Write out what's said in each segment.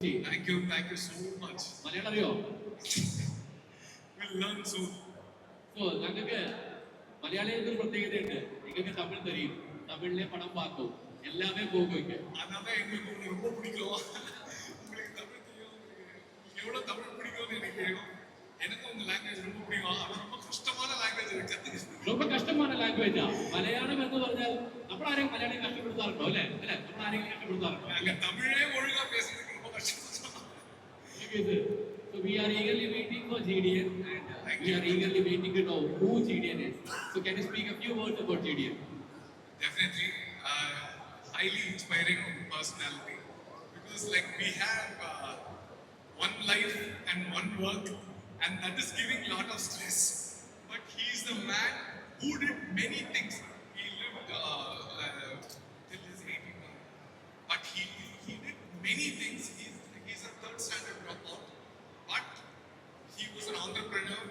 Thank you so much. Malayalam അറിയോ? We'll learn soon. ഞങ്ങൾക്ക് മലയാളികൾക്ക് ഒരു പ്രത്യേകതയുണ്ട്. നിങ്ങൾക്ക് തമിഴ് தெரியும், തമിഴിലെ படம் பார்க்கும், எல்லாமே போகும். அதான் எங்களுக்கு ரொம்ப பிடிக்கும். உங்களுக்கு தமிழ் தெரியும், எவ்வளவு தமிழ் பிடிக்கும்னு எனக்கு தெரியும். எனக்கு உங்க லாங்குவேஜ் ரொம்ப பிடிக்கும். அது ரொம்ப கஷ்டமான லாங்குவேஜ் கத்துக்கிட்டு. ரொம்ப கஷ்டமான லாங்குவேஜா? മലയാളം എന്ന് പറഞ്ഞാൽ നമ്മൾ ആരെയും മലയാളം കഷ്ടപ്പെടുത്താറുണ്ടോ? അല്ലേ? നമ്മൾ ആരെയും കഷ്ടപ്പെടുത്താറുണ്ടോ? நாங்க தமிழே ஒழுங்கா பேசுறதுக்கு ரொம்ப கஷ்டப்படுறோம். So we are eagerly waiting for GDN and we are eagerly waiting to know who GDN is. So can you speak a few words about GDN? Definitely, highly inspiring personality because like we have one life and one work and that is giving a lot of stress. But he is the man who did many things. He lived till his 81, but he did many things. He's a third standard dropout, but he was an entrepreneur.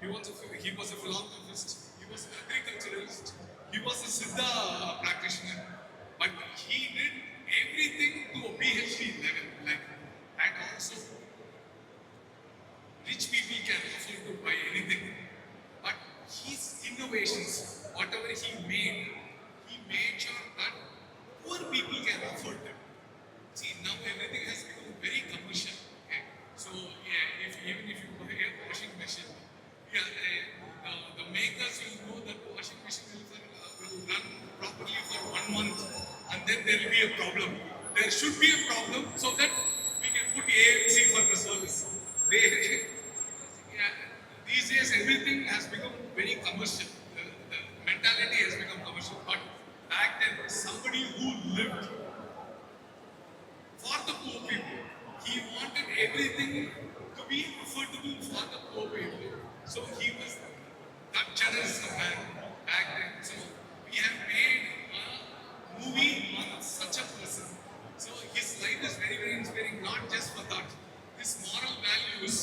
He was a philanthropist. He was an agriculturalist. He was a Siddha practitioner. But he did everything to a PhD level, like, and also rich people can afford to buy anything. But his innovations, whatever he made sure that poor people can afford them. See, now everything has become very commercial. Okay? So, even if you buy a washing machine, the makers will know that the washing machine will run properly for 1 month and then there will be a problem. There should be a problem so that we can put AMC for the service. These days everything has become very commercial. The mentality has become commercial. But back then, somebody who lived for the poor people, he wanted everything to be affordable for the poor people. So he was that generous a man back then. So we have made a movie on such a person. So his life is very, very inspiring, not just for that. His moral values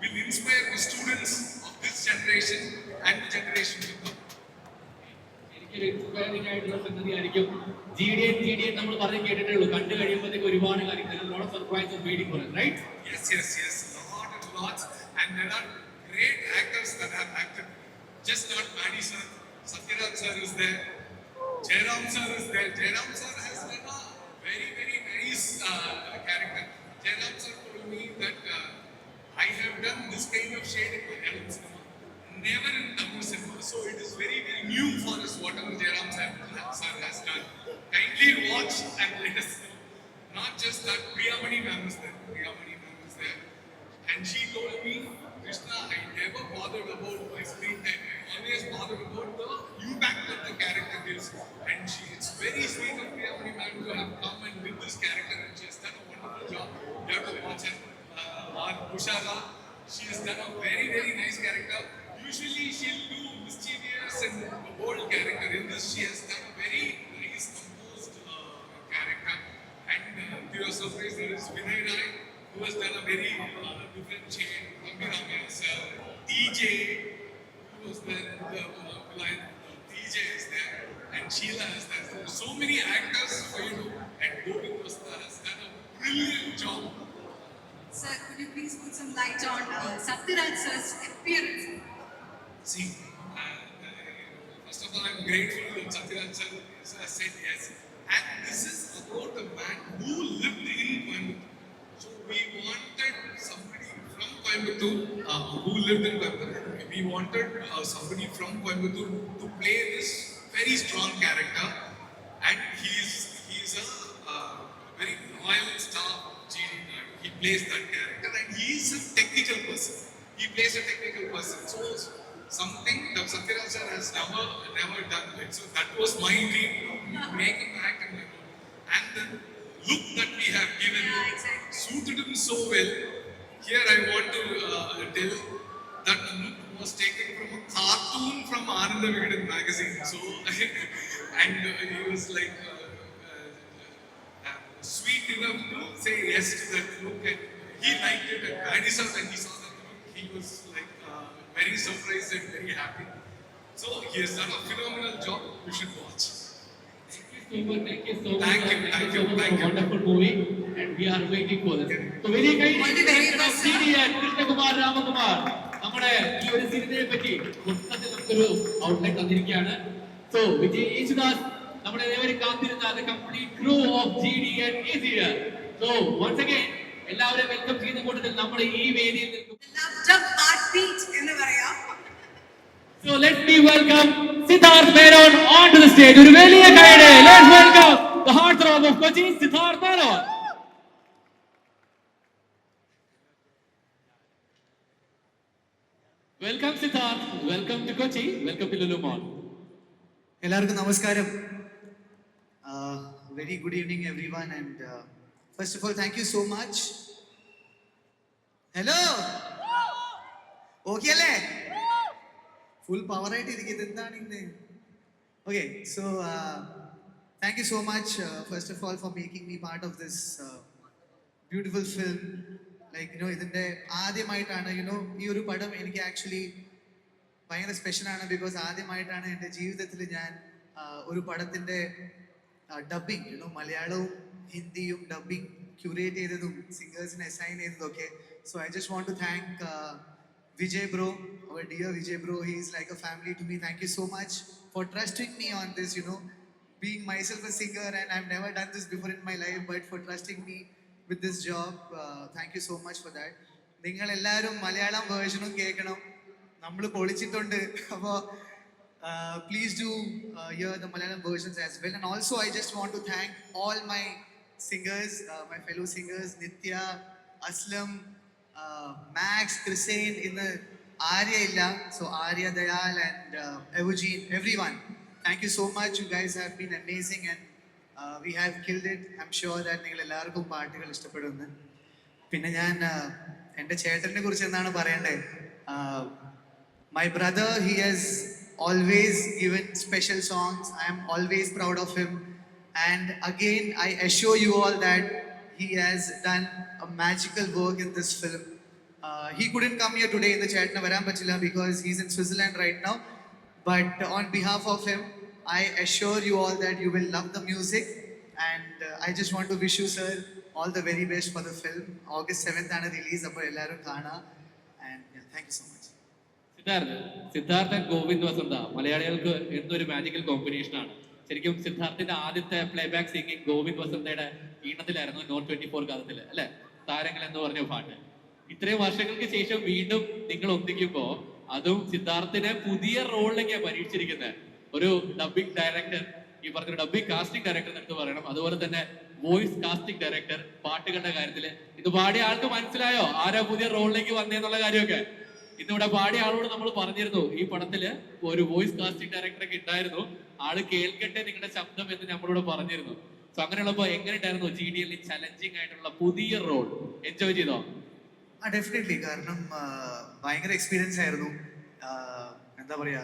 will inspire the students of this generation and the generation to come. എനിക്കൊരു inspiring ആയിട്ടുള്ള സംഗതിയായിരിക്കും GDN നമ്മൾ പറഞ്ഞു കേട്ടിട്ടേ ഉള്ളൂ. കണ്ടു കഴിയുമ്പോഴത്തേക്ക് ഒരുപാട് കാര്യങ്ങൾ lot of surprises waiting for us, right? Yes. Lots. And there are great actors that have acted. Just not Maddie sir. Satyaraj sir is there. Jairam sir is there. Jairam sir has done a very, very nice character. Jairam sir told me that I have done this kind of shade in Malayalam cinema, never in Tamil cinema. So it is very, very new for us whatever Jairam sir has done. Kindly watch and let us know. Not just that, Priyamani ma'am is there. And she told me, Krishna, I never bothered about my screen time. I always bothered about the impact that the character gives. And it's very sweet of Priyamani ma'am to have come and with this character, and she has done a wonderful job. You have to watch it. Ushara, she has done a very, very nice character. Usually she'll do mischievous and bold character. In this, she has done a very nice, composed character. And to your surprise, there is Vinay Rai, who has done a very different shade. Ambirama is DJ, who was there, DJ is there, and Sheila is there. So many actors for you, and Govind Vasudha has done a brilliant job. Sir, could you please put some light on Satyaraj sir's appearance? See, first of all, I'm grateful that Satyaraj sir has said yes. And this is about a man who lived in Coimbatore. So we wanted somebody from Coimbatore who lived in Coimbatore. We wanted somebody from Coimbatore to play this very strong character. And he's a very royal star. He plays that character and he is a technical person. He plays a technical person. So something that Satyaraj sir has never done. So that was my dream, to make him act in my role. And the look that we have given suited him so well. Here I want to tell that the look was taken from a cartoon from Ananda Vigadan magazine. So and he was like sweet enough to say yes to that look, and he liked it. And Madison, when he saw that look, he was like very surprised and very happy. So he has done a phenomenal job. You should watch. Thank you so much. Thank you so much for a wonderful movie. and we are waiting for this. So very kindly, All the very director of best, sir. GDN, Krishnakumar Ramakumar, നമ്മുടെ ഈ ഒരു സിനിമയെ പറ്റി മൊത്തത്തിൽ നമുക്കൊരു outline തന്നിരിക്കുകയാണ്. So Vijay Yesudas, നമ്മുടെ ഏവരും കാത്തിരുന്ന the complete crew of GDN is here. So once again, എല്ലാവരെയും വെൽക്കം ചെയ്യുന്ന കൂട്ടത്തിൽ നമ്മുടെ ഈ വേദിയിൽ നിൽക്കും. Laptop heartbeat എന്ന് പറയാം. So let me welcome Siddharth Menon onto the stage. ഒരു വലിയ കൈയ്യടി. Let's welcome the heartthrob of Kochi, Siddharth Menon. Welcome Siddharth. Welcome to Kochi. Welcome to Lulu Mall. എല്ലാവർക്കും നമസ്കാരം. Very good evening everyone, and first of all thank you so much. Hello. Okay അല്ലേ? Full power ആയിട്ട് ഇരിക്കുന്നത് എന്താണ് ഇന്ന്? Okay, so thank you so much first of all for making me part of this beautiful film. Like ഇതിന്റെ ആദ്യമായിട്ടാണ് ഈ ഒരു പടം എനിക്ക് ആക്ച്വലി ഭയങ്കര സ്പെഷ്യൽ ആണ്, ബിക്കോസ് ആദ്യമായിട്ടാണ് എൻ്റെ ജീവിതത്തിൽ ഞാൻ ഒരു പടത്തിന്റെ ഡബിങ് മലയാളവും ഹിന്ദിയും ഡബിങ് ക്യൂറേറ്റ് ചെയ്തതും സിംഗേഴ്സിനെ അസൈൻ ചെയ്തതും ഒക്കെ. So I just want to thank Vijay bro, our dear Vijay bro. He is like a family to me. Thank you so much for trusting me on this, being myself a singer, and I've never done this before in my life, but for trusting me with this job, thank you so much for that. നിങ്ങൾ എല്ലാവരും മലയാളം വേർഷനും കേൾക്കണം, നമ്മൾ പൊളിച്ചിട്ടുണ്ട്. അപ്പോൾ please do hear the Malayalam versions as well. And also I just want to thank all my singers, my fellow singers, Nitya, Aslam, Max, Chrisane, in the Arya illa, so Arya, Dayal and Evugene, everyone. Thank you so much. You guys have been amazing, and we have killed it. I'm sure that നിങ്ങൾ എല്ലാവർക്കും പാട്ടുകൾ ഇഷ്ടപ്പെടുന്നു. പിന്നെ ഞാൻ എൻ്റെ ചേട്ടനെ കുറിച്ച് എന്താണ് പറയണ്ടേ? My brother, he has always given special songs. I am always proud of him. And again, I assure you all that he has done a magical work in this film. He couldn't come here today in the chat varan pachilla because he's in Switzerland right now. But on behalf of him, I assure you all that you will love the music. And I just want to wish you, sir, all the very best for the film. August 7th ആണ് release. അപ്പോൾ എല്ലാവരും കാണാ. And yeah, thank you so much. Siddhartha Govind വസന്ത മലയാളികൾക്ക് എന്തൊരു magical combination ആണ്. ശരിക്കും സിദ്ധാർത്ഥിന്റെ ആദ്യത്തെ playback singing Govind വസന്തയുടെ ഈണത്തിലായിരുന്നു, not 24 കാലത്തില് അല്ലെ, താരങ്ങൾ എന്ന് പറഞ്ഞ പാട്ട്. ഇത്രയും വർഷങ്ങൾക്ക് ശേഷം വീണ്ടും നിങ്ങൾ ഒന്നിക്കുമ്പോ അതും സിദ്ധാർത്ഥിനെ പുതിയ റോളിലേക്കാണ് പരീക്ഷിച്ചിരിക്കുന്നത്. ഒരു ഡബിംഗ് ഡയറക്ടർ, ഈ പറഞ്ഞ ഡബിംഗ് കാസ്റ്റിംഗ് ഡയറക്ടർ എടുത്ത് പറയണം, അതുപോലെ തന്നെ വോയിസ് കാസ്റ്റിംഗ് ഡയറക്ടർ. പാട്ടുകളുടെ കാര്യത്തില് ഇത് പാടിയ ആൾക്ക് മനസ്സിലായോ ആരാ പുതിയ റോളിലേക്ക് വന്നേന്നുള്ള കാര്യമൊക്കെ? ഇന്നിവിടെ പാടിയ ആളോട് നമ്മൾ പറഞ്ഞിരുന്നു ഈ പടത്തില് ഒരു വോയിസ് കാസ്റ്റിംഗ് ഡയറക്ടറൊക്കെ ഉണ്ടായിരുന്നു, ആള് കേൾക്കട്ടെ നിങ്ങളുടെ ശബ്ദം എന്ന് നമ്മളോട് പറഞ്ഞിരുന്നു. സോ അങ്ങനെയുള്ളപ്പോ എങ്ങനെ ഉണ്ടായിരുന്നു GDL ചലഞ്ചിങ് ആയിട്ടുള്ള പുതിയ റോൾ? എൻജോയ് ചെയ്തോ? ഡെഫിനറ്റ്ലി. കാരണം ഭയങ്കര എക്സ്പീരിയൻസ് ആയിരുന്നു. എന്താ പറയാ,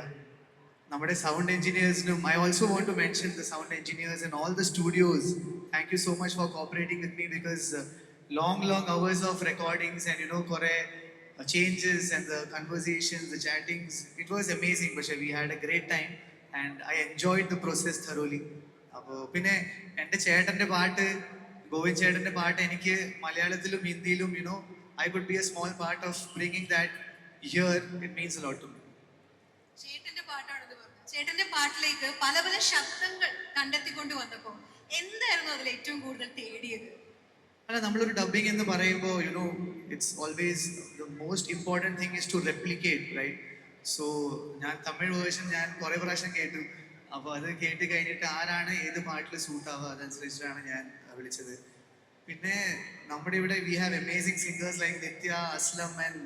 നമ്മുടെ സൗണ്ട് എഞ്ചിനീയേഴ്സിനും I also want to mention the sound engineers and all the studios. Thank you so much for cooperating with me, because long hours of recordings and കുറെ changes and the conversations, the chattings, it was amazing. But we had a great time and I enjoyed the process thoroughly. അപ്പോൾ പിന്നെ എൻ്റെ ചേട്ടൻ്റെ പാട്ട്, ഗോവിന്ദ് ചേട്ടൻ്റെ പാട്ട് എനിക്ക് മലയാളത്തിലും ഹിന്ദിയിലും I could be a small part of bringing that here. It means a lot to me. ചേട്ടന്റെ പാട്ടാണെന്ന് പറഞ്ഞു. ചേട്ടന്റെ പാട്ടിലേക്ക് പല പല ശബ്ദങ്ങൾ കണ്ടെത്തിക്കൊണ്ട് വന്നപ്പോൾ എന്തായിരുന്നു അതിൽ ഏറ്റവും കൂടുതൽ തേടിയത്? അല്ല, നമ്മളൊരു ഡബിങ് എന്ന് പറയുമ്പോൾ it's always the most important thing is to replicate, right? So ഞാൻ തമിഴ് വേർഷൻ ഞാൻ കുറേ പ്രാവശ്യം കേട്ടു. അപ്പോൾ അത് കേട്ട് കഴിഞ്ഞിട്ട് ആരാണ് ഏത് പാട്ടിൽ സൂട്ട് ആവുക അതനുസരിച്ചിട്ടാണ് ഞാൻ വിളിച്ചത്. പിന്നെ നമ്മുടെ ഇവിടെ we have amazing singers like Nithya, Aslam, and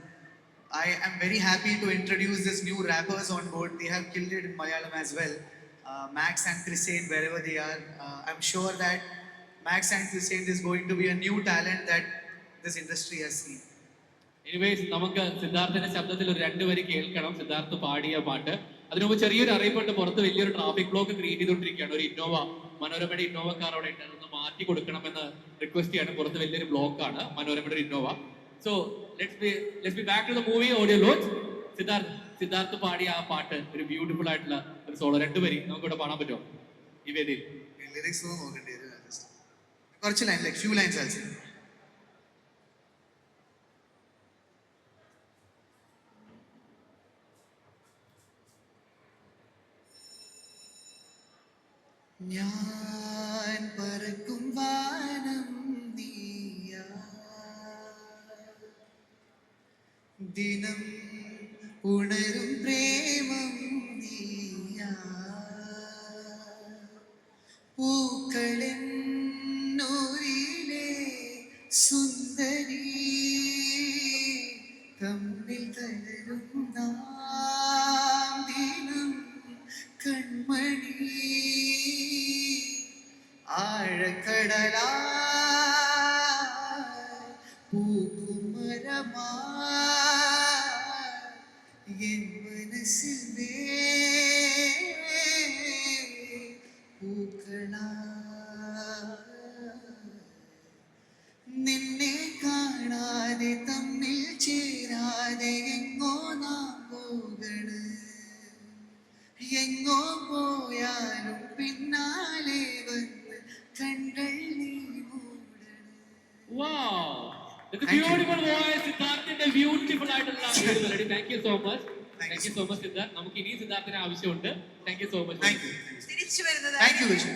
I am very happy to introduce this new rappers on board. They have killed it in Malayalam as well. Max and Chrisane, wherever they are. I'm sure that Max and Chrisane is going to be a new talent that this industry has seen. Anyways, നമുക്ക് സിദ്ധാർത്ഥിന്റെ ശബ്ദത്തിൽ ഒരു 2 വരി കേൾക്കണം, സിദ്ധാർത്ഥ് പാടിയ പാട്ട്. അതിനുമുമ്പ് ചെറിയൊരു അറിയിപ്പുണ്ട്, പുറത്ത് വലിയൊരു ട്രാഫിക് ബ്ലോക്ക് ക്രിയേറ്റ് ചെയ്തുകൊണ്ടിരിക്കുകയാണ്. ഒരു ഇന്നോവ, മനോരമയുടെ ഇന്നോവ കാർ അവിടെ ഉണ്ട്, അതൊന്ന് മാറ്റി കൊടുക്കണമെന്ന് റിക്വസ്റ്റ് ചെയ്യാണ്. പുറത്ത് വലിയൊരു ബ്ലോക്കാണ് മനോരമയുടെ ഒരു Innova. So let's be back to the movie audio launch. Siddharth പാടിയ ആ പാട്ട് ഒരു ബ്യൂട്ടിഫുൾ ആയിട്ടുള്ള ഒരു സോളോ 2 വരി നമുക്ക് ഇവിടെ പാടാൻ പറ്റുമോ ഈ വേദിയിൽ? ലിറിക്സ് നോക്കേണ്ടി വരും. കുറച്ച് line, like few lines also. ഞാൻ പറക്കും വാനം നീയാ, ദിനം ഉണരും പ്രേമം നീയാ, പൂക്കളെന്നൂരിലെ സുന്ദരി, തമ്മിൽ തളരും നാം ദിനം കൺമണി, ആഴക്കടലാ പൂക്കുമരമാ എൻ മനസ്സിൽ പൂക്കളാ, നിന്നെ കാണാതെ തമ്മിൽ ചേരാതെ എങ്ങോ നാം പോകണ്, എങ്ങോ പോയാലും പിന്നാലെ വന്ന് കണ്കൾ നീ മൂടണ്. Wow! It's a Thank you. beautiful voice. സിദ്ധാർത്ഥിന്റെ beautiful ആയിട്ടുള്ള ഒരു melody. Thank you so much. Thank you so much, Siddharth. നമുക്ക് ഇനി സിദ്ധാർത്ഥിനെ ആവശ്യമുണ്ട്. Thank you so much. Thank you. തിരിച്ചു Thank you, വരുന്നത് Vijay.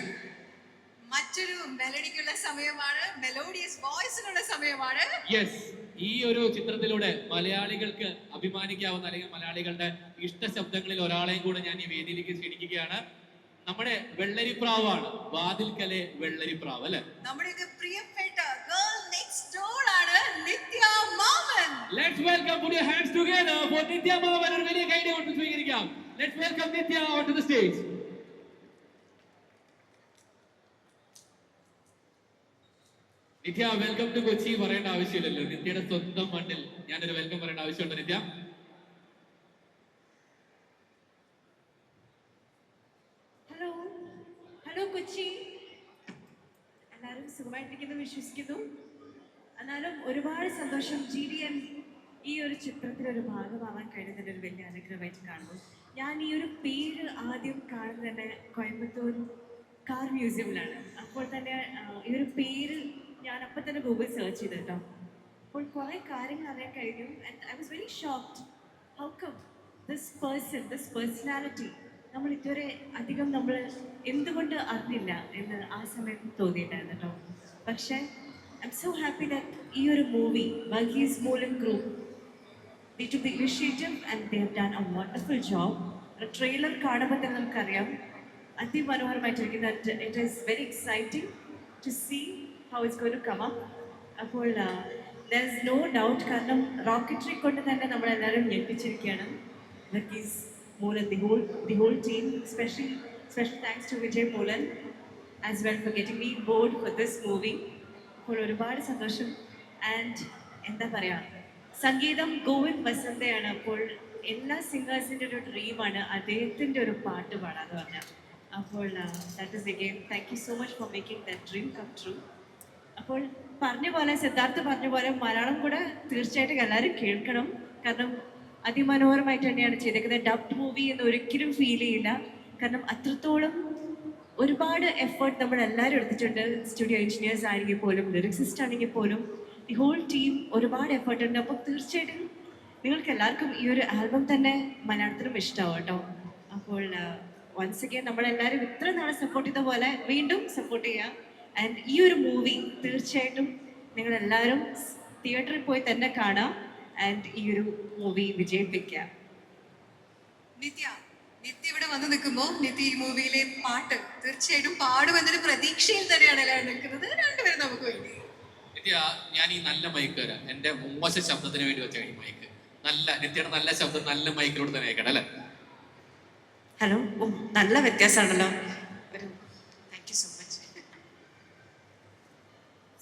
മറ്റൊരു മെലഡിക്കുള്ള സമയമാണ്, മെലോഡിയസ് വോയിസിനുള്ള സമയമാണ്. Yes. ഈ ഒരു ചിത്രത്തിലൂടെ മലയാളികൾക്ക് അഭിമാനിക്കാവുന്ന അല്ലെങ്കിൽ മലയാളികളുടെ ഇഷ്ട ശബ്ദങ്ങളിൽ ഒരാളെയും കൂടെ ഞാൻ ഈ വേദിയിലേക്ക് ക്ഷണിക്കുകയാണ്. നമ്മുടെ വെള്ളരിപ്രാവാണ്, വാതിൽക്കലെ വെള്ളരിപ്രാവ് അല്ലെ. നമ്മുടെയൊക്കെ പ്രിയപ്പെട്ട ഗേൾ നെക്സ്റ്റ് ഡോർ ആണ് നിത്യ മാമൻ. Let's welcome, put your hands together for നിത്യ മാമൻ. ഒരു വലിയ കൈയ്യടി കൊണ്ട് സ്വീകരിക്കാം. Let's welcome Nithya onto the stage. Nithya welcome to Kochi പറയേണ്ട ആവശ്യമില്ലല്ലോ. നിത്യയുടെ സ്വന്തം മണ്ണിൽ ഞാനൊരു വെൽക്കം പറയേണ്ട ആവശ്യമുണ്ട് നിത്യ. ഹലോ ഹലോ കൊച്ചി, എല്ലാവരും സുഖമായിട്ടിരിക്കുന്നു വിശ്വസിക്കുന്നു. എന്നാലും ഒരുപാട് സന്തോഷം GDN ഈ ഒരു ചിത്രത്തിലൊരു ഭാഗമാവാൻ കഴിഞ്ഞതിൻ്റെ ഒരു വലിയ അനുഗ്രഹമായിട്ട് കാണുന്നു. ഞാൻ ഈ ഒരു പേര് ആദ്യം കാണുന്നത് തന്നെ കോയമ്പത്തൂർ കാർ മ്യൂസിയമിലാണ്. അപ്പോൾ തന്നെ ഈ ഒരു പേര് ഞാൻ അപ്പം തന്നെ ഗൂഗിൾ സെർച്ച് ചെയ്തു കേട്ടോ. അപ്പോൾ കുറേ കാര്യങ്ങൾ അറിയാൻ കഴിഞ്ഞു. And I was very shocked. How come this personality നമ്മൾ ഇതുവരെ അധികം നമ്മൾ എന്തുകൊണ്ട് അറിഞ്ഞില്ല എന്ന് ആ സമയത്ത് തോന്നിയിട്ടുണ്ടായിരുന്നു കേട്ടോ. പക്ഷേ I M so happy that ഈ ഒരു മൂവി വർഗീസ് മൂലം group they took the initiative and they have done a wonderful job. The trailer കാണുമ്പോൾ തന്നെ നമുക്കറിയാം അതിമനോഹരമായിട്ടിരിക്കും. that it is very exciting to see how it's going to come up. അപ്പോൾ there is no doubt, കാരണം rocketry കൊണ്ട് തന്നെ നമ്മളെല്ലാവരും ഞെട്ടിച്ചിരിക്കുകയാണ്. Varghese Moolan, the whole team, special thanks to Vijay Moolan as well for getting me board for this movie. അപ്പോൾ ഒരുപാട് സന്തോഷം. And എന്താ പറയുക, സംഗീതം ഗോവിന്ദ് വസന്തയാണ്. അപ്പോൾ എല്ലാ സിംഗേഴ്സിൻ്റെ ഒരു ഡ്രീമാണ് അദ്ദേഹത്തിൻ്റെ ഒരു പാട്ട് പാടാന്ന് പറഞ്ഞാൽ. അപ്പോൾ that is again thank you so much for making that dream come true. അപ്പോൾ പറഞ്ഞ പോലെ, സിദ്ധാർത്ഥ് പറഞ്ഞ പോലെ, മലയാളം കൂടെ തീർച്ചയായിട്ടും എല്ലാവരും കേൾക്കണം. കാരണം അതിമനോഹരമായിട്ട് തന്നെയാണ് ചെയ്തേക്കുന്നത്. ഡബ്ഡ് മൂവി എന്ന് ഒരിക്കലും ഫീൽ ചെയ്യില്ല. കാരണം അത്രത്തോളം ഒരുപാട് എഫേർട്ട് നമ്മൾ എല്ലാവരും എടുത്തിട്ടുണ്ട്. സ്റ്റുഡിയോ എഞ്ചിനീയേഴ്സ് ആണെങ്കിൽ പോലും, ലിറിക്സിസ്റ്റ് ആണെങ്കിൽ പോലും, ദി ഹോൾ ടീം ഒരുപാട് എഫേർട്ട് ഉണ്ട്. അപ്പോൾ തീർച്ചയായിട്ടും നിങ്ങൾക്ക് എല്ലാവർക്കും ഈ ഒരു ആൽബം തന്നെ മലയാളത്തിലും ഇഷ്ടമാവും കേട്ടോ. അപ്പോൾ വൺസ് അഗെയിൻ നമ്മളെല്ലാവരും ഇത്ര നാളെ സപ്പോർട്ട് ചെയ്ത പോലെ വീണ്ടും സപ്പോർട്ട് ചെയ്യുക. ആൻഡ് ഈ ഒരു മൂവി തീർച്ചയായിട്ടും നിങ്ങളെല്ലാവരും തിയേറ്ററിൽ പോയി തന്നെ കാണാം. ആൻഡ് ഈ ഒരു മൂവി വിജയിപ്പിക്കാം. നിത്യ ഇവിടെ വന്ന് നിൽക്കുമ്പോൾ നിത്യ ഈ മൂവിയിലെ പാട്ട് തീർച്ചയായിട്ടും പാടുമെന്നൊരു പ്രതീക്ഷയിൽ തന്നെയാണ് എല്ലാവരും നിൽക്കുന്നത്. രണ്ടുപേരും നമുക്ക് വേണ്ടി. നിത്യ, ഞാൻ ഈ നല്ല മൈക്ക് വരാം, എന്റെ മോശം ശബ്ദത്തിന് വേണ്ടി വെച്ച ഈ മൈക്ക് നല്ല നിത്യയുടെ നല്ല ശബ്ദം നല്ല മൈക്കിലൂടെ തന്നെ അയക്കണം അല്ലേ? ഹലോ, നല്ല വ്യത്യാസമാണല്ലോ. Thank you so much.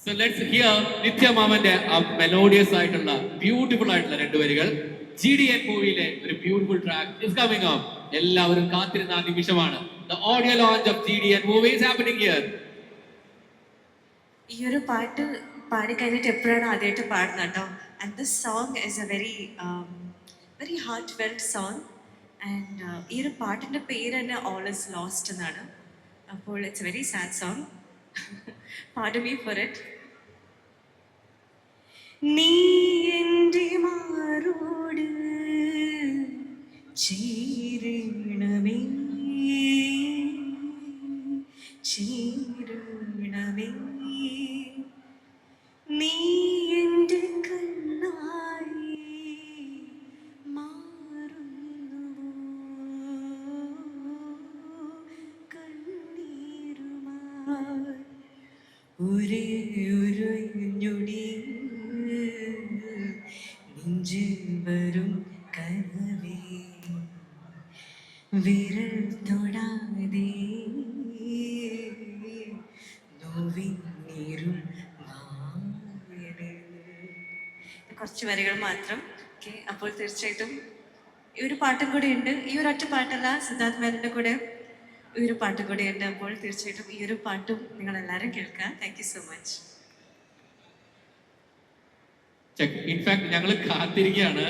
So let's hear Nithya മാമന്റെ ആ മെലോഡിയസ് ആയിട്ടുള്ള ബ്യൂട്ടിഫുൾ ആയിട്ടുള്ള രണ്ടുപേരുകൾ. GDN മൂവിയിലെ ഒരു beautiful track is coming up. എല്ലാവരും കാത്തിരുന്ന ആ നിമിഷമാണ്. The audio launch of GDN movie is happening here. ഈ ഒരു പാട്ട് പാടിക്കഴിഞ്ഞിട്ട് എപ്പോഴാണ് ആദ്യമായിട്ട് പാടുന്നത് കേട്ടോ. And this song is A very heart felt song. And ഈ ഒരു പാട്ടിൻ്റെ പേര് തന്നെ ഓൾ ഇസ് ലോസ്റ്റ് എന്നാണ്. അപ്പോൾ it's a very sad song. Pardon me for it. നീ എൻ്റെ മാറോട് ചേരണമേ, ചേരണമേ നീ എൻ്റെ കണ്ണായി മാറുന്നു കണ്ണീരുമായി ഒരേ ഒരു ഞൊടി നെഞ്ചിൽ വരും കനവേ വിരൽ തൊടാതെ നോവിനീരും കുറച്ച് വരികൾ മാത്രം. ഓക്കെ, അപ്പോൾ തീർച്ചയായിട്ടും ഈ ഒരു പാട്ടും കൂടെ ഉണ്ട്. ഈ ഒരു ഒറ്റ പാട്ടല്ല, സിദ്ധാർത്ഥ് മേനന്റെ കൂടെ ഈ ഒരു പാട്ടും കൂടെ ഉണ്ട്. അപ്പോൾ തീർച്ചയായിട്ടും ഈ ഒരു പാട്ടും നിങ്ങൾ എല്ലാവരും കേൾക്കുക. Thank you so much. In fact ഞങ്ങൾ കാത്തിരിക്കുകയാണ്.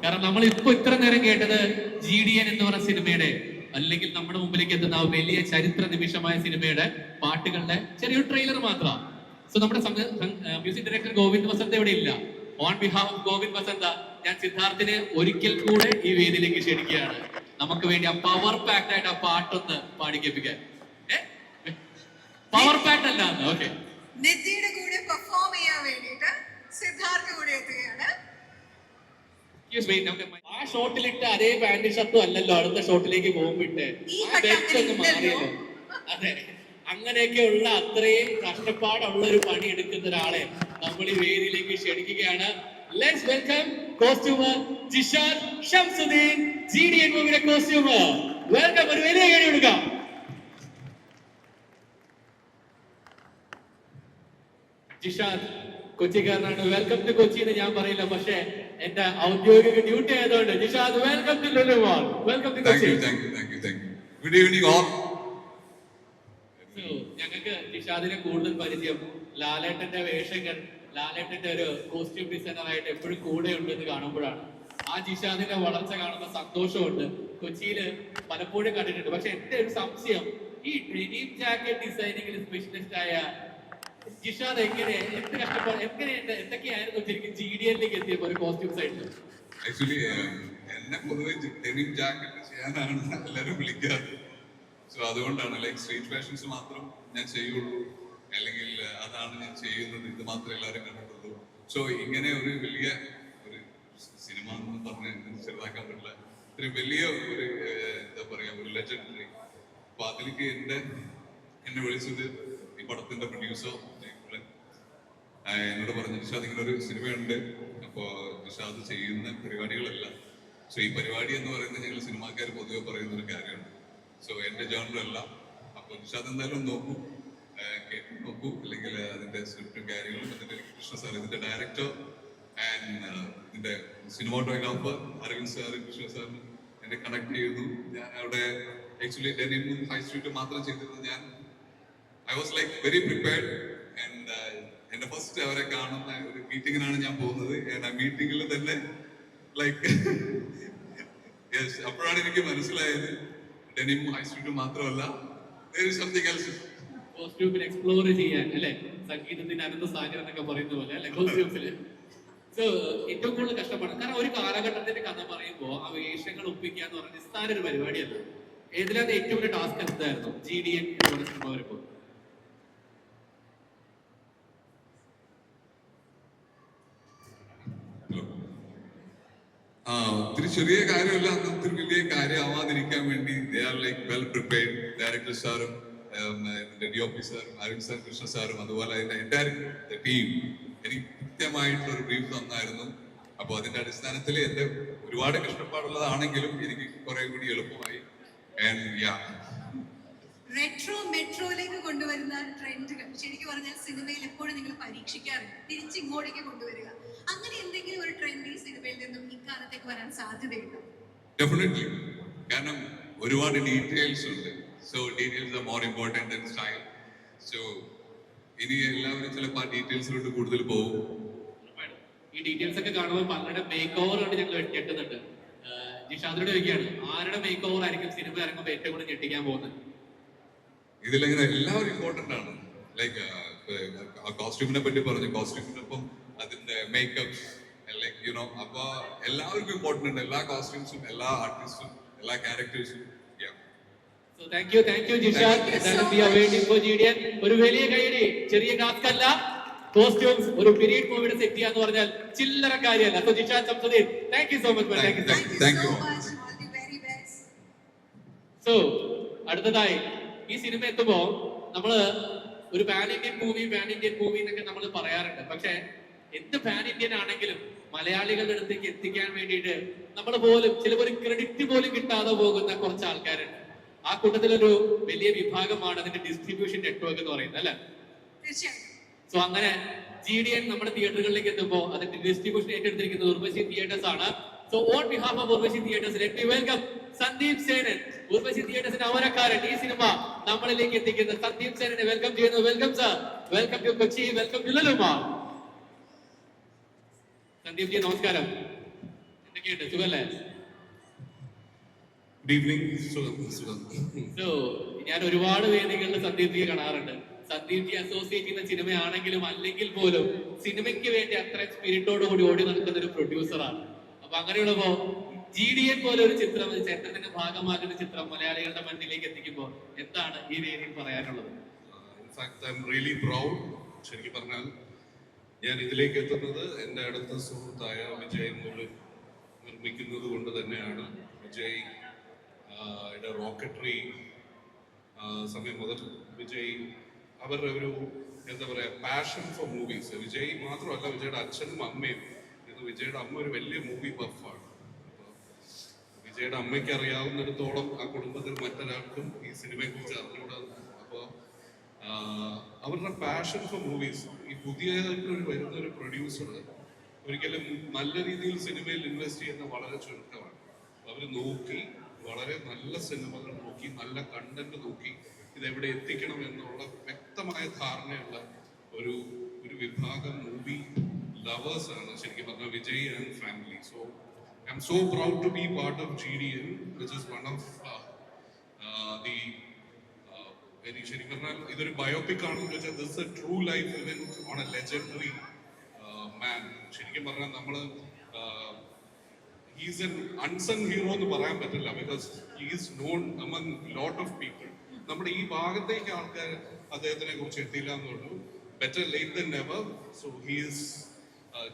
കാരണം നമ്മൾ ഇപ്പൊ ഇത്ര നേരം കേട്ടത് GDN എന്ന് പറഞ്ഞ സിനിമയുടെ, അല്ലെങ്കിൽ നമ്മുടെ മുമ്പിലേക്ക് എത്തുന്ന ആ വലിയ ചരിത്ര നിമിഷമായ സിനിമയുടെ പാട്ടുകളുടെ ചെറിയൊരു ട്രെയിലർ മാത്രമാണ്. സോ നമ്മുടെ മ്യൂസിക് ഡയറക്ടർ ഗോവിന്ദ് വസന്ത ഇവിടെ ഇല്ല. ഓൺ ബിഹാഫ് ഓഫ് ഗോവിന്ദ് വസന്ത ഞാൻ സിദ്ധാർത്ഥിനെ ഒരിക്കൽ കൂടെ ഈ വേദിയിലേക്ക് ക്ഷണിക്കുകയാണ്. നമുക്ക് വേണ്ടി ആ പവർ പാക്ഡ് ആയിട്ട് ആ പാട്ടൊന്ന് പാടിക്കേപ്പിക്കാൻ. പവർ പാക്ഡ് അല്ല, ഓക്കെ. നിത്യയുടെ കൂടെ പെർഫോം ചെയ്യാൻ വേണ്ടിയിട്ട് സിദ്ധാർത്ഥ് കൂടെ എത്തുകയാണ്. ആ ഷോട്ടിലിട്ട് അതേ പാന്റ് ഷർട്ടും അല്ലല്ലോ അടുത്ത ഷോട്ടിലേക്ക് പോകുമ്പിട്ട് ആ ബെൽറ്റ് ഒന്ന് മാറിയല്ലോ. അതെ, അങ്ങനെയൊക്കെയുള്ള അത്രയും കഷ്ടപ്പാടുള്ള ഒരു പണി എടുക്കുന്ന ഒരാളെ നമ്മൾ ഈ വേദിയിലേക്ക് ക്ഷണിക്കുകയാണ്. Let's welcome costumer Jishad Shamsuddeen, GDN മൂവിയുടെ കോസ്റ്റ്യൂമർ. വെൽക്കം, ഒരു വലിയ കൈ കൊടുക്കാം. ജിഷാദ് കൊച്ചിക്കാരനാണ്. വെൽക്കം ടു കൊച്ചി എന്ന് ഞാൻ പറയില്ല, പക്ഷേ എന്റെ ഔദ്യോഗിക ഡ്യൂട്ടി ആയതുകൊണ്ട് Jishad welcome to Lulu mall. Welcome to Kochi. Good evening all. ഞങ്ങൾക്ക് ജിഷാദിനെ കൂടുതൽ പരിചയം ലാലേട്ടന്റെ വേഷങ്ങൾ, ലാലേട്ടന്റെ ഒരു കോസ്റ്റ്യൂം ഡിസൈനർ ആയിട്ട് എപ്പോഴും കൂടെ ഉണ്ട് എന്ന് കാണുമ്പോഴാണ്. ആ ജിഷാദിന്റെ വളർച്ച കാണുമ്പോൾ സന്തോഷമുണ്ട്. കൊച്ചിയിൽ പലപ്പോഴും കണ്ടിട്ടുണ്ട്. പക്ഷെ എന്റെ ഒരു സംശയം, ഈ ഡെനിം ജാക്കറ്റ് ഡിസൈനിങ്ങിൽ സ്പെഷ്യലിസ്റ്റ് ആയ ജിഷാദ് എന്ത് കഷ്ടപ്പാട്, എന്തൊക്കെയായിരുന്നു ശരിക്കും GDN-ലേക്ക് എത്തിയപ്പോ ഒരു കോസ്റ്റ്യൂം സൈഡിൽ? ആക്ച്വലി എന്നെ പൊതുവെ ഡെനിം ജാക്കറ്റ് ചെയ്യാനാണ് എല്ലാവരും വിളിക്കാറ്. സോ അതുകൊണ്ടാണ് ലൈക്ക് സ്ട്രീറ്റ് ഫാഷൻസ് മാത്രം ഞാൻ ചെയ്യുള്ളൂ, അല്ലെങ്കിൽ അതാണ് ഞാൻ ചെയ്യുന്നത്, ഇത് മാത്രമേ എല്ലാവരും കണ്ടിട്ടുള്ളൂ. സോ ഇങ്ങനെ ഒരു വലിയ ഒരു സിനിമ എന്ന് പറഞ്ഞ് ചെറുതാക്കാൻ പറ്റില്ല, ഇത്രയും വലിയ ഒരു എന്താ പറയാ ഒരു ലെജൻഡറി. അപ്പൊ അതിലേക്ക് എന്നെ വിളിച്ചത് ഈ പടത്തിന്റെ പ്രൊഡ്യൂസർ ജയകുലൻ എന്നോട് പറഞ്ഞു, ജിഷാദ് ഇങ്ങനെ ഒരു സിനിമയുണ്ട്, അപ്പോ ജിഷാദ് ചെയ്യുന്ന പരിപാടികളെല്ലാം. സോ ഈ പരിപാടി എന്ന് പറയുന്നത് ഞങ്ങൾ സിനിമാക്കാർ പൊതുവെ പറയുന്ന ഒരു കാര്യമാണ്. സോ എന്റെ ജോണർ അല്ല. അപ്പൊ ജിഷാദ് എന്തായാലും നോക്കൂ, അല്ലെങ്കിൽ അതിന്റെ സ്ക്രിപ്റ്റും കാര്യങ്ങളും. അതിന്റെ കൃഷ്ണ സാർ ഇതിന്റെ ഡയറക്ടർ ആൻഡ് ഇതിന്റെ സിനിമാറ്റോഗ്രാഫർ അരവിന്ദ് സാർ, കൃഷ്ണ സാറിന് എന്നെ കണക്ട് ചെയ്തു. ഞാൻ അവിടെ ആക്ച്വലി ഡെനിമും ഹൈ സ്ട്രീറ്റും മാത്രം ചെയ്തിരുന്നത്. ഞാൻ I was like very prepared. And എന്റെ ഫസ്റ്റ് അവരെ കാണുന്ന ഒരു മീറ്റിങ്ങിനാണ് ഞാൻ പോകുന്നത്. ആ മീറ്റിംഗിൽ തന്നെ ലൈക്ക് അപ്പോഴാണ് എനിക്ക് മനസ്സിലായത് ഡെനിമും ഹൈ സ്ട്രീറ്റും മാത്രമല്ല, സംതിങ് എൽസ്. കോസ്റ്റ്യൂമിൽ എക്സ്പ്ലോർ ചെയ്യാൻ അല്ലെ, സംഗീതത്തിന് അനന്ത സാഗരം എന്നൊക്കെ പറയുന്ന പോലെ അല്ലെ കോസ്റ്റ്യൂംസില്. സോ ഏറ്റവും കൂടുതൽ കഷ്ടപ്പാട്. കാരണം ഒരു കാലഘട്ടത്തിന്റെ കഥ പറയുമ്പോൾ ആ വേഷങ്ങൾ ഒപ്പിക്കുക എന്ന് പറഞ്ഞാൽ നിസ്സാര ഒരു പരിപാടിയല്ല. ഏതിലാണ് ഏറ്റവും വലിയ ടാസ്ക് എന്തായിരുന്നു GDN എന്ന് പറഞ്ഞ സിനിമ വരുമ്പോ? ഒത്തിരി ചെറിയ കാര്യമല്ല, ഒത്തിരി വലിയ കാര്യമാവാതിരിക്കാൻ വേണ്ടി they are like well prepared. Director സാറും DOP സാറും അരുൺ സാർ, കൃഷ്ണ സാറും, അതുപോലെ അതിന്റെ എൻറ്റയർ ടീം എനിക്ക് കൃത്യമായിട്ടുള്ള ഒരു ബ്രീഫ് തന്നായിരുന്നു. അപ്പൊ അതിന്റെ അടിസ്ഥാനത്തിൽ എന്റെ ഒരുപാട് കഷ്ടപ്പാടുള്ളതാണെങ്കിലും എനിക്ക് കുറെ കൂടി എളുപ്പമായി. റെട്രോ മെട്രോയിലേക്ക് കൊണ്ടുവരുന്ന ട്രെൻഡുകൾ ശരിക്കും പറഞ്ഞാൽ സിനിമയിൽ എപ്പോഴും നിങ്ങൾ പരീക്ഷിക്കാറുണ്ട്, തിരിച്ചിങ്ങോട്ടേക്ക് കൊണ്ടുവരിക. അങ്ങനെ എന്തെങ്കിലും ഒരു ട്രെൻഡ് ഈ സിനിമയിൽ നിന്നും ഇക്കാലത്തേക്ക് വരാൻ സാധ്യതയുണ്ടോ? ഡെഫിനറ്റ്ലി. കാരണം ഒരുപാട് ഡീറ്റെയിൽസ് ഉണ്ട്. So details are more important than style. So ഇനി എല്ലാവരും ചിലപ്പോൾ ആ ഡീറ്റെയിൽസിലോട്ട് കൂടുതൽ പോകും. ഈ ഡീറ്റെയിൽസ് ഒക്കെ കാണുമ്പോൾ പലരുടെ മേക്ക് ഓവർ കൊണ്ട് ഞങ്ങൾ ഞെട്ടുന്നുണ്ട്. ജിഷാദിനോട് ചോദിക്കുകയാണ്, ആരുടെ മേക്ക് ഓവർ ആയിരിക്കും സിനിമ ഇറങ്ങുമ്പോൾ ഏറ്റവും കൂടുതൽ ഞെട്ടിക്കാൻ പോകുന്നത്? ഇതിലെങ്ങനെ എല്ലാവരും ഇമ്പോർട്ടന്റ് ആണ്. ലൈക്ക് കോസ്റ്റ്യൂമിനെ പറ്റി പറഞ്ഞു, കോസ്റ്റ്യൂമിനൊപ്പം അതിന്റെ മേക്കപ്പ് ലൈക്ക് യുനോ, അപ്പൊ എല്ലാവർക്കും ഇമ്പോർട്ടന്റ് ഉണ്ട്. എല്ലാ കോസ്റ്റ്യൂംസും, എല്ലാ ആർട്ടിസ്റ്റും, എല്ലാ ക്യാരക്ടേഴ്സും. So thank you Jishad. എന്തായാലും we are waiting for GDN. ഒരു വലിയ കൈയടി. ചെറിയ ടാസ്ക് അല്ല. കോസ്റ്റ്യൂംസ് ഒരു പീരീഡ് മൂവിയുടെ സെറ്റ് ചെയ്യാന്ന് പറഞ്ഞാൽ ചില്ലറ കാര്യമല്ല. So Jishad Samsadeen, thank you so much man. Thank you so much. Thank you. so much. All the very best. So അടുത്തതായി ഈ സിനിമ എത്തുമ്പോ നമ്മള് ഒരു പാൻ ഇന്ത്യൻ മൂവി എന്നൊക്കെ നമ്മൾ പറയാറുണ്ട്. പക്ഷെ എന്ത് പാൻ ഇന്ത്യൻ ആണെങ്കിലും മലയാളികളുടെ അടുത്തേക്ക് എത്തിക്കാൻ വേണ്ടിയിട്ട് നമ്മൾ പോലും ചിലപ്പോൾ ഒരു ക്രെഡിറ്റ് പോലും കിട്ടാതെ പോകുന്ന കുറച്ച് ആൾക്കാരുണ്ട്. ആ കൂട്ടത്തിലൊരു വലിയ വിഭാഗമാണ് അതിന്റെ ഡിസ്ട്രിബ്യൂഷൻ നെറ്റ്വർക്ക് എന്ന് പറയുന്നത്, അല്ലെ? തീർച്ചയായും. സോ അങ്ങനെ GDN നമ്മുടെ തിയേറ്ററുകളിലേക്ക് എത്തുമ്പോൾ അതിന്റെ ഡിസ്ട്രിബ്യൂഷൻ ഏറ്റെടുത്തിരിക്കുന്നത് ഉർവശി തിയേറ്റേഴ്സ് ആണ്. So on behalf of Urvashi theatres let me welcome Sandeep Senan. Urvashi തിയേറ്റേഴ്സിന്റെ അമരക്കാരൻ ഈ സിനിമ നമ്മളിലേക്ക് എത്തിക്കുന്ന സന്ദീപ് സേനനെ വെൽക്കം ചെയ്യുന്നു. Welcome sir, welcome to Kochi, welcome to Lulu Mall. Sandeep ji നമസ്കാരം, എന്തൊക്കെയുണ്ട്, സുഖല്ലേ? Good evening. സുഖം. സോ ഞാൻ ഒരുപാട് വേദികളിൽ സന്ദീപ് ജിയെ കാണാറുണ്ട്. സന്ദീപ് ജി അസോസിയേറ്റ് ചെയ്യുന്ന സിനിമയാണെങ്കിലും അല്ലെങ്കിൽ പോലും സിനിമയ്ക്ക് വേണ്ടി അത്ര സ്പിരിറ്റോട് കൂടി ഓടി നടക്കുന്ന ഒരു പ്രൊഡ്യൂസറാണ്. അപ്പൊ അങ്ങനെയുള്ളപ്പോ GDN പോലെ ഒരു ചിത്രം, ചരിത്രത്തിന്റെ ഭാഗമാകുന്ന ചിത്രം മലയാളികളുടെ മണ്ണിലേക്ക് എത്തിക്കുമ്പോൾ എന്താണ് ഈ വേദിയിൽ പറയാനുള്ളത്? In fact I am really proud. ശരിക്കും പറഞ്ഞാൽ ഞാൻ ഇതിലേക്ക് എത്തുന്നത് എൻ്റെ അടുത്ത സുഹൃത്തായ വിജയ് മുരളി നിർമ്മിക്കുന്നത് കൊണ്ട് തന്നെയാണ്. വിജയ് റോക്കറ്ററി സമയം മുതൽ വിജയ് അവരുടെ ഒരു എന്താ പറയാ പാഷൻ ഫോർ മൂവീസ്. വിജയ് മാത്രമല്ല, വിജയുടെ അച്ഛനും അമ്മയും. വിജയുടെ അമ്മ ഒരു വലിയ മൂവി ബഫാണ്. വിജയുടെ അമ്മയ്ക്ക് അറിയാവുന്നിടത്തോളം ആ കുടുംബത്തിൽ മറ്റൊരാൾക്കും ഈ സിനിമയെ കുറിച്ച് അറിഞ്ഞുകൂടാ. അപ്പോൾ അവരുടെ പാഷൻ ഫോർ മൂവീസ്, ഈ പുതിയതായിട്ട് വരുന്ന ഒരു പ്രൊഡ്യൂസർ ഒരിക്കലും നല്ല രീതിയിൽ സിനിമയിൽ ഇൻവെസ്റ്റ് ചെയ്യുന്ന വളരെ ചുരുക്കമാണ്. അവർ നോക്കി വളരെ നല്ല സിനിമകൾ നോക്കി, നല്ല കണ്ടന്റ് നോക്കി ഇതെവിടെ എത്തിക്കണം എന്നുള്ള വ്യക്തമായ ധാരണയുള്ള ഒരു വിഭാഗം മൂവി ലവേഴ്സ് ആണ് ശരിക്കും പറഞ്ഞാൽ Vijay and family. So I M so proud to be part of GDN, which is one of the ശരിക്കും പറഞ്ഞാൽ ഇതൊരു ബയോപിക് ആണെന്ന് വെച്ചാൽ this a true life event on a legendary man. ശരിക്കും പറഞ്ഞാൽ നമ്മള് he's an unsung hero എന്ന് പറയാൻ പറ്റില്ല, because he is known among lot of people. നമ്മുടെ ഈ ഭാഗത്തേക്ക് ആൾക്കാർ അദ്ദേഹത്തിനെ കുറിച്ച് എത്തിയില്ല എന്നുള്ളൂ. Better late than never. So he is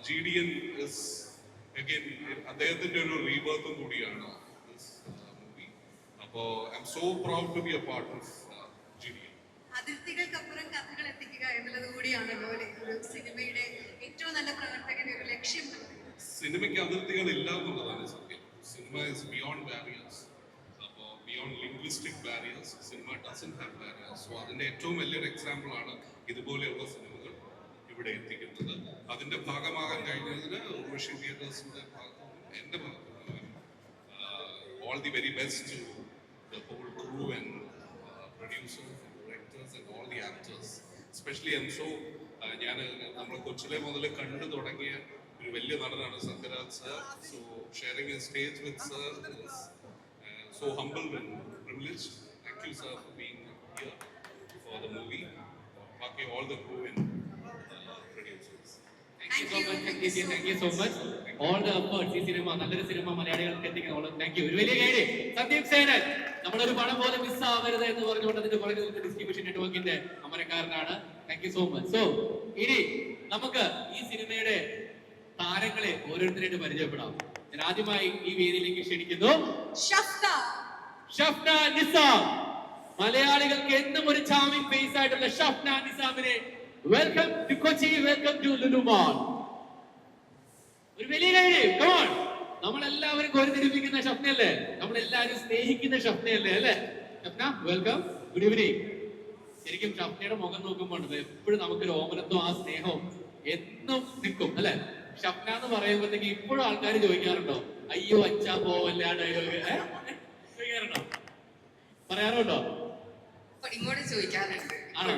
GDN is again അദ്ദേഹത്തിന്റെ ഒരു റീബർത്തും കൂടിയാണ് this movie. അപ്പോൾ I M so proud to be a part of GDN. അതിർത്തികൾക്കപ്പുറം കഥകൾ എത്തിക്കുക എന്നുള്ളത് കൂടിയാണല്ലോ അല്ലേ ഒരു സിനിമയുടെ ഏറ്റവും നല്ല പ്രവർത്തകന്റെ ഒരു ലക്ഷ്യം. സിനിമയ്ക്ക് അതിർത്തികൾ ഇല്ല എന്നുള്ളതാണ് സത്യം. Cinema is beyond barriers. അപ്പോൾ beyond linguistic barriers, cinema doesn't have barriers. So അതിന്റെ ഏറ്റവും വലിയൊരു എക്സാമ്പിൾ ആണ് ഇതുപോലെയുള്ള സിനിമകൾ ഇവിടെ എത്തിക്കുന്നത്. അതിന്റെ ഭാഗമാകാൻ കഴിഞ്ഞതിന് ഉർവശി തിയേറ്റേഴ്സിന്റെ ഭാഗത്തും എൻ്റെ ഭാഗത്തും all the very best to the whole crew and producers and directors and all the actors. Especially I'm so ഞാൻ നമ്മൾ കൊച്ചിലെ മുതൽ കണ്ടു തുടങ്ങിയ ഒരു വലിയ നടനാണ് Sathyaraj sir. So sharing A stage with sir is so humble and privileged. Thank you sir for being here for the movie. ബാക്കി all the crew and producers. Thank you so much. All the efforts ഈ cinema നല്ലൊരു cinema മലയാളികൾക്ക് എത്തിക്കണം. Thank you. ഒരു വലിയ കൈഡി സന്ദീപ് സേനൻ. നമ്മളൊരു പണം പോലും മിസ്സാവരുത് എന്ന് പറഞ്ഞുകൊണ്ട് അതിന്റെ പുറകിൽ ഡിസ്ട്രിബ്യൂഷൻ നെറ്റ്വർക്കിന്റെ അമരക്കാരനാണ്. Thank you so much. So ഇനി നമുക്ക് ഈ സിനിമയുടെ താരങ്ങളെ ഓരോരുത്തരായിട്ട് പരിചയപ്പെടാം. ഞാൻ ആദ്യമായി ഈ വേദിയിലേക്ക് ക്ഷണിക്കുന്നു ഷഫ്ന നിസാം. മലയാളികൾക്ക് എന്നും ഒരു ചാമിങ് ഫേസ് ആയിട്ടുള്ള ഷഫ്ന നിസാമിനെ welcome to Kochi, welcome to Lulu mall. ഒരു വലിയ കാര്യം. Come on. നമ്മളെല്ലാവരും കോരിത്തിരിപ്പിക്കുന്ന ഷഫ്നയല്ലേ, നമ്മളെല്ലാവരും സ്നേഹിക്കുന്ന ഷഫ്നയല്ലേ, അല്ലേ? Shafna welcome, good evening. ശരിക്കും ഷഫ്നയുടെ മുഖം നോക്കുമ്പോൾ എപ്പോഴും നമുക്കൊരു ഓമനത്വം ആ സ്നേഹവും എന്നും നിൽക്കും, അല്ലെ? ഷഫ്ന എന്ന് പറയുമ്പോഴത്തേക്ക് ഇപ്പോഴും ആൾക്കാർ ചോദിക്കാറുണ്ടോ അയ്യോ അച്ഛാ പോവല്ല ഡയലോഗ് ചോദിക്കാറുണ്ടോ, പറയാറുണ്ടോ? ആണോ?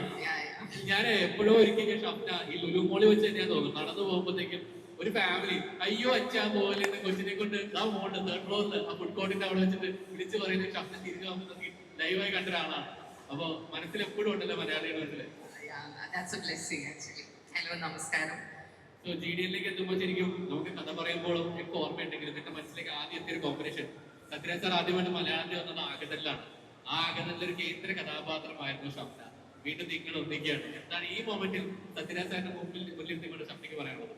ഞാൻ എപ്പോഴും ഒരിക്കലും ഷഫ്ന ഈ ലുലു മോളിൽ വെച്ച് തന്നെയാ തോന്നുന്നു നടന്നു പോകുമ്പോഴത്തേക്കും ഒരു ഫാമിലി അയ്യോ അച്ഛാ പോവല്ലെന്ന് കൊച്ചിനെ കൊണ്ട് ആ മോളിൽ 3rd ഫ്ലോറിൽ ആ ഫുഡ് കോർട്ടിന്റെ അവിടെ വെച്ചിട്ട് വിളിച്ച് പറയുന്നത് ഷഫ്ന തിരിച്ചു പോകുമ്പോൾ ലൈവായി കണ്ട ഒരാളാണ്. അപ്പൊ മനസ്സിൽ എപ്പോഴും ഉണ്ടല്ലോ മലയാളികളുടെ മനസ്സിൽ. നമസ്കാരം. സോ GDNലേക്ക് എത്തുമ്പോൾ ശരിക്കും നമുക്ക് കഥ പറയുമ്പോഴും ഒക്കെ ഓർമ്മയുണ്ടെങ്കിലും എന്റെ മനസ്സിലേക്ക് ആദ്യം എത്തിയ ഒരു കോമ്പിനേഷൻ സത്യരാജ് സാർ ആദ്യമായിട്ട് മലയാളത്തിൽ വന്നത് ആകട്ടലിലാണ്. ആകെ നല്ലൊരു കേന്ദ്ര കഥാപാത്രമായിരുന്നു ഷംന. വീണ്ടും നിങ്ങൾ ഒന്നിക്കുകയാണ്. എന്താണ് ഈ മൊമെന്റിൽ സത്യരാജ് സാറിന്റെ മുന്നിൽ നിങ്ങളുടെ ഷംനയ്ക്ക് പറയാനുള്ളത്?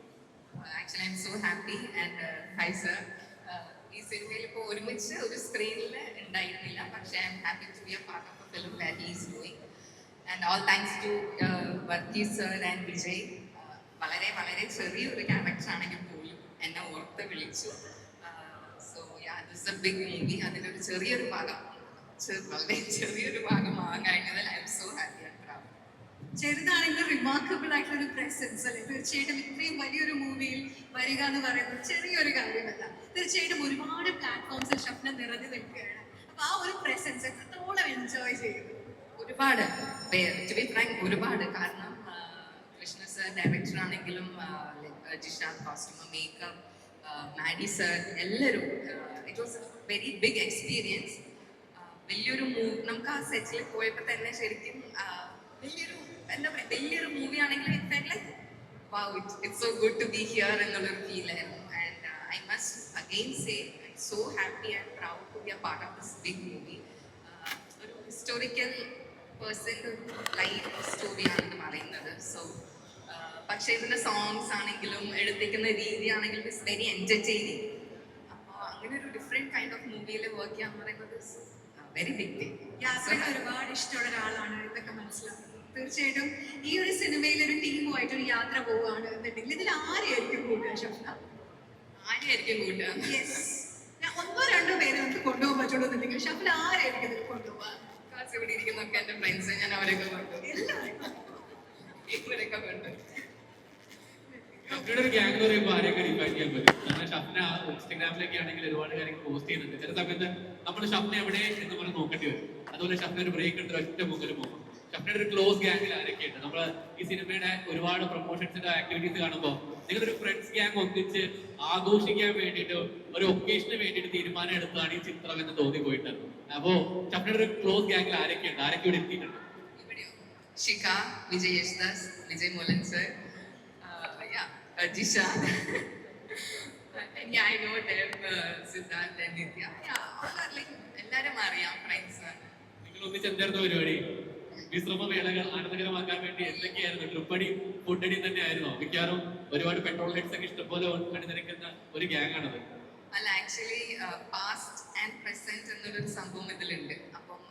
Actually, I'm so happy and hi sir. ഈ സിനിമയിൽ ഇപ്പോൾ ഒരുമിച്ച് ഒരു സ്ക്രീനിൽ ഉണ്ടായിരുന്നില്ല, പക്ഷേ I'm happy to be a part of a film that is doing. And all thanks to Varghese sir and Vijay. വളരെ വളരെ ചെറിയൊരു ക്യാരക്ടർ ആണെങ്കിൽ പോലും എന്നെ ഓർത്ത് വിളിച്ചു. So yeah, this a big movie. അതിലൊരു ചെറിയൊരു ഭാഗം, വളരെ ചെറിയൊരു ഭാഗമാകാൻ കഴിഞ്ഞതിൽ I M so happy and proud. ചെറുതാണെങ്കിലും റിമാർക്കബിൾ ആയിട്ടുള്ള ഒരു പ്രസൻസ് അല്ലെ. തീർച്ചയായിട്ടും ഇത്രയും വലിയൊരു മൂവിയിൽ വരിക എന്ന് പറയുന്നത് ചെറിയൊരു കാര്യമല്ല. തീർച്ചയായിട്ടും ഒരുപാട് പ്ലാറ്റ്ഫോംസിൽ ഷംന നിറഞ്ഞു നിൽക്കുകയാണ്. അപ്പൊ ആ ഒരു പ്രസൻസ് എത്രത്തോളം എൻജോയ് ചെയ്യുന്നു? ഒരുപാട് ടു ബി ഫ്രാങ്ക്, ഒരുപാട്. കാരണം കൃഷ്ണ സർ ഡയറക്ടർ ആണെങ്കിലും Jishad costumer, makeup, Maddy sir, എല്ലാവരും it was a very big experience. വലിയൊരു നമുക്ക് ആ സെറ്റിൽ പോയപ്പോൾ തന്നെ ശരിക്കും വലിയൊരു എന്താ പറയുക, വലിയൊരു മൂവി ആണെങ്കിലും it's so good to be here എന്നുള്ളൊരു ഫീലായിരുന്നു. And I must again say I M so happy and proud to be a part of this big movie. ഒരു ഹിസ്റ്റോറിക്കൽ പേഴ്സൻ്റെ ലൈഫ് സ്റ്റോറിയാണെന്ന് പറയുന്നത്. സോ പക്ഷേ ഇതിൻ്റെ സോങ്സ് ആണെങ്കിലും എടുത്തിരിക്കുന്ന രീതി ആണെങ്കിലും ഇറ്റ്സ് വെരി എൻ്റർടൈനിങ്. അപ്പോൾ അങ്ങനെ ഒരു ഡിഫറെൻറ്റ് കൈൻഡ് ഓഫ് മൂവിയിൽ വർക്ക് ചെയ്യാന്ന് പറയുന്നത് വെരി ബിഗ് തിങ്. യാത്രകൾ ഒരുപാട് ഇഷ്ടമുള്ള ഒരാളാണ്, ഇതൊക്കെ മനസ്സിലാക്കുന്നത്. തീർച്ചയായിട്ടും ഈ ഒരു സിനിമയിൽ ഒരു ടീമുമായിട്ട് ഒരു യാത്ര പോവുകയാണ് എന്നുണ്ടെങ്കിൽ ഇതിൽ ആരെയായിരിക്കും കൂട്ടുക ഷംന? ആരെയായിരിക്കും കൂട്ടുക? യെസ്, ഒന്നോ രണ്ടോ പേര് നമുക്ക് കൊണ്ടുപോകാൻ പറ്റുള്ളൂ എന്നുണ്ടെങ്കിൽ ഷംന ആരെയായിരിക്കും ഇതിൽ കൊണ്ടുപോകാൻ? കാസ് ഇവിടെ ഇരിക്കുന്നൊക്കെ എൻ്റെ ഫ്രണ്ട്സ്, ഞാൻ അവരൊക്കെ കൊണ്ടുപോകും. ഇവരൊക്കെ കൊണ്ടുപോകും. ഷംനയുടെ ഒരു ഗ്യാങ് എന്ന് പറയുമ്പോൾ ആരെയൊക്കെ ഡിഫൈൻ ചെയ്യാൻ പറ്റും? കാരണം ഷംന ഇൻസ്റ്റാഗ്രാമിലൊക്കെ ആണെങ്കിൽ ഒരുപാട് കാര്യങ്ങൾ പോസ്റ്റ് ചെയ്യുന്നുണ്ട്. ചില സമയത്ത് നമ്മൾ ഷംന എവിടെ എന്ന് പറഞ്ഞ് നോക്കേണ്ടി വരും. അതുപോലെ ഷംന ഒരു ബ്രേക്ക് എടുത്ത് ഒറ്റ മുതൽ പോകും. ഷംനയുടെ ഒരു ക്ലോസ് ഗ്യാങ്ങിൽ ആരൊക്കെയുണ്ട്? നമ്മൾ ഈ സിനിമയുടെ ഒരുപാട് പ്രൊമോഷൻസിന്റെ ആക്ടിവിറ്റീസ് കാണുമ്പോൾ നിങ്ങളൊരു ഫ്രണ്ട്സ് ഗ്യാങ് ഒന്നിച്ച് ആഘോഷിക്കാൻ വേണ്ടിയിട്ട് ഒരു ഒക്കേഷന് വേണ്ടിയിട്ട് തീരുമാനം എടുത്താണ് ഈ ചിത്രം എന്ന് തോന്നിപ്പോയിട്ട്. അപ്പോ ഷംനയുടെ ഒരു ക്ലോസ് ഗ്യാങ്ങിൽ ആരൊക്കെയുണ്ട്? ആരൊക്കെ ഇവിടെ എത്തിയിട്ടുണ്ട്? ഇവിടെയോ? Shikha, Vijay Yesudas, Vijay Molan sir, Jisha, I know them, Siddharth and Nitya. എല്ലാരും അറിയാം, ഫ്രണ്ട്സ്. നിങ്ങൾ ഒന്നിച്ച് എന്തായിരുന്നു പരിപാടി? വിശ്രമവേളകൾ ആനന്ദകരമാക്കാൻ വേണ്ടി എന്തൊക്കെയായിരുന്നു? ട്രിപ്പടി, ഫുഡടി തന്നെയായിരുന്നോ? മിക്കവാറും ഒരുപാട് പെട്രോൾ ലൈറ്റ്സ് ഒക്കെ ഇഷ്ടംപോലെ അണിനിരക്കുന്ന ഒരു ഗ്യാങ് ആണത്. അല്ല, ആക്ച്വലി പാസ്റ്റ് ആൻഡ് പ്രസന്റ് എന്നുള്ളൊരു സംഭവം ഇതിലുണ്ട്. അപ്പം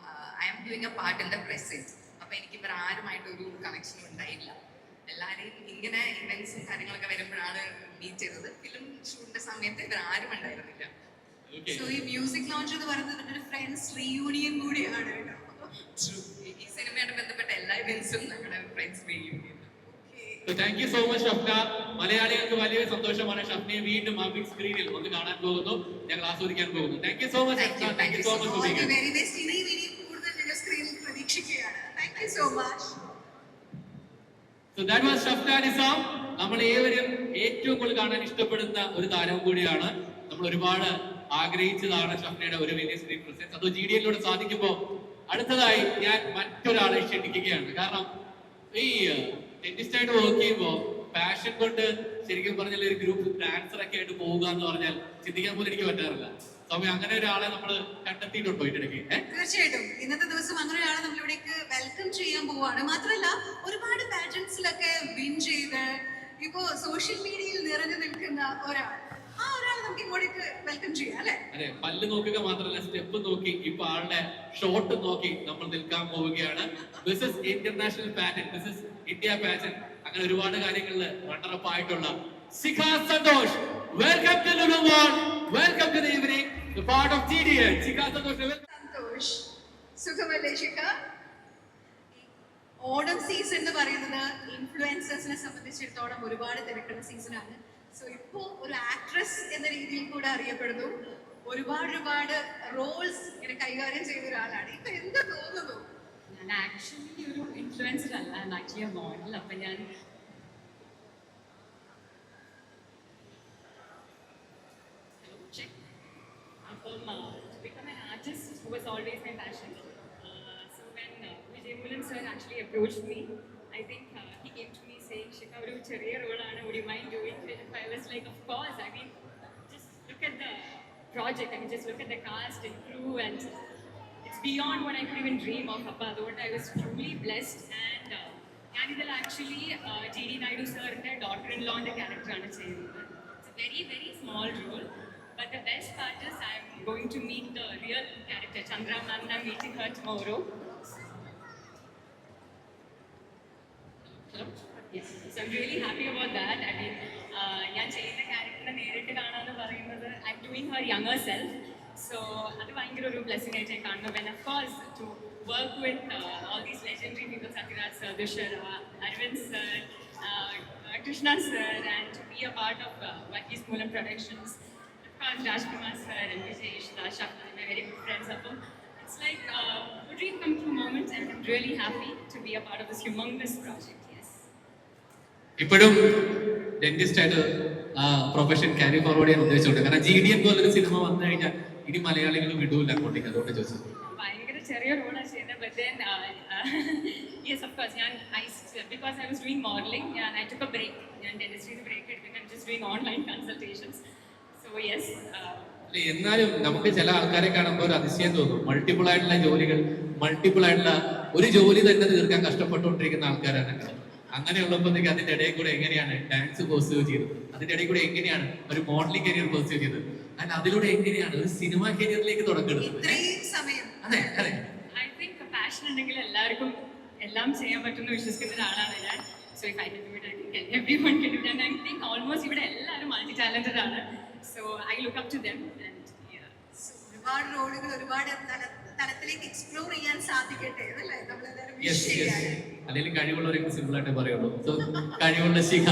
I am doing a part in the present. അപ്പൊ എനിക്ക് ഇവർ ആരുമായിട്ട് ഒരു കണക്ഷനും ഉണ്ടായില്ല. എല്ലാവരെയും ഇങ്ങനെ ഇവന്റ്സും കാര്യങ്ങളൊക്കെ വരുമ്പോഴാണ് മീറ്റ് ചെയ്തത്. ഫിലിം ഷൂട്ടിന്റെ സമയത്ത് ഇവർ ആരും ഉണ്ടായിരുന്നില്ല. സോ ഈ മ്യൂസിക് ലോഞ്ച് എന്ന് പറയുന്നത് ഒരു ഫ്രണ്ട്സ് റീയൂണിയൻ കൂടിയാണ് കേട്ടോ. ഈ സിനിമയായിട്ട് ബന്ധപ്പെട്ട എല്ലാ ഇവന്റ്സും നമ്മുടെ friends reunion. Thank you so much Shamna. മലയാളികൾക്ക് വലിയ സന്തോഷമാണ് ഷംനയെ വീണ്ടും ആ ബിഗ് സ്ക്രീനിൽ ഒന്ന് കാണാൻ പോകുന്നു, ഞങ്ങൾ ആസ്വദിക്കാൻ പോകുന്നു. Thank you so much Shamna. Thank you so much. All the very best. ഇനി കൂടുതൽ ഞങ്ങൾ സ്ക്രീനിൽ പ്രതീക്ഷിക്കുകയാണ്. Thank you so much. So that was Shamna Nizam. നമ്മൾ ഏവരും ഏറ്റവും കൂടുതൽ കാണാൻ ഇഷ്ടപ്പെടുന്ന ഒരു താരം കൂടിയാണ്. നമ്മൾ ഒരുപാട് ആഗ്രഹിച്ചതാണ് ഷംനയുടെ ഒരു വലിയ സ്ക്രീൻ പ്രസൻസ്. അത് GDN-ലൂടെ സാധിക്കുമ്പോൾ അടുത്തതായി ഞാൻ മറ്റൊരാളെ ക്ഷണിക്കുകയാണ്. കാരണം ഈ ഡെന്റിസ്റ്റായിട്ട് വർക്ക് ചെയ്യുമ്പോൾ പാഷൻ കൊണ്ട് ശരിക്കും പറഞ്ഞാൽ ഒരു ഗ്രൂപ്പ് ഡാൻസർ ഒക്കെ ആയിട്ട് പോവുക എന്ന് പറഞ്ഞാൽ ചിന്തിക്കാൻ പോലും എനിക്ക് പറ്റാറില്ല. സമയം അങ്ങനെ ഒരാളെ നമ്മൾ കണ്ടെത്തിയിട്ടുണ്ടോ ഇതിനിടയ്ക്ക്? തീർച്ചയായിട്ടും ഇന്നത്തെ ദിവസം അങ്ങനെ ഒരാളെ നമ്മളിവിടേക്ക് വെൽക്കം ചെയ്യാൻ പോവാണ്. മാത്രമല്ല ഒരുപാട് പാജൻസിലൊക്കെ വിൻ ചെയ്ത് ഇപ്പോ സോഷ്യൽ മീഡിയയിൽ നിറഞ്ഞു നിൽക്കുന്ന ഒരാൾ, ആ ഒരാളെ നമുക്ക് ഇങ്ങോട്ടേക്ക് വെൽക്കം ചെയ്യാം അല്ലെ? അതെ, പല്ല് നോക്കുക മാത്രമല്ല സ്റ്റെപ്പ് നോക്കി ഇപ്പൊ ആളുടെ ഷോട്ട് നോക്കി നമ്മൾ നിൽക്കാൻ പോവുകയാണ്. This is international pattern, this is India pattern, അങ്ങനെ ഒരുപാട് കാര്യങ്ങളിൽ റണ്ണറപ്പ് ആയിട്ടുള്ള Shikha Santhosh. Welcome to Lulu mall, welcome to the evening, the part of GDN. Shikha Santhosh. Santhosh, സുഖമല്ലേ ശിഖ? ഓണം സീസൺ എന്ന് പറയുന്നത് ഇൻഫ്ലുവൻസേഴ്സിനെ സംബന്ധിച്ചിടത്തോളം ഒരുപാട് തിരക്കുള്ള സീസണാണ്. സോ ഇപ്പോൾ ഒരു ആക്ട്രസ് എന്ന രീതിയിൽ കൂടെ അറിയപ്പെടുന്നു. ഒരുപാട് റോൾസ് ഇങ്ങനെ കൈകാര്യം ചെയ്ത ഒരാളാണ്. ഇപ്പൊ എന്ത് തോന്നുന്നു? ഞാൻ ആക്ച്വലി ഒരു ഇൻഫ്ലുവൻസർ അല്ല, ഞാൻ ആക്ച്വലി ആ മോഡൽ. അപ്പം ഞാൻ become an artist who was always my passion. So when Vijay Molan sir actually approached me, I think he came to me saying, Shika, oru cheriya role aanu, would you mind doing it? I was like, of course. I mean, just look at the project. I mean, just look at the cast and crew, and it's beyond what I could even dream of. I was truly blessed, and ഞാനിതിൽ actually GD Naidu സാറിന്റെ daughter-in-lawന്റെ ക്യാരക്ടറാണ് ചെയ്യുന്നത്. It's a very, very small role, but the best part is I'm going to meet the real character, Chandra ma'am, and I'm meeting her tomorrow. Hello? Yes. So I'm really happy about that. I mean, ഞാൻ ചെയ്യുന്ന ക്യാരക്ടറിനെ നേരിട്ട് കാണാന്ന് പറയുന്നത് I'm doing her younger self. So അത് ഭയങ്കര ഒരു blessing ആയിട്ട് ഞാൻ കാണുന്നു. And of course, to work with all these legendary people, Satyaraj sir, Dushara, Arvind sir, Krishna sir, and to be a part of Vakis Moolam Productions. Of course, Rajkumar sir and Vijay, Shafna, my very good friends. It's like a dream come true moment, and I'm really happy to be a part of this humongous project. Yes. ഇപ്പോഴും dentist ആയിട്ട് ആ profession carry forward ചെയ്യാൻ ഉദ്ദേശിച്ചുണ്ട്. കാരണം GDN പോലൊരു cinema വന്നു കഴിഞ്ഞാൽ ഇനി മലയാളികൾ വിടൂല അങ്ങോട്ടേക്ക്, അതുകൊണ്ട് ചോദിച്ചത്. ഭയങ്കര ചെറിയ റോളാണ് ചെയ്തത്. But then, yes, of course, because I was doing modeling, I took a break. ഞാൻ ഡെന്റിസ്ട്രിയിൽ ബ്രേക്ക് എടുത്തിട്ട് I'm just doing online consultations. So yes. എന്നാലും നമുക്ക് ചില ആൾക്കാരെ കാണുമ്പോൾ ഒരു അതിശയം തോന്നും. മൾട്ടിപ്പിൾ ആയിട്ടുള്ള ജോലികൾ, മൾട്ടിപ്പിൾ ആയിട്ടുള്ള ഒരു ജോലി തന്നെ തീർക്കാൻ കഷ്ടപ്പെട്ടുകൊണ്ടിരിക്കുന്ന ആൾക്കാരാണ്. അങ്ങനെയുള്ളപ്പോഴത്തേക്ക് അതിന്റെ ഇടയിൽ കൂടെ എങ്ങനെയാണ് ഡാൻസ് പെർസ്യൂ ചെയ്തത്, അതിന്റെ ഇടയിൽ കൂടെ എങ്ങനെയാണ് ഒരു മോഡലിംഗ് കരിയർ പെർസ്യൂ ചെയ്തത്, and അതിലൂടെ എങ്ങനെയാണ് ഒരു സിനിമ കരിയറിലേക്ക് തുടങ്ങുന്നത്. അതെ അതെ. I think പാഷൻ ഉണ്ടെങ്കിൽ എല്ലാവർക്കും എല്ലാം ചെയ്യാൻ പറ്റുമെന്ന് വിശ്വസിക്കുന്ന ഒരാളാണ് ഞാൻ. So if I can do it, I think everyone can do it. And I think almost ഇവിടെ എല്ലാവരും മൾട്ടി ടാലന്റഡ് ആണ്. So I look up to them, and yeah. So, ഒരുപാട് റോളുകൾ ഒരുപാട് തലത്തിലേക്ക് എക്സ്പ്ലോർ ചെയ്യാൻ സാധിക്കട്ടെ, അല്ലേ? നമ്മളെല്ലാവരും wish ചെയ്യാണ്. അല്ലെങ്കിൽ കഴിവുള്ളവരെങ്കിലും സിമ്പിൾ ആയിട്ട് പറയുള്ളൂ. സോ കഴിവുള്ള ശിഖ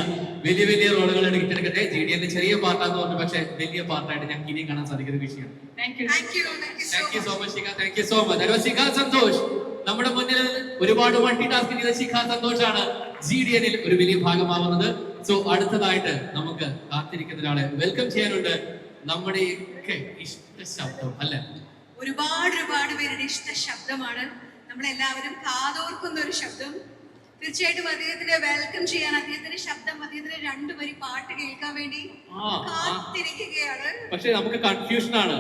വലിയ വലിയ റോളുകളാണ് കിട്ടിയെടുക്കട്ടെ. GDN ചെറിയ പാർട്ടാന്ന് പറഞ്ഞു, പക്ഷെ വലിയ പാർട്ടായിട്ട് ഞങ്ങൾക്ക് ഇനിയും കാണാൻ സാധിക്കുന്ന വിഷയമാണ്. Thank you. Thank you so much Shikha. Thank you so much. that was Shikha Santhosh. നമ്മുടെ മുന്നിൽ ഒരുപാട് മൾട്ടി ടാസ്ക് ചെയ്ത ശിഖ സന്തോഷാണ് GDN ഒരു വലിയ ഭാഗമാവുന്നത്. സോ അടുത്തതായിട്ട് നമുക്ക് കാത്തിരിക്കുന്ന ഒരാളെ വെൽക്കം ചെയ്യാനുണ്ട്. നമ്മുടെയൊക്കെ ഇഷ്ട ശബ്ദം അല്ലെ, ഒരുപാട് പേരുടെ ഇഷ്ട ശബ്ദമാണ്, നമ്മളെല്ലാവരും കാതോർക്കുന്ന ഒരു ശബ്ദം. തീർച്ചയായിട്ടും അദ്ദേഹത്തിനെ വെൽക്കം ചെയ്യാൻ, അദ്ദേഹത്തിന്റെ ശബ്ദം, അദ്ദേഹത്തിന്റെ 2 വരി പാട്ട് കേൾക്കാൻ വേണ്ടി കാത്തിരിക്കുകയാണ്. പക്ഷെ നമുക്ക് കൺഫ്യൂഷൻ ആണ്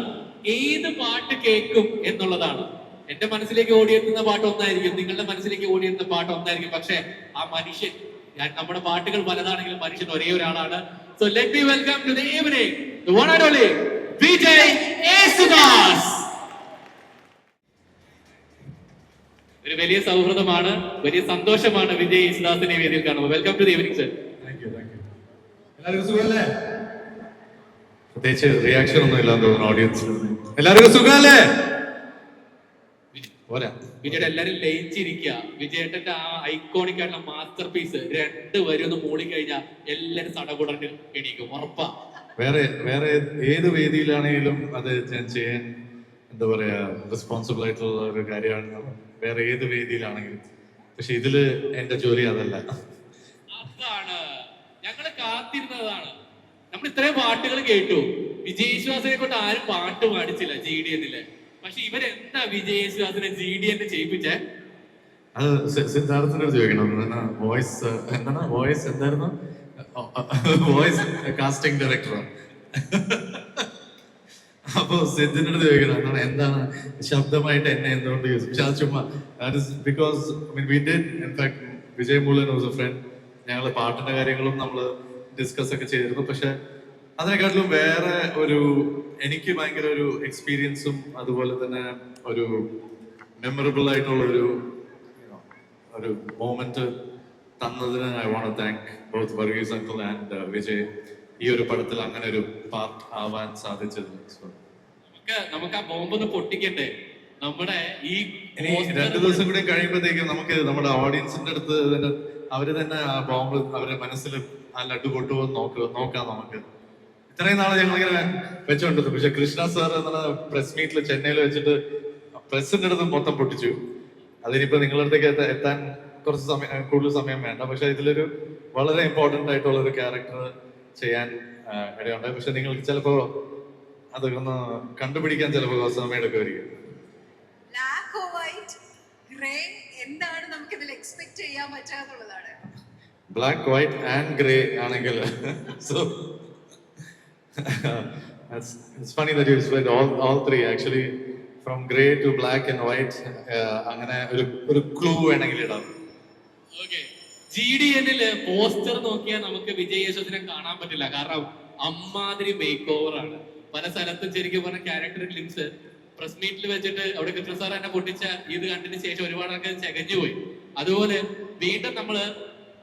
ഏത് പാട്ട് കേൾക്കും എന്നുള്ളതാണ്. എന്റെ മനസ്സിലേക്ക് ഓടിയെത്തുന്ന പാട്ട് ഒന്നായിരിക്കും, നിങ്ങളുടെ മനസ്സിലേക്ക് ഓടിയെത്തുന്ന പാട്ട് ഒന്നായിരിക്കും. പക്ഷെ ആ മനുഷ്യൻ, നമ്മുടെ പാട്ടുകൾ പലതാണെങ്കിലും മനുഷ്യൻ ഒരേ ഒരാളാണ്. So let me welcome to the evening the one and only Vijay Yesudas. ഒരു വലിയ സൗഹൃദമാണ്, വലിയ സന്തോഷമാണ് വിജയ് യേശുദാസിനെ വേദിയിൽ കാണുമ്പോൾ. Welcome to the evening sir. Thank you. എല്ലാവർക്കും സുഖമല്ലേ? പ്രത്യേകിച്ച് റിയാക്ഷൻ ഒന്നും ഇല്ലാന്ന് തോന്നുന്നു ഓഡിയൻസ്. എല്ലാവർക്കും സുഖമല്ലേ? വിജയുടെ എല്ലാരും ലയിച്ചിരിക്കുക. വിജയേട്ടന്റെ ആ ഐക്കോണിക് ആയിട്ടുള്ള മാസ്റ്റർ പീസ് 2 വരി ഒന്ന് മൂളിക്കഴിഞ്ഞാൽ എല്ലാരും സടകുടഞ്ഞ് എണീക്കും, ഉറപ്പാ. വേറെ ഏത് വേദിയിലാണെങ്കിലും അത് ഞാൻ ചെയ്യാൻ എന്താ പറയാ റെസ്പോൺസിബിൾ ആയിട്ടുള്ള ഒരു കാര്യമാണ്, വേറെ ഏത് വേദിയിലാണെങ്കിലും. പക്ഷെ ഇതില് എന്റെ ജോലി അതല്ല. അതാണ് ഞങ്ങള് കാത്തിരുന്നതാണ്. നമ്മൾ ഇത്രയും പാട്ടുകൾ കേട്ടു. വിജയ് യേശുദാസിനെ കൊണ്ട് ആരും പാട്ട് പാടിച്ചില്ല GDN. പക്ഷെ ഇവരെന്താ വിജയ് യേശുദാസിനെ GDN ചെയ്യിപ്പിച്ചേ? അത് സിദ്ധാർത്ഥിന്റെ അടുത്ത് ചോദിക്കണം. വോയിസ് എന്തായിരുന്നു? വോയിസ് കാസ്റ്റിംഗ് ഡയറക്ടറാണ്. അപ്പൊ സിദ്ധിന്റെ അടുത്ത് ചോദിക്കണം എന്താണ് ശബ്ദമായിട്ട് എന്നെ എന്തുകൊണ്ട് യൂസ്. പക്ഷെ അത് ചുമ്മാ because in fact Vijay Moolan was a friend. ഞങ്ങൾ പാട്ടിന്റെ കാര്യങ്ങളും നമ്മൾ ഡിസ്കസ് ഒക്കെ ചെയ്തിരുന്നു. പക്ഷെ അതിനെക്കാട്ടിലും വേറെ ഒരു എനിക്ക് ഭയങ്കര ഒരു എക്സ്പീരിയൻസും അതുപോലെ തന്നെ ഒരു മെമ്മറബിൾ ആയിട്ടുള്ള ഒരു മോമെന്റ് തന്നതിന് I want to thank both Varghese uncle and Vijay. ഈ ഒരു പടത്തിൽ അങ്ങനെ ഒരു പാർട്ട് ആവാൻ സാധിച്ചത്. നമുക്ക് ആ ബോംബൊന്ന് പൊട്ടിക്കണ്ടേ? നമ്മുടെ ഈ 2 ദിവസം കൂടി കഴിയുമ്പോഴത്തേക്കും നമുക്ക് നമ്മുടെ ഓഡിയൻസിന്റെ അടുത്ത് തന്നെ അവര് തന്നെ ആ ബോംബ് അവരുടെ മനസ്സിൽ ആ ലഡു കൊണ്ടുപോകുന്ന നോക്കാം. നമുക്ക് ഇത്രയും നാളെ ഞങ്ങളിങ്ങനെ വെച്ചോണ്ടിരുന്നു. പക്ഷെ കൃഷ്ണ സാർ എന്നുള്ള പ്രസ് മീറ്റിൽ ചെന്നൈയിൽ വെച്ചിട്ട് പ്രസിന്റെ അടുത്ത് മൊത്തം പൊട്ടിച്ചു. അതിനിപ്പോ നിങ്ങളുടെ അടുത്തേക്ക് എത്താൻ കുറച്ച് കൂടുതൽ സമയം വേണ്ട. പക്ഷെ ഇതിലൊരു വളരെ ഇമ്പോർട്ടന്റ് ആയിട്ടുള്ള ഒരു ക്യാരക്ടർ ചെയ്യാൻ ഇടയുണ്ട്. പക്ഷെ നിങ്ങൾക്ക് ചിലപ്പോ അതൊക്കെ ഒന്ന് കണ്ടുപിടിക്കാൻ ചിലപ്പോൾ സമയം എടുക്കുമായിരിക്കും. ബ്ലാക്ക് ഓർ വൈറ്റ്, ഗ്രേ, എന്താണ് നമുക്ക് ഇതിൽ എക്സ്പെക്ട് ചെയ്യാൻ പറ്റാന്നുള്ളതാണ്. ബ്ലാക്ക്, വൈറ്റ് ആൻഡ് ഗ്രേ ആണെങ്കിൽ so it's funny that you said all three. Actually, from grey to black and white, അങ്ങനെ ഒരു ക്ലൂ വേണമെങ്കിൽ ഇടാം. ഓക്കെ, GDN-ല് പോസ്റ്റർ നോക്കിയാൽ നമുക്ക് വിജയ് യേശുദാസിനെ കാണാൻ പറ്റില്ല. കാരണം അമ്മാതിരി മേക്ക് ഓവർ ആണ്. പല സ്ഥലത്തും ശരിക്കും പറഞ്ഞ ക്യാരക്ടർ ഗ്ലിംസ് പ്രസ് മീറ്റിൽ വെച്ചിട്ട് അവിടെ കൃഷ്ണ സാർ എന്നെ പൊട്ടിച്ച ഇത് കണ്ടതിന് ശേഷം ഒരുപാട് ആൾക്കാർ ചകഞ്ഞു പോയി. അതുപോലെ വീണ്ടും നമ്മള്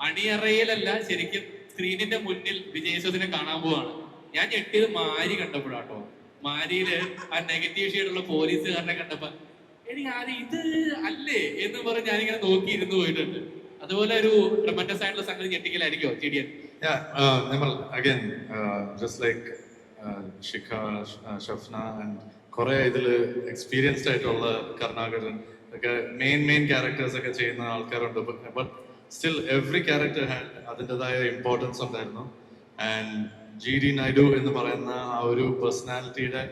അണിയറയിലല്ല, ശരിക്കും സ്ക്രീനിന്റെ മുന്നിൽ വിജയ് യേശുദാസിനെ കാണാൻ പോവാണ്. ഞാൻ ഞെട്ടിയത് മാരി കണ്ടപ്പോഴാട്ടോ. മാരിയില് ആ നെഗറ്റീവ് ഷെയ്ഡുള്ള പോലീസുകാരനെ കണ്ടപ്പോ എനിക്ക് ആദ്യം ഇത് അല്ലേ എന്ന് പറഞ്ഞ് ഞാനിങ്ങനെ നോക്കിയിരുന്നു പോയിട്ടുണ്ട്. അതുപോലെ ഒരു ട്രമൻഡസ് ആയിട്ടുള്ള സംഗതി ഞെട്ടിക്കലായിരിക്കോ GDN? Yeah, Nimal, again, just like Shikha, Shafna and കുറെ ഇതില് എക്സ്പീരിയൻസ്ഡ് ആയിട്ടുള്ള കർണാകരൻ ഒക്കെ മെയിൻ ക്യാരക്ടേഴ്സ് ഒക്കെ ചെയ്യുന്ന ആൾക്കാരുണ്ട്. ബട്ട് സ്റ്റിൽ എവറി ക്യാരക്ടർ അതിൻ്റെതായ ഇമ്പോർട്ടൻസ് ഉണ്ടായിരുന്നു. ആൻഡ് GD നായിഡു എന്ന് പറയുന്ന ആ ഒരു പേഴ്സണാലിറ്റിയുടെ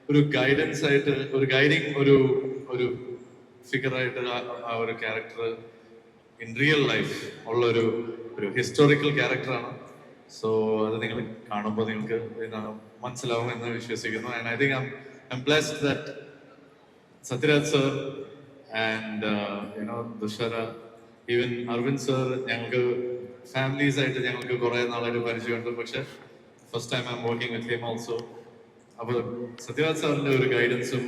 ഒരു ഗൈഡൻസ് ആയിട്ട്, ഒരു ഗൈഡിങ് ഒരു ഫിഗറായിട്ട് ആ ഒരു ക്യാരക്ടർ ഇൻ റിയൽ ലൈഫ് ഉള്ള ഒരു ഹിസ്റ്റോറിക്കൽ ക്യാരക്ടറാണ്. സോ അത് നിങ്ങൾ കാണുമ്പോൾ നിങ്ങൾക്ക് മനസ്സിലാവും എന്ന് വിശ്വസിക്കുന്നു. And I think I'm blessed that Satyaraj sir and Dushara, even Arvind sir, ഞങ്ങൾക്ക് ഫാമിലീസ് ആയിട്ട് ഞങ്ങൾക്ക് കുറെ നാളായിട്ട് പരിചയമുണ്ട്. പക്ഷെ first time I am working with him also. അപ്പോൾ സത്യരാജ് സാറിന്റെ ഒരു ഗൈഡൻസും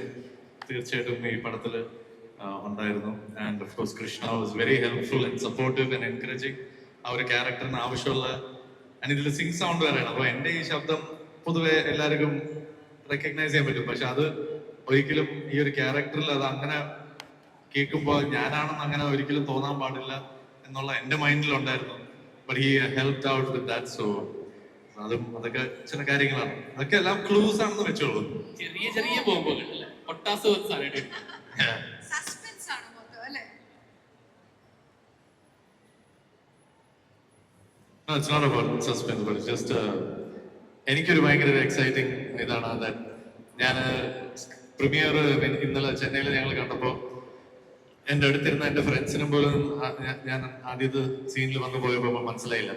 തീർച്ചയായിട്ടും ഈ പടത്തിൽ ഉണ്ടായിരുന്നു. And of course Krishna was very helpful and supportive and encouraging. ആ ഒരു ക്യാരക്ടറിന് ആവശ്യമുള്ള ഇതിൽ സിംഗ് സൗണ്ട് വരെയാണ്. അപ്പോൾ എൻ്റെ ഈ ശബ്ദം പൊതുവെ എല്ലാവർക്കും റെക്കഗ്നൈസ് ചെയ്യാൻ പറ്റും. പക്ഷെ അത് ഒരിക്കലും ഈ ഒരു ക്യാരക്ടറിൽ അത് അങ്ങനെ കേൾക്കുമ്പോൾ ഞാനാണെന്ന് അങ്ങനെ ഒരിക്കലും തോന്നാൻ പാടില്ല എന്നുള്ള എൻ്റെ മൈൻഡിലുണ്ടായിരുന്നു. But he helped out with that. So അതൊക്കെ ചില കാര്യങ്ങളാണ്. അതൊക്കെ എല്ലാം ക്ലൂസ് ആണെന്ന് വെച്ചോളൂ. ചെറിയ ചെറിയ ബോംബുകൾ അല്ലേ, പൊട്ടാസ് സസ്പെൻസ് ആണ് മൊത്തം അല്ലേ? No, it's not about suspense, but it's just എനിക്കൊരു ഭയങ്കര എക്സൈറ്റിംഗ് ഇതാണ്. ഞാൻ പ്രീമിയർ ഇന്നലെ ചെന്നൈയിൽ ഞങ്ങൾ കണ്ടപ്പോൾ എൻ്റെ അടുത്തിരുന്ന എൻ്റെ ഫ്രണ്ട്സിനും പോലും ഞാൻ ആദ്യത്തെ സീനിൽ വന്നു പോയപ്പോൾ മനസ്സിലായില്ല.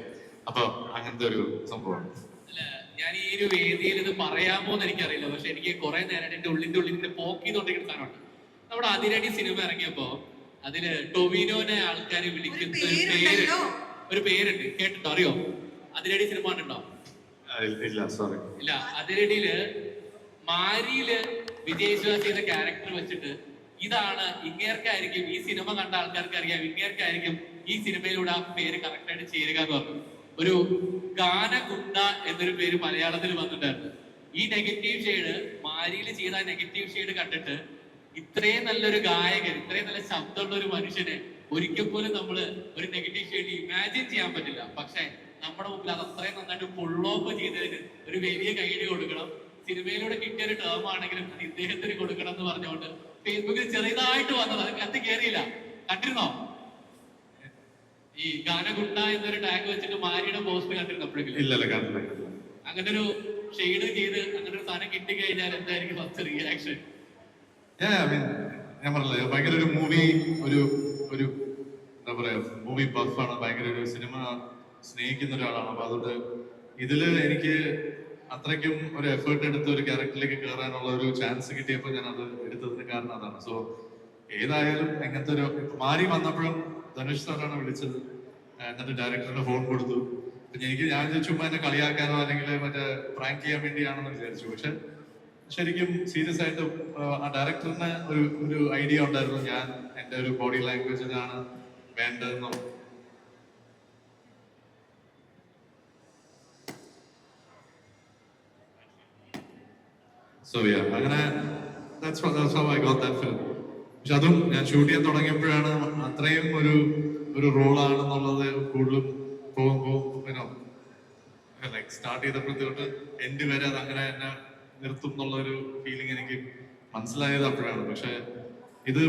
അപ്പൊ അങ്ങനത്തെ ഒരു സംഭവമാണ്. അല്ല, ഞാൻ ഈ ഒരു വേദിയിൽ ഇത് പറയാമോ എന്ന് എനിക്കറിയില്ല. പക്ഷെ എനിക്ക് കുറെ നേരം എന്റെ ഉള്ളിന്റെ പോക്കിന്നുകൊണ്ടിരിക്കുന്ന സാധനമുണ്ട്. നമ്മുടെ അതിരടി സിനിമ ഇറങ്ങിയപ്പോ അതില് ടൊവിനോനെ ആൾക്കാർ വിളിക്കുന്ന ഒരു പേരുണ്ട്, കേട്ടിട്ടോ? അറിയോ? അതിരടി സിനിമ കണ്ടിട്ടുണ്ടോ? ഇല്ല, സോറി. ഇല്ല, അതിരടിയില് മാരിയില് വിജയ് യേശുദാസ് ചെയ്ത ക്യാരക്ടർ വെച്ചിട്ട് ഇതാണ് ഇങ്ങേർക്കായിരിക്കും, ഈ സിനിമ കണ്ട ആൾക്കാർക്ക് അറിയാം, ഇങ്ങേർക്കായിരിക്കും ഈ സിനിമയിലൂടെ ആ പേര് കറക്റ്റ് ആയിട്ട് ചേരുക എന്ന് പറഞ്ഞു. ഒരു ഗാനഗുണ്ട എന്നൊരു പേര് മലയാളത്തിൽ വന്നിട്ടുണ്ടായിരുന്നു. ഈ നെഗറ്റീവ് ഷെയ്ഡ് മാരിയിൽ ചെയ്ത നെഗറ്റീവ് ഷെയ്ഡ് കണ്ടിട്ട് ഇത്രയും നല്ലൊരു ഗായകൻ, ഇത്രയും നല്ല ശബ്ദമുള്ള ഒരു മനുഷ്യനെ ഒരിക്കൽ പോലും നമ്മള് ഒരു നെഗറ്റീവ് ഷെയ്ഡ് ഇമാജിൻ ചെയ്യാൻ പറ്റില്ല. പക്ഷെ നമ്മുടെ മുമ്പിൽ അത് അത്രയും നന്നായിട്ട് ഫുൾ ഓഫ് ചെയ്തതിന് ഒരു വലിയ കൈയ്യടി കൊടുക്കണം. സിനിമയിലൂടെ കിട്ടിയ ഒരു ടേം ആണെങ്കിലും അത് ഇദ്ദേഹത്തിന് കൊടുക്കണം എന്ന് പറഞ്ഞുകൊണ്ട് ഫേസ്ബുക്കിൽ ചെറിയതായിട്ട് വന്നത്, അത് കത്തി കയറിയില്ല. കണ്ടിരുന്നോ? ഈ ഗാനഗുണ്ട എന്നൊരു ടാഗ് വെച്ചിട്ട് മാരിയുടെ പോസ്റ്റ് കണ്ടിരുന്നപ്പോഴെങ്കിലും? ഇല്ലല്ലോ, കണ്ടില്ല. അങ്ങനെ ഒരു ഷെയ്ഡ് ചെയ്ത് അങ്ങനെ ഒരു സാധനം കിട്ടിക്കഴിഞ്ഞാൽ എന്തായിരിക്കും ഫസ്റ്റ് റിയാക്ഷൻ? ഞാൻ പറഞ്ഞില്ലേ, ഭയങ്കര ഒരു മൂവി ഒരു എന്താ പറയാ മൂവി ബഫാണ്, ഭയങ്കര ഒരു സിനിമ സ്നേഹിക്കുന്ന ഒരാളാണ്. അപ്പൊ അതുകൊണ്ട് ഇതില് എനിക്ക് അത്രയ്ക്കും ഒരു എഫേർട്ട് എടുത്ത് ഒരു ക്യാരക്ടറിലേക്ക് കയറാനുള്ള ഒരു ചാൻസ് കിട്ടിയപ്പോൾ ഞാൻ അത് എടുത്തതിന് കാരണം അതാണ്. സോ ഏതായാലും എങ്ങനത്തെ ഒരു മാരി വന്നപ്പോഴും ധനുഷ് സാറാണ് വിളിച്ചത്. എന്നിട്ട് ഡയറക്ടറിന് ഫോൺ കൊടുത്തു. ഞാൻ ചുമ്മാ എന്നെ കളിയാക്കാനോ അല്ലെങ്കിൽ മറ്റേ പ്രാങ്ക് ചെയ്യാൻ വേണ്ടിയാണെന്ന് വിചാരിച്ചു. പക്ഷെ ശരിക്കും സീരിയസ് ആയിട്ട് ആ ഡയറക്ടറിന് ഒരു ഐഡിയ ഉണ്ടായിരുന്നു. ഞാൻ എൻ്റെ ഒരു ബോഡി ലാംഗ്വേജിനാണ് വേണ്ടതെന്നോ. സോ അങ്ങനെ that's how I got that film. പക്ഷെ അതും ഞാൻ ഷൂട്ട് ചെയ്യാൻ തുടങ്ങിയപ്പോഴാണ് അത്രയും ഒരു റോളാണെന്നുള്ളത് കൂടുതലും പോകുമ്പോൾ ലൈക്ക് സ്റ്റാർട്ട് ചെയ്തപ്പോഴത്തോട്ട് എൻഡ് വരെ അത് അങ്ങനെ തന്നെ നിർത്തും എന്നുള്ള ഒരു ഫീലിംഗ് എനിക്ക് മനസ്സിലായത് അപ്പോഴാണ്. പക്ഷെ ഇത്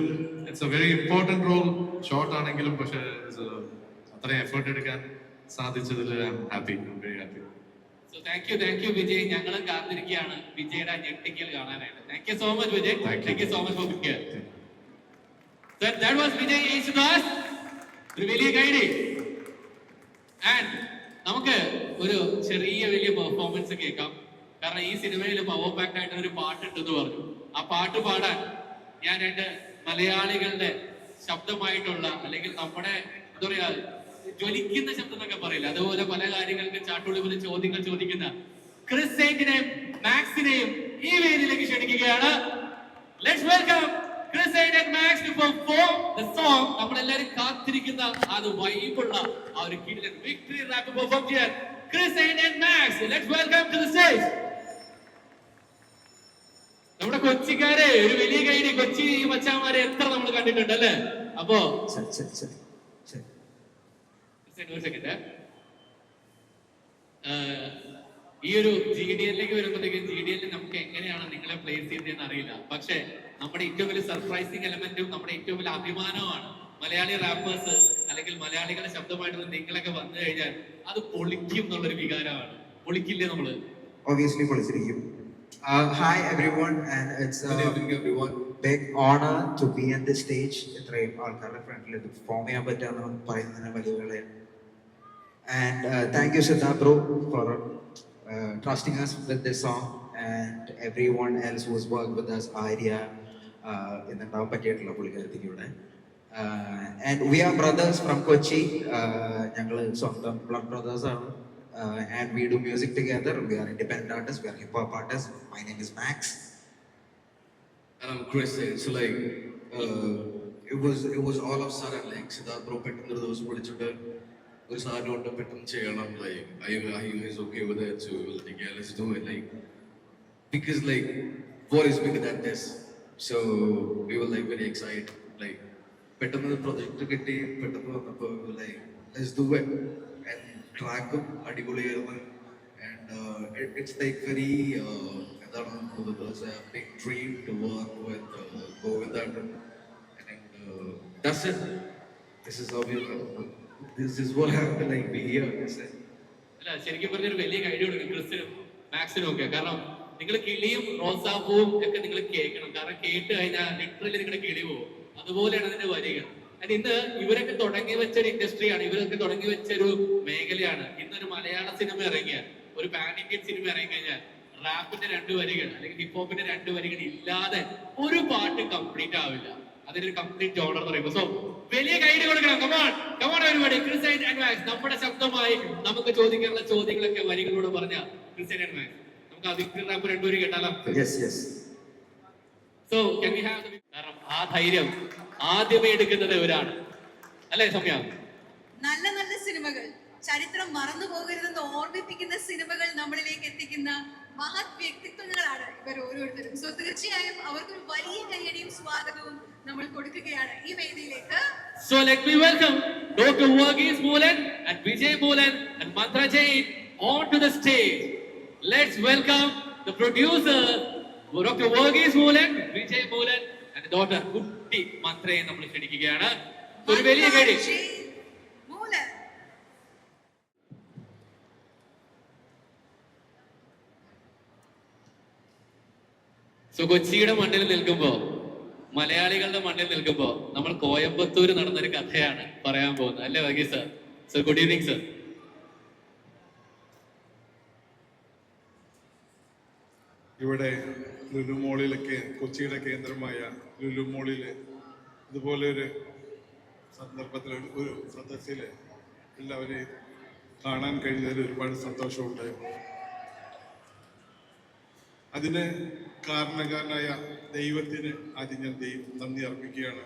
it's a very important role, short ആണെങ്കിലും. പക്ഷെ അത്രയും എഫേർട്ട് എടുക്കാൻ സാധിച്ചതിൽ I'm happy, very happy. So thank you Vijay. ഞങ്ങളും കാത്തിരിക്കുകയാണ് വിജയുടെ ഞെട്ടിക്കൽ കാണാനായിട്ട്. Thank you so much Vijay. Thank you so much for being here. That was Vijay Yesudas. ഒരു വലിയ ഗൈഡ്. ആൻഡ് നമുക്ക് ഒരു ചെറിയ വലിയ പെർഫോമൻസ് കേൾക്കാം. കാരണം ഈ സിനിമയിൽ പവർ പാക്ഡ് ആയിട്ട് ഒരു പാട്ട് ഉണ്ടെന്ന് പറഞ്ഞു. ആ പാട്ട് പാടാൻ ഞാൻ രണ്ട് മലയാളികളുടെ ശബ്ദമായിട്ടുള്ള അല്ലെങ്കിൽ നമ്മുടെ എന്താ പറയാ ജ്വലിക്കുന്ന ശബ്ദം എന്നൊക്കെ പറയില്ല, അതുപോലെ പല കാര്യങ്ങൾക്ക് ചാട്ടുള്ളിൽ ചോദ്യങ്ങൾ ചോദിക്കുന്ന ക്രിസ് സെയിന്റിനെയും മാക്സിനെയും ഈ വേദിയിലേക്ക് ക്ഷണിക്കുകയാണ്. Let's welcome Chris Saint and Max to perform the song. നമ്മളെല്ലാരും കാത്തിരിക്കുന്ന ആ വൈബുള്ള ആ ഒരു കിടിലൻ വിക്ടറി റാപ്പ് പെർഫോം ചെയ്യാൻ Chris Saint and Max. Let's welcome to the stage. നമ്മുടെ കൊച്ചിക്കാരെ ഒരു വലിയ കൈഡി, കൊച്ചി മച്ചാമാരെ എത്ര നമ്മൾ കണ്ടിട്ടുണ്ട് അല്ലേ? അപ്പോ ഒരു സെക്കൻഡ്, ഈ ഒരു GDL-ലേക്ക് വരുമ്പോഴത്തേക്കും GDL നമുക്ക് എങ്ങനെയാണ് നിങ്ങളെ പ്ലേസ് ചെയ്തതെന്ന് അറിയില്ല. പക്ഷെ നമ്മുടെ ഏറ്റവും വലിയ സർപ്രൈസിങ് എലമെന്റും നമ്മുടെ ഏറ്റവും വലിയ അഭിമാനവുമാണ് മലയാളി റാപ്പേഴ്സ് അല്ലെങ്കിൽ മലയാളികളുടെ ശബ്ദമായിട്ട് നിങ്ങളൊക്കെ വന്നു കഴിഞ്ഞാൽ അത് പൊളിക്കും എന്നുള്ളൊരു വികാരമാണ്. പൊളിക്കില്ലേ നമ്മള്? Obviously പൊളിച്ചിരിക്കും. Hi everyone, and it's a big honor to be on this stage. ഇത്രയും ആൾക്കാരുടെ ഫ്രണ്ടിൽ ഇത് പെർഫോം ചെയ്യാൻ പറ്റുക പറയുന്നതിന് വലിയ വേളയാണ്. And thank you Siddha bro for trusting us with this song, and everyone else who's worked with us, Arya, ഇന്നുണ്ടാവാൻ പറ്റിയിട്ടുള്ള പുള്ളിക്കാരത്തിലൂടെ. And we are brothers from Kochi. ഞങ്ങൾ സ്വന്തം blood brothers ആണ്. And we do music together. We are independent artists. We are hip hop artists. My name is Max. And I'm Chris. So like, it was all of a sudden like Siddharth bro pettunna oru divasam viളിച്ചിട്ട് ഒരു സാധനം ഉണ്ട് പെട്ടെന്ന് ചെയ്യണം, like are you guys okay with it? So we were like, yeah, let's do it, like because like what is bigger than this? So we were like very excited, like പെട്ടെന്ന് project കിട്ടി, പെട്ടെന്ന് വന്നപ്പോൾ we were like let's do it. And track അടിപൊളിയായിരുന്നു. And it's like very എന്താണ്, it was a big dream to work with Govindan, and that's it. This is how this is what happened, like we here. അല്ല, ശരിക്കും പറഞ്ഞൊരു വലിയ idea കൊടുക്കും ക്രിസ്റ്റിനും മാക്സിനും ഒക്കെ. കാരണം നിങ്ങൾ കിളിയും റോസാപ്പൂവും ഒക്കെ നിങ്ങൾ കേൾക്കണം. കാരണം കേട്ട് കഴിഞ്ഞാൽ ലിറ്ററലി നിങ്ങളുടെ കിളി പോകും. അതുപോലെയാണ് അതിന്റെ വരികൾ. അത് ഇന്ന് ഇവരൊക്കെ തുടങ്ങി വെച്ചൊരു ഇൻഡസ്ട്രിയാണ്, ഇവരൊക്കെ തുടങ്ങി വെച്ചൊരു മേഖലയാണ്. ഇന്നൊരു മലയാള സിനിമ ഇറങ്ങിയാൽ, ഒരു പാൻ ഇന്ത്യൻ സിനിമ ഇറങ്ങി കഴിഞ്ഞാൽ റാപ്പിന്റെ 2 വരികൾ അല്ലെങ്കിൽ ഹിപ്പ് ഹോപ്പിന്റെ 2 വരികൾ ഇല്ലാതെ ഒരു പാട്ട് കംപ്ലീറ്റ് ആവില്ല. അതിനൊരു കംപ്ലീറ്റ് ജോണർ എന്ന് പറയുമ്പോൾ. സോ വലിയ ഗൈഡ് കൊടുക്കണം. Come on everybody. Chris Saint and Max നമ്മുടെ ശബ്ദമായി നമുക്ക് ചോദിക്കാനുള്ള ചോദ്യങ്ങളൊക്കെ വരികളോട് പറഞ്ഞ ക്രിസ് സെയിന്റ് ആൻഡ് മാക്സ്. നമുക്ക് ആ വിക്ടറി റാപ്പ് 2 വരി കേട്ടാലോ? So can we have the... കാരണം ആ ധൈര്യം ആദ്യമേ എടുക്കുന്നത് ഇവരാണ് അല്ലേ സൗമ്യ? നല്ല നല്ല സിനിമകൾ, ചരിത്രം മറന്നു പോകരുതെന്ന് ഓർമ്മിപ്പിക്കുന്ന സിനിമകൾ നമ്മളിലേക്ക് എത്തിക്കുന്ന മഹത് വ്യക്തിത്വങ്ങളാണ് ഇവർ ഓരോരുത്തരും. സോ തീർച്ചയായും അവർക്കൊരു വലിയ കയ്യടിയും സ്വാഗതവും നമ്മൾ കൊടുക്കുകയാണ് ഈ വേദിയിലേക്ക്. So let me welcome Dr. Varghese Moolan and Vijay Moolan and Mantra Jain onto the stage. Let's welcome the producer Dr. Varghese Moolan, Vijay Moolan and the daughter കുട്ടി മന്ത്രയെ നമ്മൾ ക്ഷണിക്കുകയാണ്. ഒരു വലിയ കൈയടി. സോ കൊച്ചിയുടെ മണ്ണിൽ നിൽക്കുമ്പോ, മലയാളികളുടെ മണ്ണിൽ നിൽക്കുമ്പോ നമ്മൾ കോയമ്പത്തൂർ നടന്നൊരു കഥയാണ് പറയാൻ പോകുന്നത് അല്ലേ Varghese sir? So good evening sir. ഇവിടെ ലുലു മോളിലൊക്കെ, കൊച്ചിയുടെ കേന്ദ്രമായ ലുലു മോളില് ഇതുപോലെ ഒരു സന്ദർഭത്തിൽ ഒരു സദസ്സിൽ എല്ലാവരെയും കാണാൻ കഴിഞ്ഞതിൽ ഒരുപാട് സന്തോഷമുണ്ട്. അതിന് കാരണക്കാരനായ ദൈവത്തിന് ആദ്യം ഞാൻ നന്ദി അർപ്പിക്കുകയാണ്.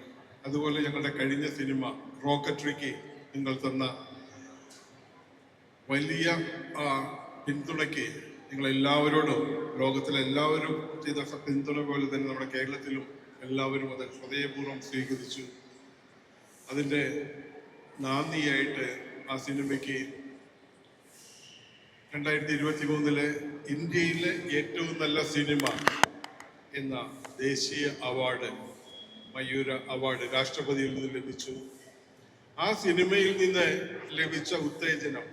അതുപോലെ ഞങ്ങളുടെ കഴിഞ്ഞ സിനിമ റോക്കറ്ററിക്ക് നിങ്ങൾ തന്ന വലിയ പിന്തുണയ്ക്ക് നിങ്ങളെല്ലാവരോടും, ലോകത്തിലെല്ലാവരും ചെയ്ത പിന്തുണ പോലെ തന്നെ നമ്മുടെ കേരളത്തിലും എല്ലാവരും അത് ഹൃദയപൂർവ്വം സ്വീകരിച്ചു. അതിൻ്റെ നന്ദിയായിട്ട് ആ സിനിമയ്ക്ക് 2023 ഇന്ത്യയിലെ ഏറ്റവും നല്ല സിനിമ എന്ന ദേശീയ അവാർഡ്, മയൂര അവാർഡ് രാഷ്ട്രപതിയിൽ നിന്ന് ലഭിച്ചു. ആ സിനിമയിൽ നിന്ന് ലഭിച്ച ഉത്തേജനം,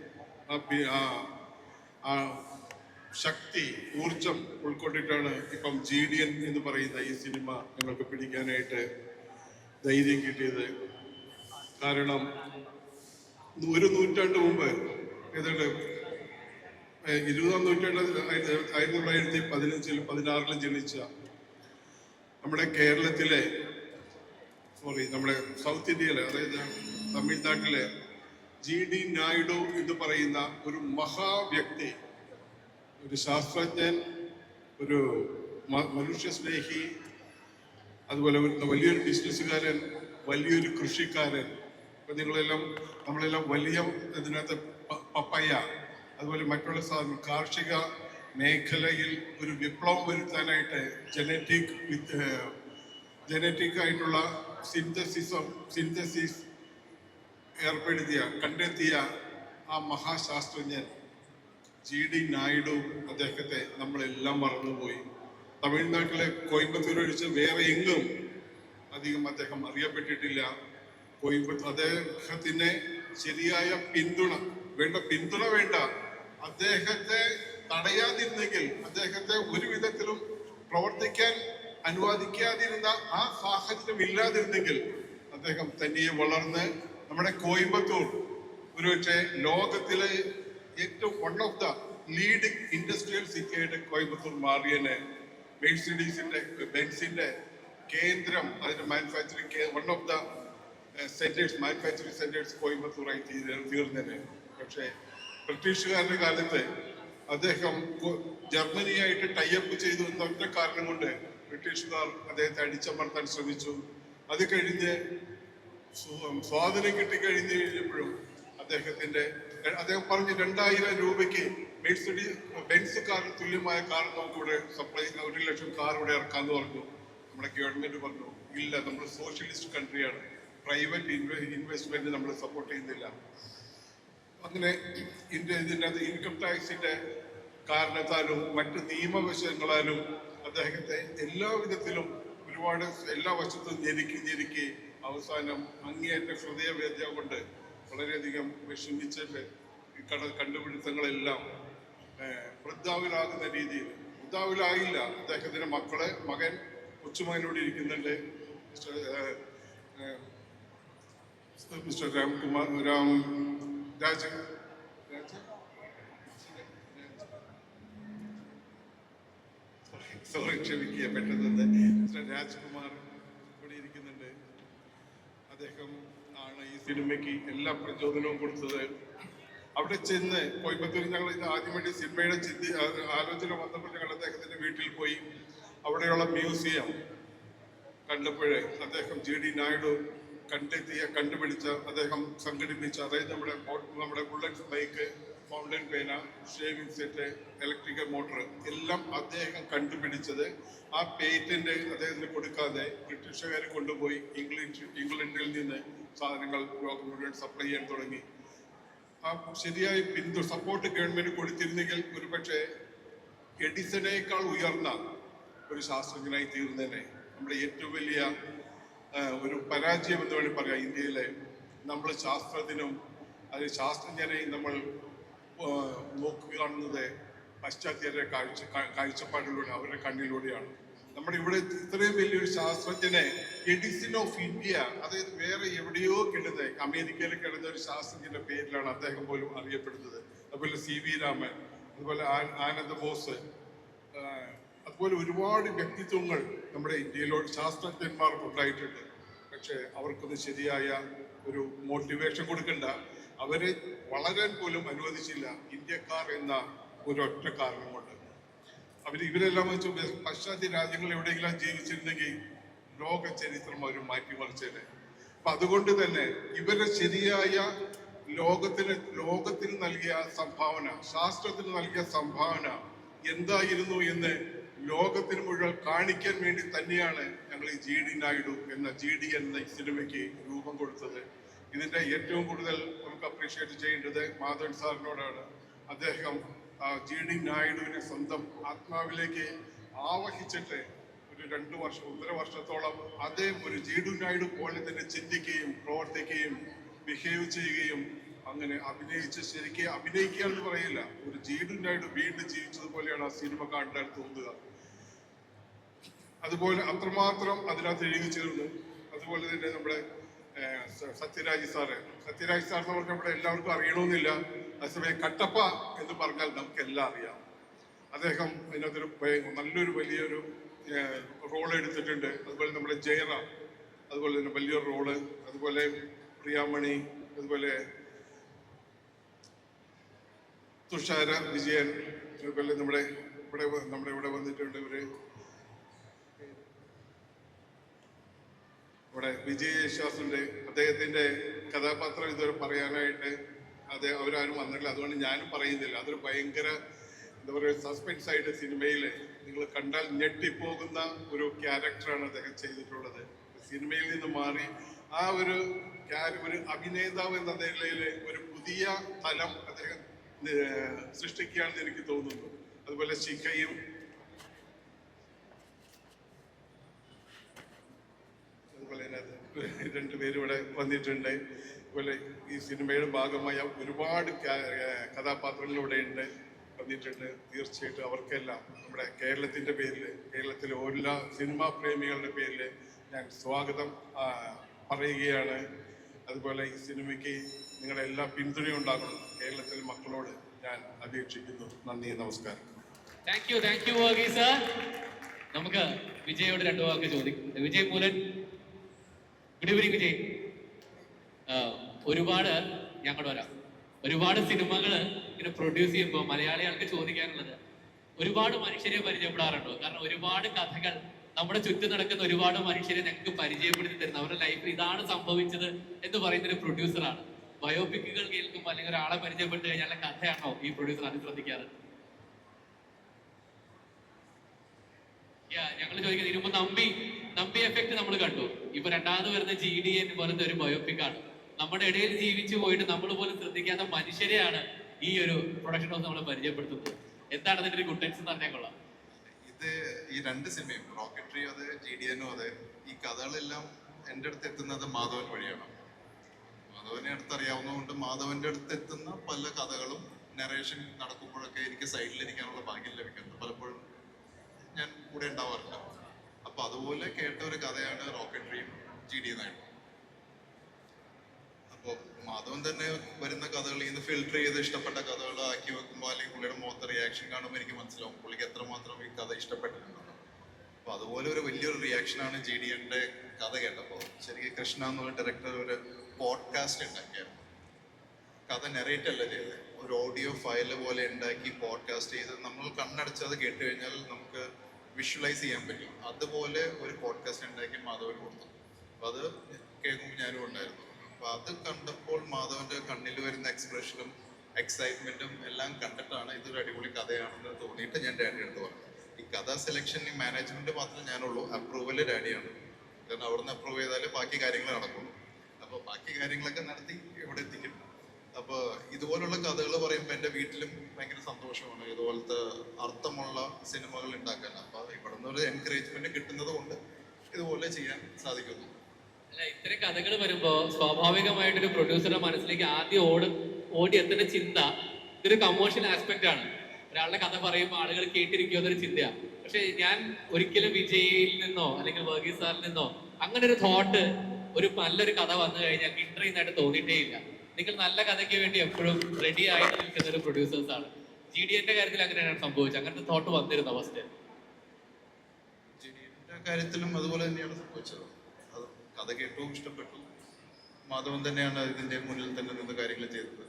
ആ ശക്തി, ഊർജം ഉൾക്കൊണ്ടിട്ടാണ് ഇപ്പം GDN എന്ന് പറയുന്ന ഈ സിനിമ ഞങ്ങൾക്ക് പിടിക്കാനായിട്ട് ധൈര്യം കിട്ടിയത്. കാരണം 1 നൂറ്റാണ്ട് മുമ്പ്, ഏതാണ്ട് 20-ാം നൂറ്റാണ്ടിൽ 1915-16 ജനിച്ച നമ്മുടെ കേരളത്തിലെ നമ്മുടെ സൗത്ത് ഇന്ത്യയിലെ, അതായത് തമിഴ്നാട്ടിലെ GD നായിഡു എന്ന് പറയുന്ന ഒരു മഹാവ്യക്തി, ഒരു ശാസ്ത്രജ്ഞൻ, ഒരു മനുഷ്യ സ്നേഹി, അതുപോലെ വലിയൊരു ബിസിനസ്സുകാരൻ, വലിയൊരു കൃഷിക്കാരൻ. ഇപ്പൊ നമ്മളെല്ലാം വലിയ ഇതിനകത്ത് പപ്പയ്യ, അതുപോലെ മറ്റുള്ള സാധനം, കാർഷിക മേഖലയിൽ ഒരു വിപ്ലവം വരുത്താനായിട്ട് ജനറ്റിക് ആയിട്ടുള്ള സിന്തസിസ് കണ്ടെത്തിയ ആ മഹാശാസ്ത്രജ്ഞൻ GD നായിഡു, അദ്ദേഹത്തെ നമ്മളെല്ലാം മറന്നുപോയി. തമിഴ്നാട്ടിലെ കോയമ്പത്തൂർ ഒഴിച്ച് വേറെ എങ്ങും അധികം അദ്ദേഹം അറിയപ്പെട്ടിട്ടില്ല. അദ്ദേഹത്തിന് ശരിയായ പിന്തുണ വേണ്ട. അദ്ദേഹത്തെ തടയാതിരുന്നെങ്കിൽ, അദ്ദേഹത്തെ ഒരു വിധത്തിലും പ്രവർത്തിക്കാൻ അനുവദിക്കാതിരുന്ന ആ സാഹചര്യം ഇല്ലാതിരുന്നെങ്കിൽ, അദ്ദേഹം തനിയെ വളർന്ന് നമ്മുടെ കോയമ്പത്തൂർ ഒരുപക്ഷെ ലോകത്തിലെ ഏറ്റവും one of the leading industrial city ആയിട്ട് കോയമ്പത്തൂർ മാറിയനെ. ബെൻസിന്റെ കേന്ദ്രം, അതിന്റെ manufacturing one of the manufacturing centres കോയമ്പത്തൂറായി തീർന്നേനെ. പക്ഷേ ബ്രിട്ടീഷുകാരുടെ കാലത്ത് അദ്ദേഹം ജർമ്മനിയായിട്ട് ടൈപ്പ് ചെയ്തു എന്ന ഒറ്റ കാരണം കൊണ്ട് ബ്രിട്ടീഷുകാർ അദ്ദേഹത്തെ അടിച്ചമർത്താൻ ശ്രമിച്ചു. അത് കഴിഞ്ഞ് സ്വാതന്ത്ര്യം കിട്ടിക്കഴിഞ്ഞപ്പോഴും അദ്ദേഹം പറഞ്ഞു 2000 രൂപയ്ക്ക് ബെൻസ് കാറിന് തുല്യമായ കാർ നമുക്കിവിടെ 1 ലക്ഷം കാർ ഇവിടെ ഇറക്കാന്ന് പറഞ്ഞു. നമ്മുടെ ഗവൺമെന്റ് പറഞ്ഞു ഇല്ല, നമ്മൾ സോഷ്യലിസ്റ്റ് കൺട്രിയാണ്, പ്രൈവറ്റ് ഇൻവെസ്റ്റ്മെന്റ് നമ്മൾ സപ്പോർട്ട് ചെയ്യുന്നില്ല. അങ്ങനെ ഇതിനകത്ത് ഇൻകം ടാക്സിന്റെ കാരണത്താലും മറ്റ് നിയമവശങ്ങളാലും അദ്ദേഹത്തെ എല്ലാ വിധത്തിലും എല്ലാ വശത്തും ഞെരുക്കി അവസാനം അങ്ങേയറ്റ ഹൃദയവേദന കൊണ്ട് വളരെയധികം വിഷമിച്ചിട്ട് കണ്ടുപിടുത്തങ്ങളെല്ലാം വൃദ്ധാവിലാകുന്ന രീതിയിൽ വൃദ്ധാവിലായില്ല. അദ്ദേഹത്തിന്റെ മകൻ കൊച്ചുമകനോട് ഇരിക്കുന്നുണ്ട്, മിസ്റ്റർ ക്ഷമിക്കുക പെട്ടെന്ന് മിസ്റ്റർ രാജ്കുമാർ ഇവിടെ ഇരിക്കുന്നുണ്ട്. അദ്ദേഹം ആണ് ഈ സിനിമയ്ക്ക് എല്ലാ പ്രചോദനവും കൊടുത്തത്. അവിടെ ചെന്ന് കോയമ്പത്തൂർ ഞങ്ങൾ ഇത് ആദ്യമായിട്ട് സിനിമയുടെ ആലോചന വന്നപ്പോൾ ഞങ്ങൾ അദ്ദേഹത്തിന്റെ വീട്ടിൽ പോയി. അവിടെയുള്ള മ്യൂസിയം കണ്ടപ്പോഴേ അദ്ദേഹം GD നായിഡു കണ്ടുപിടിച്ച, അദ്ദേഹം സംഘടിപ്പിച്ച, അതായത് നമ്മുടെ ബുള്ളറ്റ് ബൈക്ക്, ഫൗണ്ടൻ പേന, ഷേവിംഗ് സെറ്റ്, ഇലക്ട്രിക്കൽ മോട്ടോർ എല്ലാം അദ്ദേഹം കണ്ടുപിടിച്ചത് ആ പേറ്റന്റ് അദ്ദേഹത്തിന് കൊടുക്കാതെ ബ്രിട്ടീഷുകാർ കൊണ്ടുപോയി ഇംഗ്ലണ്ടിൽ നിന്ന് സാധനങ്ങൾ ലോകം മുഴുവൻ സപ്ലൈ ചെയ്യാൻ തുടങ്ങി. ആ ശരിയായ സപ്പോർട്ട് ഗവൺമെന്റ് കൊടുത്തിരുന്നെങ്കിൽ ഒരുപക്ഷെ എഡിസണേക്കാൾ ഉയർന്ന ഒരു ശാസ്ത്രജ്ഞനായി തീർന്നേനെ. നമ്മുടെ ഏറ്റവും വലിയ ഒരു പരാജയം എന്ന് വേണമെങ്കിൽ പറയാം ഇന്ത്യയിലെ. നമ്മൾ ശാസ്ത്രത്തിനും ശാസ്ത്രജ്ഞരെയും നമ്മൾ നോക്കുകയാണെന്നത് പാശ്ചാത്യരുടെ കാഴ്ചപ്പാടിലൂടെ, അവരുടെ കണ്ണിലൂടെയാണ്. നമ്മുടെ ഇവിടെ ഇത്രയും വലിയൊരു ശാസ്ത്രജ്ഞനെ എഡിസൺ ഓഫ് ഇന്ത്യ, അതായത് വേറെ എവിടെയോ കിടന്ന, അമേരിക്കയിൽ കിടന്ന ഒരു ശാസ്ത്രജ്ഞന്റെ പേരിലാണ് അദ്ദേഹം പോലും അറിയപ്പെടുന്നത്. അതുപോലെ CV രാമൻ, അതുപോലെ ആനന്ദ ബോസ്, അതുപോലെ ഒരുപാട് വ്യക്തിത്വങ്ങൾ നമ്മുടെ ഇന്ത്യയിലോട് ശാസ്ത്രജ്ഞന്മാർക്ക് ഉണ്ടായിട്ടുണ്ട്. പക്ഷെ അവർക്കൊന്നും ശരിയായ ഒരു മോട്ടിവേഷൻ കൊടുക്കണ്ട, അവരെ വളരാൻ പോലും അനുവദിച്ചില്ല ഇന്ത്യക്കാർ എന്ന ഒരൊറ്റ കാരണം കൊണ്ട്. ഇവരെല്ലാം വെച്ച് പാശ്ചാത്യ രാജ്യങ്ങൾ എവിടെയെങ്കിലും ജീവിച്ചിരുന്നെങ്കിൽ ലോക ചരിത്രം അവർ മാറ്റിമറിച്ചേനെ. അപ്പൊ അതുകൊണ്ട് തന്നെ ഇവരെ ശരിയായ ലോകത്തിന് നൽകിയ സംഭാവന, ശാസ്ത്രത്തിന് നൽകിയ സംഭാവന എന്തായിരുന്നു എന്ന് ലോകത്തിന് മുഴുവൻ കാണിക്കാൻ വേണ്ടി തന്നെയാണ് ഞങ്ങൾ ഈ GD നായിഡു എന്ന GD എന്ന സിനിമയ്ക്ക് രൂപം കൊടുത്തത്. ഇതിന്റെ ഏറ്റവും കൂടുതൽ നമുക്ക് അപ്രീഷിയേറ്റ് ചെയ്യേണ്ടത് മാധവൻ സാറിനോടാണ്. അദ്ദേഹം GD നായിഡുവിനെ സ്വന്തം ആത്മാവിലേക്ക് ആവഹിച്ചിട്ട് ഒരു 1.5 വർഷത്തോളം അദ്ദേഹം ഒരു GD നായിഡു പോലെ തന്നെ ചിന്തിക്കുകയും പ്രവർത്തിക്കുകയും ബിഹേവ് ചെയ്യുകയും അങ്ങനെ ശരിക്കും അഭിനയിക്കുക എന്ന് പറയില്ല, ഒരു GD നായിഡു വീണ്ടും ജീവിച്ചതുപോലെയാണ് ആ സിനിമ കണ്ടാൽ തോന്നുക. അതുപോലെ അത്രമാത്രം അതിനകത്ത് എഴുതി ചേർന്നു. അതുപോലെ തന്നെ നമ്മുടെ സത്യരാജ് സാർ എന്ന് പറഞ്ഞാൽ നമ്മുടെ എല്ലാവർക്കും അറിയണമെന്നില്ല. അതേസമയം കട്ടപ്പ എന്ന് പറഞ്ഞാൽ നമുക്ക് എല്ലാം അറിയാം. അദ്ദേഹം അതിനകത്തൊരു നല്ലൊരു വലിയൊരു റോൾ എടുത്തിട്ടുണ്ട്. അതുപോലെ നമ്മുടെ ജയറാം അതുപോലെ തന്നെ വലിയൊരു റോള്, അതുപോലെ പ്രിയാമണി, അതുപോലെ തുഷാര വിജയൻ, അതുപോലെ നമ്മുടെ ഇവിടെ വന്നിട്ടുണ്ട് ഇവര്. ഇവിടെ വിജയ് യേശുദാസിന്റെ അദ്ദേഹത്തിന്റെ കഥാപാത്രം ഇതുവരെ പറയാനായിട്ട് അവരാരും വന്നിട്ടില്ല, അതുകൊണ്ട് ഞാനും പറയുന്നില്ല. അതൊരു ഭയങ്കര എന്താ പറയുക സസ്പെൻസ് ആയിട്ട് സിനിമയിൽ നിങ്ങൾ കണ്ടാൽ ഞെട്ടിപ്പോകുന്ന ഒരു ക്യാരക്ടറാണ് അദ്ദേഹം ചെയ്തിട്ടുള്ളത്. സിനിമയിൽ നിന്ന് മാറി ആ ഒരു അഭിനേതാവ് എന്ന നിലയിൽ ഒരു പുതിയ തലം അദ്ദേഹം സൃഷ്ടിക്കുകയാണെന്ന് എനിക്ക് തോന്നുന്നു. അതുപോലെ ശിഖയും അതുപോലെ രണ്ടുപേരും ഇവിടെ വന്നിട്ടുണ്ട്. അതുപോലെ ഈ സിനിമയുടെ ഭാഗമായ ഒരുപാട് കഥാപാത്രങ്ങളിലൂടെ ഉണ്ട് വന്നിട്ടുണ്ട്. തീർച്ചയായിട്ടും അവർക്കെല്ലാം നമ്മുടെ കേരളത്തിന്റെ പേരിൽ, കേരളത്തിലെ എല്ലാ സിനിമാ പ്രേമികളുടെ പേരിൽ ഞാൻ സ്വാഗതം പറയുകയാണ്. അതുപോലെ ഈ സിനിമയ്ക്ക് നിങ്ങളുടെ എല്ലാ പിന്തുണയും ഉണ്ടാകണം കേരളത്തിലെ മക്കളോട് ഞാൻ അപേക്ഷിക്കുന്നു. നന്ദി, നമസ്കാരം. Thank you Varghese sir. നമുക്ക് വിജയോട് രണ്ടു വാക്ക് ചോദിക്കും. Vijay Moolan, good evening Vijay. ഒരുപാട് സിനിമകൾ ഇങ്ങനെ പ്രൊഡ്യൂസ് ചെയ്യുമ്പോൾ മലയാളികൾക്ക് ചോദിക്കാനുള്ളത്, ഒരുപാട് മനുഷ്യരെ പരിചയപ്പെടാറുണ്ടോ? കാരണം ഒരുപാട് കഥകൾ നമ്മുടെ ചുറ്റും നടക്കുന്ന ഒരുപാട് മനുഷ്യരെ ഞങ്ങൾക്ക് പരിചയപ്പെടുത്തി തരുന്ന, അവരുടെ ലൈഫിൽ ഇതാണ് സംഭവിച്ചത് എന്ന് പറയുന്ന ഒരു പ്രൊഡ്യൂസറാണ്. ബയോപിക്കുകൾ കേൾക്കുമ്പോൾ അല്ലെങ്കിൽ ഒരാളെ പരിചയപ്പെട്ട് കഴിഞ്ഞാൽ കഥയാണോ ഈ പ്രൊഡ്യൂസർ അത് ശ്രദ്ധിക്കാറ്? ഞങ്ങൾ ചോദിക്കുന്നത്, ഇതിനുമ്പോ നമ്പി എഫക്ട് നമ്മൾ കണ്ടു. ഇപ്പൊ രണ്ടാമത് വരുന്ന GDN പോലത്തെ ഒരു ബയോപിക്കാണ്. നമ്മുടെ ഇടയിൽ ജീവിച്ചു പോയിട്ട് നമ്മൾ പോലും ശ്രദ്ധിക്കാത്ത മനുഷ്യരെയാണ് ഈ ഒരു പ്രൊഡക്ഷൻ ഹൗസ് നമ്മളെ പരിചയപ്പെടുത്തുന്നത്. എന്താണ് അതിന്റെ ഒരു ഗുഡൻസ് എന്ന് പറഞ്ഞാൽ കൊള്ളാം. ഈ രണ്ട് സിനിമയും, റോക്കറ്ററിയും അതെ GDN അതെ, ഈ കഥകളെല്ലാം എൻ്റെ അടുത്ത് എത്തുന്നത് മാധവൻ വഴിയാണ്. മാധവനെ അടുത്തറിയാവുന്നതുകൊണ്ട് മാധവന്റെ അടുത്ത് എത്തുന്ന പല കഥകളും നറേഷൻ നടക്കുമ്പോഴൊക്കെ എനിക്ക് സൈഡിലിരിക്കാനുള്ള ഭാഗ്യം ലഭിക്കുന്നത് പലപ്പോഴും ഞാൻ കൂടെ ഉണ്ടാവാറില്ല. അപ്പൊ അതുപോലെ കേട്ട ഒരു കഥയാണ് റോക്കറ്ററിയും GDN ആയിട്ട്. അപ്പോൾ മാധവൻ തന്നെ വരുന്ന കഥകൾ ഇത് ഫിൽട്ടർ ചെയ്ത് ഇഷ്ടപ്പെട്ട കഥകൾ ആക്കി വെക്കുമ്പോൾ അല്ലെങ്കിൽ പുള്ളിയുടെ മുഖത്തെ റിയാക്ഷൻ കാണുമ്പോൾ എനിക്ക് മനസ്സിലാവും പുള്ളിക്ക് എത്രമാത്രം ഈ കഥ ഇഷ്ടപ്പെട്ടിട്ടുണ്ടെന്ന്. അപ്പൊ അതുപോലെ ഒരു വലിയൊരു റിയാക്ഷനാണ് GDNന്റെ കഥ കേട്ടപ്പോൾ. ശരിക്കും കൃഷ്ണ എന്നുള്ള ഡയറക്ടർ ഒരു പോഡ്കാസ്റ്റ് ഉണ്ടാക്കിയായിരുന്നു. കഥ നെറേറ്റ് അല്ല ചെയ്തത്, ഒരു ഓഡിയോ ഫയൽ പോലെ ഉണ്ടാക്കി പോഡ്കാസ്റ്റ് ചെയ്ത് നമ്മൾ കണ്ണടച്ചത് കേട്ട് കഴിഞ്ഞാൽ നമുക്ക് വിഷ്വലൈസ് ചെയ്യാൻ പറ്റും. അതുപോലെ ഒരു പോഡ്കാസ്റ്റ് ഉണ്ടാക്കി മാധവന് കൊടുത്തു. അപ്പൊ അത് കേൾക്കുമ്പോൾ ഞാനും ഉണ്ടായിരുന്നു. അപ്പൊ അത് കണ്ടപ്പോൾ മാധവന്റെ കണ്ണിൽ വരുന്ന എക്സ്പ്രഷനും എക്സൈറ്റ്മെന്റും എല്ലാം കണ്ടിട്ടാണ് ഇതൊരു അടിപൊളി കഥയാണെന്ന് തോന്നിയിട്ട് ഞാൻ ഡാഡി അടുത്ത് പറഞ്ഞു. ഈ കഥ സെലക്ഷൻ ഈ മാനേജ്മെന്റ് മാത്രമേ ഞാനുള്ളൂ, അപ്രൂവല് ഡാഡിയാണ്. കാരണം അവിടുന്ന് അപ്രൂവ് ചെയ്താലേ ബാക്കി കാര്യങ്ങൾ നടക്കുള്ളൂ. അപ്പൊ ബാക്കി കാര്യങ്ങളൊക്കെ നടത്തി ഇവിടെ എത്തിക്കും. അപ്പൊ ഇതുപോലുള്ള കഥകൾ പറയുമ്പോൾ എൻ്റെ വീട്ടിലും ഭയങ്കര സന്തോഷമാണ് ഇതുപോലത്തെ അർത്ഥമുള്ള സിനിമകൾ ഉണ്ടാക്കാൻ. അപ്പൊ ഇവിടെ നിന്ന് ഒരു എൻകറേജ്മെന്റ് കിട്ടുന്നത് കൊണ്ട് ഇതുപോലെ ചെയ്യാൻ സാധിക്കുന്നു. അല്ല, ഇത്തരം കഥകൾ വരുമ്പോ സ്വാഭാവികമായിട്ടൊരു പ്രൊഡ്യൂസറുടെ മനസ്സിലേക്ക് ആദ്യം ഓടി എത്തുന്ന ചിന്ത ഇതൊരു കമേഴ്ഷ്യൽ ആസ്പെക്ട് ആണ്. ഒരാളുടെ കഥ പറയുമ്പോൾ ആളുകൾ കേട്ടിരിക്കുമോ എന്നൊരു ചിന്തയാണ്. പക്ഷെ ഞാൻ ഒരിക്കലും വിജയിൽ നിന്നോ അല്ലെങ്കിൽ വർഗീസ് സാറിൽ നിന്നോ അങ്ങനെ ഒരു തോട്ട് ഒരു നല്ലൊരു കഥ വന്നു കഴിഞ്ഞാൽ ഇൻട്രീന്നായിട്ട് തോന്നിയിട്ടേ ഇല്ല. നിങ്ങൾ നല്ല കഥയ്ക്ക് വേണ്ടി എപ്പോഴും റെഡി ആയിട്ട് നിൽക്കുന്ന ഒരു പ്രൊഡ്യൂസേഴ്സ് ആണ്. GDNന്റെ കാര്യത്തിൽ അങ്ങനെയാണ് സംഭവിച്ചത്. അങ്ങനത്തെ തോട്ട് വന്നിരുന്നു ഫസ്റ്റ്? GDNന്റെ കാര്യത്തിലും അതുപോലെ തന്നെയാണ് സംഭവിച്ചത്. അത് കഥ കേട്ടവും ഇഷ്ടപ്പെട്ടു. മാധവൻ തന്നെയാണ് ഇതിന്റെ മുന്നിൽ തന്നെ നിന്ന് കാര്യങ്ങൾ ചെയ്തത്.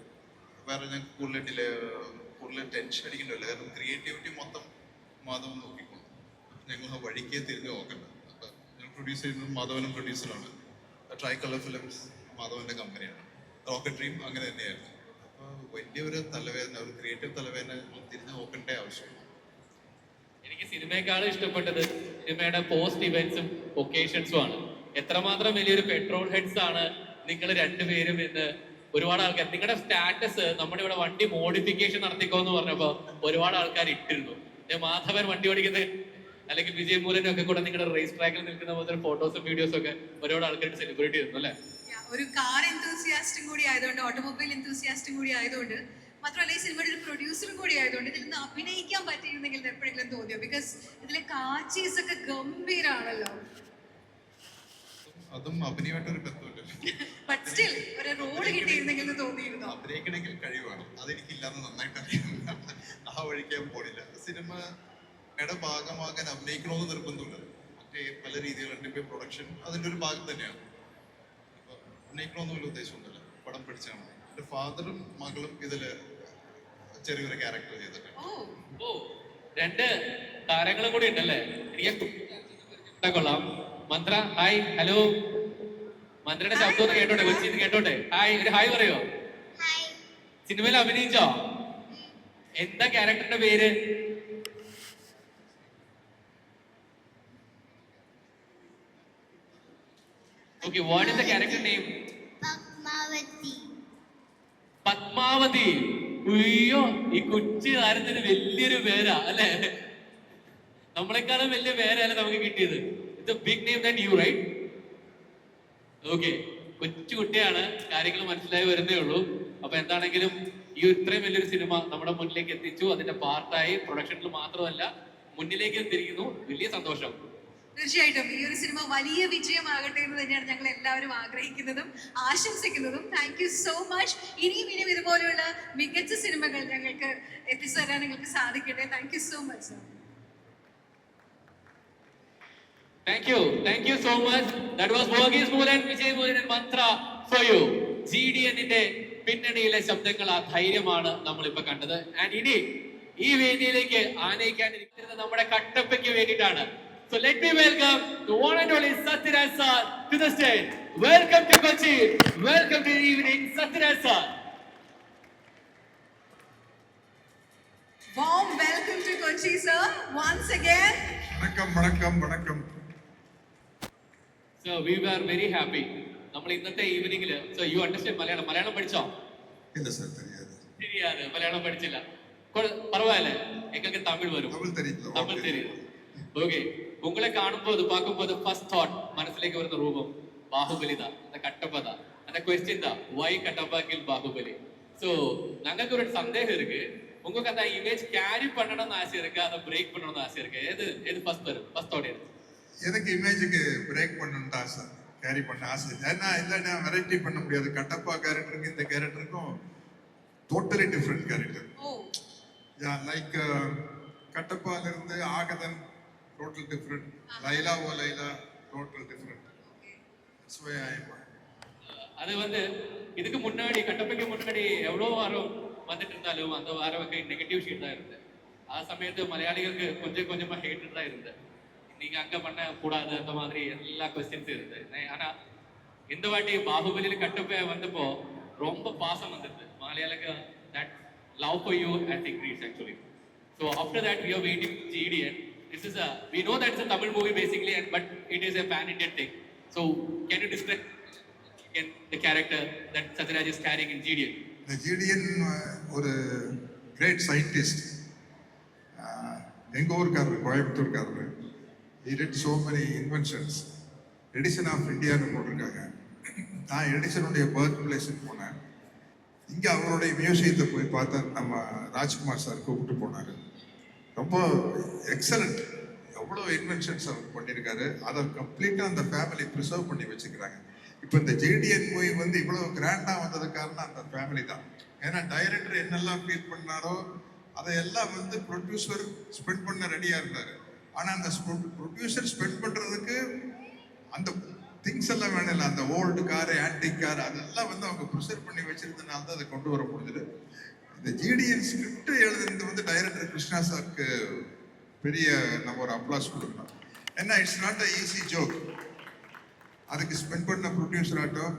വേറെ ഞാൻ കൂടുതൽ ടെൻഷൻ അടിക്കണ്ടല്ല, കാരണം ക്രിയേറ്റിവിറ്റി മൊത്തം മാധവൻ നോക്കിക്കൊണ്ട് ഞങ്ങൾ വഴിക്ക് തിരിഞ്ഞു നോക്കണ്ട. അപ്പൊ ഞങ്ങൾ പ്രൊഡ്യൂസ് ചെയ്യുന്നത് മാധവനും പ്രൊഡ്യൂസറാണ്. ട്രൈ കളർ ഫിലിംസ് മാധവന്റെ കമ്പനിയാണ്. റോക്കറ്ററിയും അങ്ങനെ തന്നെയായിരുന്നു. അപ്പൊ വലിയൊരു തലവേദന, ഒരു ക്രിയേറ്റീവ് തലവേദന തിരിഞ്ഞു നോക്കേണ്ട ആവശ്യമില്ല. എനിക്ക് സിനിമയെക്കാളും ഇഷ്ടപ്പെട്ടത് സിനിമയുടെ പോസ്റ്റ് ഇവന്റ്സും ഒക്കേഷൻസും ആണ്. എത്രമാത്രം വലിയൊരു പെട്രോൾ ഹെഡ്സ് ആണ് നിങ്ങൾ രണ്ടുപേരും എന്ന് ഒരുപാട് ആൾക്കാർ, നിങ്ങളുടെ സ്റ്റാറ്റസ് നമ്മുടെ ഇവിടെ വണ്ടി മോഡിഫിക്കേഷൻ നടത്തിക്കോന്ന് പറഞ്ഞപ്പോ ഒരുപാട് ആൾക്കാർ ഇട്ടിരുന്നു. മാധവൻ വണ്ടി ഓടിക്കുന്നത് അല്ലെങ്കിൽ വിജയ് മൂലനും ഒക്കെ കൂടെ നിങ്ങളുടെ റേസ് ട്രാക്കിൽ നിൽക്കുന്ന പോലത്തെ ഫോട്ടോസും വീഡിയോസും ഒക്കെ ഒരുപാട് ആൾക്കാർ സെലിബ്രേറ്റ് ചെയ്യുന്നു അല്ലേ? ഒരു കാർ എന്തൂസിയാസ്റ്റും കൂടി ആയതുകൊണ്ട്, ഓട്ടോമൊബൈൽ എന്തൂസിയാസ്റ്റും കൂടി ആയതുകൊണ്ട്, മാത്രമല്ല ഈ സിനിമയുടെ ഒരു പ്രൊഡ്യൂസറും കൂടി ആയതുകൊണ്ട് ഇതിൽ നിന്ന് അഭിനയിക്കാൻ പറ്റിയിരുന്നെങ്കിൽ എപ്പോഴെങ്കിലും തോന്നിയോ? ബിക്കോസ് ഇതിലെ കാച്ചീസ് ഒക്കെ ഗംഭീരാണല്ലോ. അതും അഭിനയമായിട്ടൊരു ബന്ധമില്ല. ബട്ട് സ്റ്റിൽ ഒരു റോള് കിട്ടിയിരുന്നെങ്കിൽ തോന്നിയിരുന്നോ? അഭിനയിക്കണമെങ്കിൽ കഴിവാണ്, അതെനിക്കില്ലാന്ന് നന്നായിട്ട് അറിയാം. ആ വഴിക്ക് ഞാൻ പോണില്ല. സിനിമ സിനിമയുടെ ഭാഗമാകാൻ അഭിനയിക്കണമെന്ന് നിർബന്ധമില്ല. മറ്റേ പല രീതികളുണ്ട്. ഇപ്പൊ പ്രൊഡക്ഷൻ അതിന്റെ ഒരു ഭാഗം തന്നെയാണ്. ഇപ്പൊ അഭിനയിക്കണമെന്നുള്ള ഉദ്ദേശമൊന്നുമില്ല, പടം പഠിച്ചാൽ മതി. എന്റെ ഫാദറും മകളും ഇതില് ചെറിയൊരു ക്യാരക്ടർ ചെയ്തിട്ടുണ്ട്. ഓ, രണ്ട് താരങ്ങളും കൂടി ഉണ്ടല്ലേ? എനിക്ക് കൊള്ളാം. മന്ത്ര ഹായ്, ഹലോ. മന്ത്രയുടെ ശബ്ദം ഒന്ന് കേട്ടോട്ടെ, കൊച്ചിന്ന് കേട്ടോട്ടെ. ഹായ്, ഒരു ഹായ് പറയോ? സിനിമയിൽ അഭിനയിച്ചോ? എന്താ ക്യാരക്ടറിന്റെ പേര്? Okay, what is the character name? Padmavati. അയ്യോ, ഈ കൊച്ചു താരത്തിന് വലിയൊരു പേരാ അല്ലെ? നമ്മളെക്കാളും വലിയ പേരല്ല നമുക്ക് കിട്ടിയത്. It's a big name than you, right? Okay, കൊച്ചു കുട്ടിയാണ്, കാര്യങ്ങൾ മനസ്സിലായി വരുന്നേ ഉള്ളൂ. അപ്പൊ എന്താണെങ്കിലും ഈ ഇത്രയും വലിയൊരു സിനിമ നമ്മുടെ മുന്നിലേക്ക് എത്തിച്ചു. അതിന്റെ പാർട്ടായി പ്രൊഡക്ഷനിൽ മാത്രമല്ല മുന്നിലേക്ക് എത്തിയിരിക്കുന്നു. വലിയ സന്തോഷം. തീർച്ചയായിട്ടും ഈ ഒരു സിനിമ വലിയ വിജയമാകട്ടെ എന്ന് തന്നെയാണ് ഞങ്ങൾ എല്ലാവരും ആഗ്രഹിക്കുന്നതും ആശംസിക്കുന്നതും. Thank you so much. ഇനിയും ഇതുപോലെയുള്ള മികച്ച സിനിമകൾ ഞങ്ങൾക്ക് എത്തിച്ചേരാൻ നിങ്ങൾക്ക് സാധിക്കട്ടെ. Thank you so much sir. Thank you so much. That was Varghese Moolan, Vijay Moolan and Mantra for you. GDN-ന്റെ പിന്നണിയിലെ ശബ്ദങ്ങൾ, ആ ധൈര്യമാണ് നമ്മളിപ്പോ കണ്ടത്. ആൻഡ് ഇനി ഈ വേദിയിലേക്ക് ആനയിക്കാനിരിക്കുന്നത് നമ്മുടെ കട്ടപ്പയ്ക്ക് വേണ്ടിയിട്ടാണ്. So let me welcome the one and only Sathiraj sir to the stage. Welcome to Kochi. Welcome to the evening, Sathiraj sir. Warm welcome to Kochi sir once again. വണക്കം. So we were very happy. നമ്മൾ ഇന്നത്തെ ഈവനിങ്ങില്, so you understand Malayalam പഠിച്ചോ? ഇല്ല sir, தெரியாது. മലയാളം പഠിച്ചില്ല. பரவாயில்லை, எங்களுக்கு தமிழ் வரும். தமிழ் தெரியும். ஓகே, உங்களை കാണുമ്പോൾ பார்க்கும்போது first thought മനസ്സിലേക്ക് വരുന്ന രൂപം ബാഹുബലി தான், அந்த கட்டப்பா தான். அந்த question தான், why Kattappa kill Baahubali? So நமக்கு ஒரு சந்தேகம் இருக்கு, உங்களுக்கு அந்த இமேஜ் கேரி பண்ணணும்னு ஆசை இருக்கு, அதை பிரேக் பண்ணணும்னு ஆசை இருக்கு? எது ஃபர்ஸ்ட் வரும்? ஃபர்ஸ்ட் தாட் எது? எனக்கு இமேஜுக்கு பிரேக் பண்ணணும்னு ஆசை, கேரி பண்ண ஆசை. ஏன்னா இல்லைன்னா வெரைட்டி பண்ண முடியாது. கட்டப்பா கேரக்டருக்கு இந்த கேரக்டருக்கும் டோட்டலி டிஃப்ரெண்ட் கேரக்டர். லைக் கட்டப்பால இருந்து ஆகதன் டோட்டல் டிஃப்ரெண்ட், லைலா ஓ லைலா டோட்டல் டிஃப்ரெண்ட். அது வந்து இதுக்கு முன்னாடி கட்டப்பைக்கு முன்னாடி எவ்வளோ வாரம் வந்துட்டு இருந்தாலும் அந்த வாரம் நெகட்டிவ் ஷீட் தான் இருந்தது. ஆ சமயத்து மலையாளிகளுக்கு கொஞ்சமா ஹேட்டட் தான் இருந்தது. நீங்க அங்க பண்ண கூடாது அந்த மாதிரி எல்லா கொஸ்டின்ஸும் இருந்தது. ஆனா இந்த வாட்டி பாகுபலியில கட்டப்பை வந்தப்போ ரொம்ப பாசம் வந்தது மலையாளிக்கு. that love for you has increased actually. So after that we are waiting GDN. This is we know that it's a Tamil movie basically, but it is a pan-Indian thing. So can you describe again the character that Sathiraj is carrying in GDN? The GDN ஒரு great scientist. எங்க ஊர்க்காரர், கோயம்புத்தூர்காரர். He did so many inventions. Edison of இந்தியான்னு போட்டிருக்காங்க. நான் எடிசனுடைய birth பிளேஸுக்கு போனேன். இங்கே அவருடைய மியூசியத்தை போய் பார்த்தா நம்ம ராஜ்குமார் சார் கூப்பிட்டு போனார். ரொம்ப எக்ஸலண்ட், எவ்வளோ இன்வென்ஷன்ஸ் அவர் பண்ணியிருக்காரு. அதை கம்ப்ளீட்டாக அந்த ஃபேமிலி ப்ரிசர்வ் பண்ணி வச்சுக்கிறாங்க. இப்போ இந்த ஜேடிஎன் மூவி வந்து இவ்வளோ கிராண்டாக வந்ததுக்கு காரணம் அந்த ஃபேமிலி தான். ஏன்னா டைரக்டர் என்னெல்லாம் ஃபீல் பண்ணாரோ அதையெல்லாம் வந்து ப்ரொடியூசர் ஸ்பெண்ட் பண்ண ரெடியாக இருந்தார். ஆனால் அந்த ப்ரொடியூசர் ஸ்பெண்ட் பண்ணுறதுக்கு அந்த திங்ஸ் எல்லாம் வேணும் இல்லை, அந்த ஓல்டு காரு, ஆன்டிக் கார், அதெல்லாம் வந்து அவங்க ப்ரிசர்வ் பண்ணி வச்சிருந்தனால தான் அதை கொண்டு வர முடிஞ்சது. இந்த ஜிடிஎன் ஸ்கிரிப்ட் எழுதுனது வந்து டைரக்டர் கிருஷ்ணா சாருக்கு பெரிய நம்ம ஒரு அப்ளாஸ் கொடுக்கணும். ஏன்னா it's not a easy joke. அதுக்கு ஸ்பெண்ட் பண்ண ப்ரொடியூசர் ஆகட்டும்,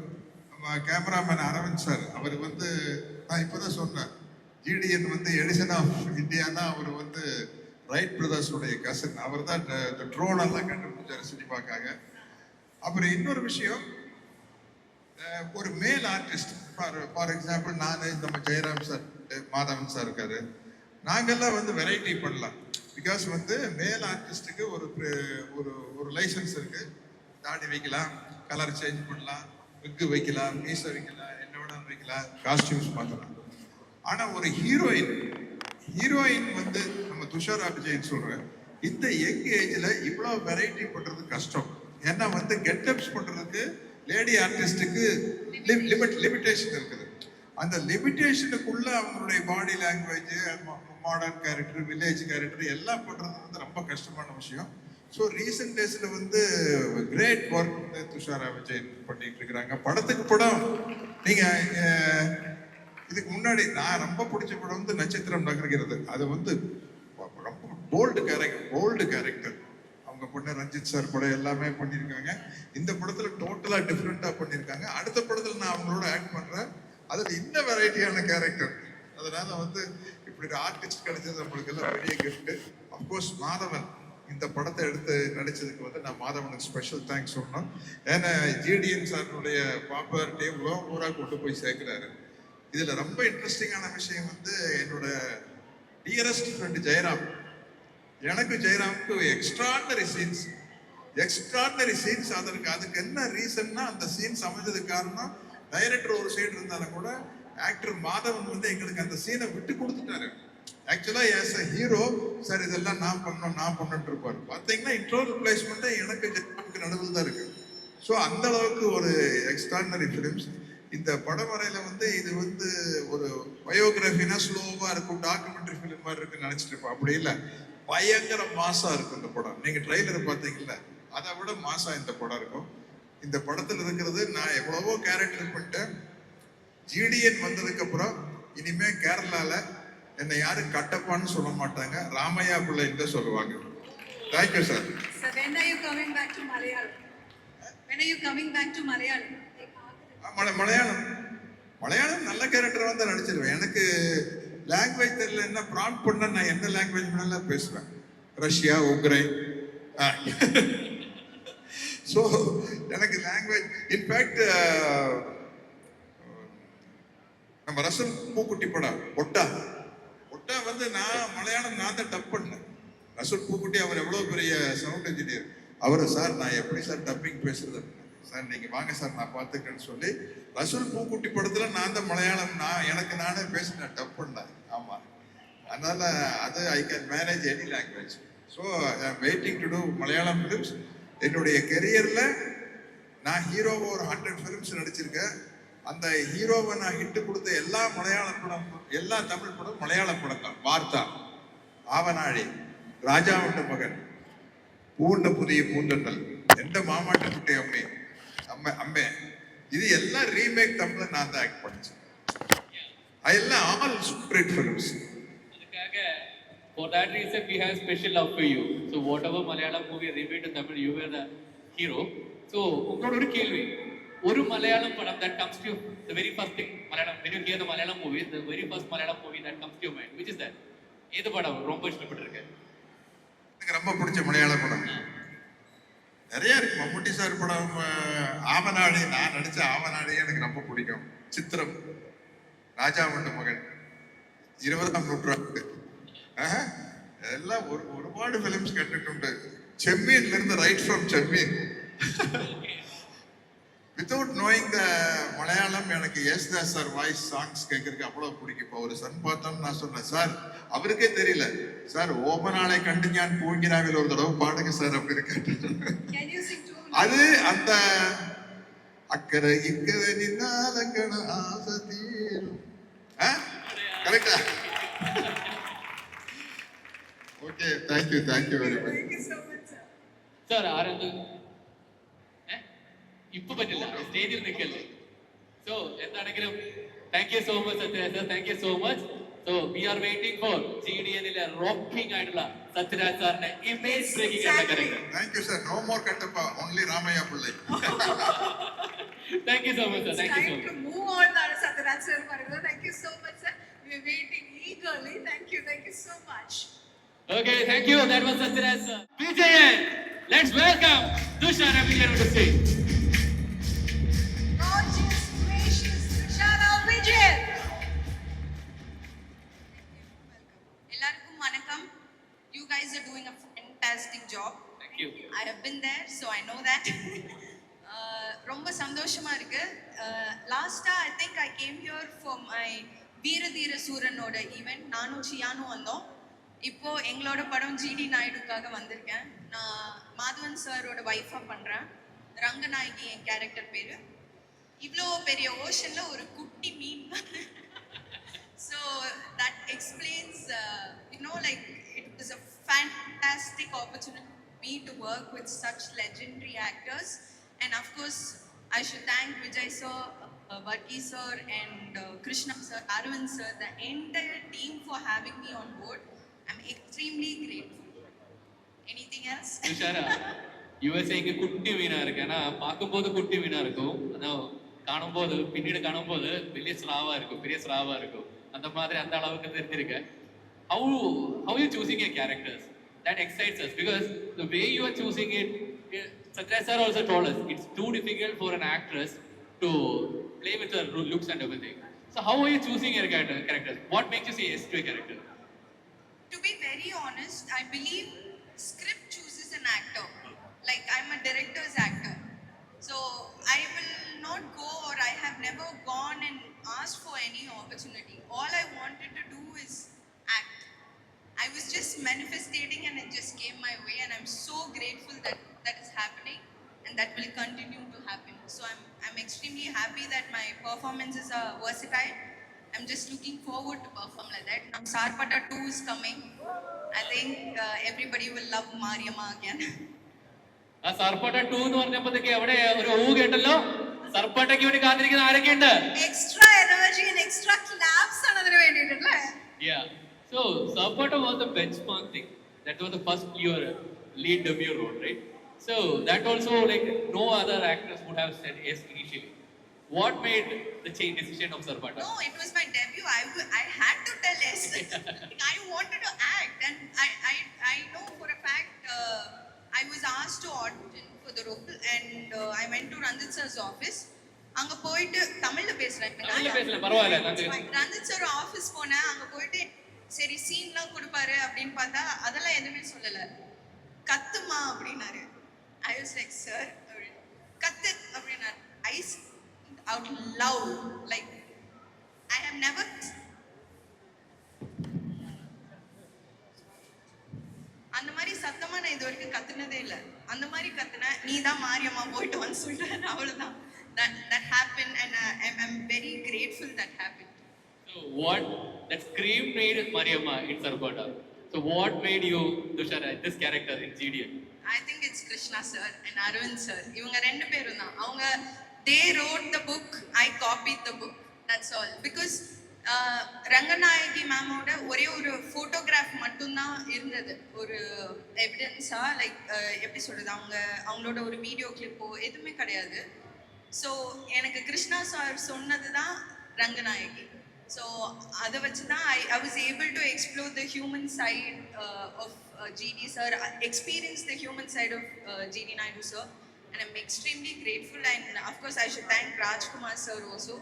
நம்ம கேமராமேன் அரவிந்த் சார், அவர் வந்து நான் இப்போதான் சொன்னேன், ஜிடிஎன் வந்து எடிசன் ஆஃப் இந்தியானா அவர் வந்து ரைட் பிரதர்ஸுடைய கசன். அவர் தான் இந்த ட்ரோன் எல்லாம் கண்டுபிடிச்சார் சினிமாக்காக. அப்புறம் இன்னொரு விஷயம், ஒரு மேல் ஆர்டிஸ்ட், ஃபார் எக்ஸாம்பிள் நான், நம்ம ஜெயராம் சார், மாதவன் சார் இருக்காரு, நாங்கெல்லாம் வந்து வெரைட்டி பண்ணலாம். பிகாஸ் வந்து மேல் ஆர்டிஸ்ட்டுக்கு ஒரு ஒரு லைசன்ஸ் இருக்கு. தாடி வைக்கலாம், கலர் சேஞ்ச் பண்ணலாம், விக்கு வைக்கலாம், மீசை வைக்கலாம், என்ன வேணாலும் வைக்கலாம், காஸ்டியூம்ஸ் மாற்றலாம். ஆனால் ஒரு ஹீரோயின் வந்து நம்ம துஷாரா விஜயன் சொல்றேன், இந்த யங் ஏஜ்ல இவ்வளோ வெரைட்டி பண்றது கஷ்டம். ஏன்னா வந்து கெட்டப்ஸ் பண்றதுக்கு லேடி ஆர்டிஸ்டுக்கு லிமிட்டேஷன் இருக்குது. அந்த லிமிட்டேஷனுக்குள்ள அவங்களுடைய body language, modern character, village character எல்லாம் பண்றது வந்து ரொம்ப கஷ்டமான விஷயம். ஸோ ரீசெண்ட் டேஸ்ல வந்து கிரேட் ஒர்க் வந்து துஷாரா விஜய் பண்ணிட்டு இருக்கிறாங்க. படத்துக்கு படம் நீங்க இதுக்கு முன்னாடி நான் ரொம்ப பிடிச்ச படம் வந்து நட்சத்திரம் நகர்கிறது. அது வந்து ரொம்ப போல்டு கேரக்டர். அவங்க பொண்ணு ரஞ்சித் சார் படம் எல்லாமே பண்ணியிருக்காங்க. இந்த படத்துல டோட்டலா டிஃப்ரெண்டா பண்ணியிருக்காங்க. அடுத்த படத்துல நான் அவங்களோட ஆக்ட் பண்றேன். அதுல இன்னும் வெரைட்டியான கேரக்டர். அதனால வந்து இப்படி ஒரு ஆர்டிஸ்ட் கிடைச்சது நம்மளுக்கு எல்லாம் பெரிய கிஃப்ட். அப்கோர்ஸ் மாதவன் இந்த படத்தை எடுத்து நடிச்சதுக்கு வந்து நான் மாதவனுக்கு ஸ்பெஷல் தேங்க்ஸ் சொல்லணும். ஏன்னா ஜிடிஎன் சாருடைய பாப்புலாரிட்டி உலகம் பூரா கொண்டு போய் சேர்க்கிறாரு. இதுல ரொம்ப இன்ட்ரெஸ்டிங்கான விஷயம் வந்து என்னோட டியரஸ்ட் ஃப்ரெண்ட் ஜெயராம். எனக்கு ஜெயராமுக்கு எக்ஸ்ட்ராடனரி சீன்ஸ். அதுக்கு என்ன ரீசன்னா அந்த சீன்ஸ் அமைஞ்சதுக்கு காரணம் டைரக்டர் ஒரு சைடு இருந்தாலும் கூட ஆக்டர் மாதவன் வந்து எங்களுக்கு அந்த சீனை விட்டு கொடுத்துட்டாரு. ஆக்சுவலா ஆஸ் அ ஹீரோ சார் இதெல்லாம் நான் பண்ணிட்டு இருப்பாரு. பார்த்தீங்கன்னா இன்ட்ரோல் பிளேஸ்மெண்ட் எனக்கு ஜெயராமுக்கு நடுவில் தான் இருக்கு. ஸோ அந்த அளவுக்கு ஒரு எக்ஸ்ட்ராடனரி ஃபிலிம்ஸ். இந்த படமறையில வந்து இது வந்து ஒரு பயோகிராஃபினா ஸ்லோவா இருக்கும், டாக்குமெண்ட்ரி ஃபிலிம் மாதிரி இருக்குன்னு நினைச்சிட்டு இருப்போம். அப்படி இல்லை, பயங்கர மாசா இருக்கும் இந்த படம். நீங்க ட்ரெய்லர் பார்த்தீங்கல்ல, அதை விட மாசா இந்த படம் இருக்கும். இந்த படத்துல இருக்கிறது நான் எவ்வளவோ கேரக்டர் பண்ணிட்டேன். ஜிடிஎன் வந்ததுக்கு அப்புறம் இனிமே கேரளால என்னை யாரும் கட்டப்பான்னு சொல்ல மாட்டாங்க, ராமையா பிள்ளைன்னு சொல்லுவாங்க. Thank you sir. Sir, when are you coming back to Malayalam? Malayalam நல்ல கேரக்டர் வந்து நடிச்சிருவேன். எனக்கு லாங்குவேஜ் தெரியல, என்ன ப்ராம்ப்ட் பண்ண நான் என்ன லாங்குவேஜ் வேணாலும் பேசுவேன். Russia, Ukraine. ஸோ எனக்கு லாங்குவேஜ் இன்ஃபேக்ட் நம்ம ரசல் பூக்குட்டி படம் ஒட்டா வந்து நான் தான் டப் பண்ணேன். ரசூல் பூக்குட்டி அவர் எவ்வளவு பெரிய சவுண்ட் இன்ஜினியர். அவரு சார் நான் எப்படி சார் டப்பிங் பேசுறது சார், நீங்க வாங்க சார் நான் பார்த்துக்கேன்னு சொல்லி ரசூல் பூக்குட்டி படத்துல நான் தான் மலையாளம் எனக்கு நானே பேசினேன், டப் பண்ணேன். ஆமா, அதனால அது I can manage any language. So I am waiting to do Malayalam films. என்னுடைய கெரியர்ல நான் ஹீரோவை ஒரு 100 ஃபிலிம்ஸ் நடிச்சிருக்கேன். அந்த ஹீரோவை நான் ஹிட்டு கொடுத்த எல்லா மலையாள படம், எல்லா தமிழ் படம் மலையாள படம் தான். வார்த்தா, ஆவனாழி, ராஜாவுண்ட மகன், பூண்ட புதிய பூந்தண்டல், எந்த மாமாட்ட குட்டி அம்மே, இது எல்லாம் ரீமேக் தமிழ்ல நான் தான் ஆக்ட் பண்ணிச்சேன். அதெல்லாம் all super hit films. For that reason, we have special love for you. So whatever Malayalam movie remade in Tamil, you were the hero. So, உங்களோட ஒரு கேள்வி, ஒரு மலையாளம் படம் that comes to you, the very first thing, Malayalam, when you hear the Malayalam movie, the very first Malayalam movie that comes to your mind, which is that? ஏது படம் ரொம்ப இஷ்டப்பட்டிருக்கேன்? எனக்கு ரொம்ப பிடிச்ச மலையாள படம் நிறைய இருக்கு. மம்முட்டி சார் படம் ஆவனாடி, நான் நடிச்ச ஆவனாடி எனக்கு ரொம்ப பிடிக்கும். சித்திரம், ராஜாவுண்ட மகன், 20ஆம் நூற்றாண்டு, எல்லாம் ഒരുപാട് ഫിലിംസ് കണ്ടിട്ടുണ്ട്. ചെമ്മീനിൽ இருந்து right from Chemmeen. Without knowing த மலையாளம் எனக்கு யேசுதாஸ் சார் வாய்ஸ் சாங்ஸ் கேட்கறதுக்கு அவ்வளவு பிடிக்கும். இப்போ ஒரு சன் பார்த்தோம், நான் சொன்னேன் சார் அவருக்கே தெரியல சார், ஓமனாளை கண்டு ஞான் பூங்கினாவில் ஒரு தடவை பாடுங்க சார் அப்படின்னு கேட்டேன். அது அந்த அக்கறை இக்கறை நின்னாலங்கன ஆசை தீரும். கரெக்டா? Okay, thank you very much. Thank you so much, sir. Sir, ഇപ്പൊ പറ്റില്ല, സ്റ്റേജിൽ നിൽക്കല്ലേ. സോ എന്താണെങ്കിലും thank you so much Sathyaraj sir, thank you so much. So we are waiting for GDNലെ റോക്കിംഗ് ആയിട്ടുള്ള സത്യരാജ് സാറിന്റെ ഇമേജ് ബ്രേക്കിംഗ് ആയിട്ടുള്ള കാര്യങ്ങൾ. Thank you sir, no more Kattappa, only Ramaya Pillai. Thank you so much sir, thank you so much. Time to move on എന്നാണ് Sathyaraj sir പറയുന്നത്. Thank you so much sir, we are waiting eagerly. Thank you so much. Okay, thank you. That was Satyaraj sir. Vijayan, let's welcome Tushara Vijayan to the stage. Gorgeous, gracious Tushara Vijayan. எல்லாருக்கும் வணக்கம். You guys are doing a fantastic job. Thank you. I have been there, so I know that. ரொம்ப சந்தோஷமா இருக்கு. லாஸ்டா I think I came here for my வீரதீர சூரனோட event. நானும் ஷியானும் வந்தோம். இப்போ எங்களோட படம் ஜிடி நாயுடுக்காக வந்திருக்கேன். நான் மாதவன் சாரோட ஒய்ஃபாக பண்ணுறேன். ரங்கநாயகி என் கேரக்டர் பேர். இவ்வளோ பெரிய ஓஷன்ல ஒரு குட்டி மீன். So that explains, like it was a fantastic opportunity for me to work with such legendary actors. And of course, I should thank Vijay sir, Varki sir, and Krishna sir, Arvind sir, the entire team for having me on board. I'm extremely grateful. Anything else? Dushara யுஎஸ்ஏக்கு குட்டி மீனா இருக்கு. ஆனா பார்க்கும்போது குட்டி மீனா இருக்கும், ஆனா காணும்போது பின்னீடு காணும்போது பெரிய ஸ்ராவா இருக்கும், பெரிய ஸ்ராவா இருக்கும். அந்த மாதிரி அந்த அளவுக்கு தெரிஞ்சிருக்க. How you choosing your characters? That excites us because the way you are choosing it, Satyaj sir also told us it's too difficult for an actress to play with her looks and everything. So how are you choosing your characters? What makes you say yes to a character? To be very honest, I believe script chooses an actor. Like I'm a director's actor. So I will not go, or I have never gone and asked for any opportunity. All I wanted to do is act. I was just manifesting and it just came my way, and I'm so grateful that that is happening and that will continue to happen. So I'm extremely happy that my performances are versatile. I'm just looking forward to perform like that. Now Sarpata 2 is coming. I think everybody will love Mariamma again. ആ സർപ്പട്ട 2 എന്ന് പറഞ്ഞപ്പോഴത്തേക്ക് എവിടെ ഒരു ഊ കേട്ടല്ലോ. സർപ്പട്ടയ്ക്ക് വേണ്ടി കാത്തിരിക്കുന്ന ആരൊക്കെയുണ്ട്? Extra energy and extra claps ആണ് അതിനു വേണ്ടിയിട്ടല്ലേ? Yeah. So Sarpata was the benchmark thing. That was the first your lead debut role, right? So that also like no other actors would have said yes initially. What made the change decision of Sarpata? No, it was my debut. I had to tell yes. I wanted to act, and I know for a fact I was asked to audition for the role, and I went to Ranjit sir's office. அங்க போயிட்டு தமிழ்ல பேசுறேன். Ranjith sir office போனேன். அங்க போயிட்டு சரி சீன்லாம் கொடுப்பாரு அப்படின்னு பார்த்தா அதெல்லாம் எதுவுமே சொல்லல. கத்துமா அப்படின்னாரு. I was like, sir, கத்து அப்படின்னாரு. I out loud, like I have never அந்த மாதிரி சத்தமா நான் இது வரைக்கும் கத்துனதே இல்ல. அந்த மாதிரி கத்துனா நீ தான் மாரியம்மா போயிட்டு வந்து சொல்றேன், அவ்வளவுதான். That happened, and I'm very grateful that happened. So what that scream made Mariamma in Sarpata. So what made you Tushara this character in GDN? I think it's Krishna sir and Arvind sir. இவங்க ரெண்டு பேரும் தான். அவங்க they wrote the book, I copied the book. That's all. Because Ranganayaki மேமோட ஒரே ஒரு photograph மட்டும்தான் இருந்தது, ஒரு எவிடன்ஸா. லைக் எப்படி சொல்றது, அவங்களோட ஒரு வீடியோ கிளிப்போ எதுவுமே கிடையாது. ஸோ எனக்கு கிருஷ்ணா சார் சொன்னது தான் ரங்கநாயகி. ஸோ அதை வச்சு தான் I was able to explore the human side of GD sir, experience the human side of GD Naidu sir, and I'm extremely grateful. And of course I should thank Rajkumar sir also,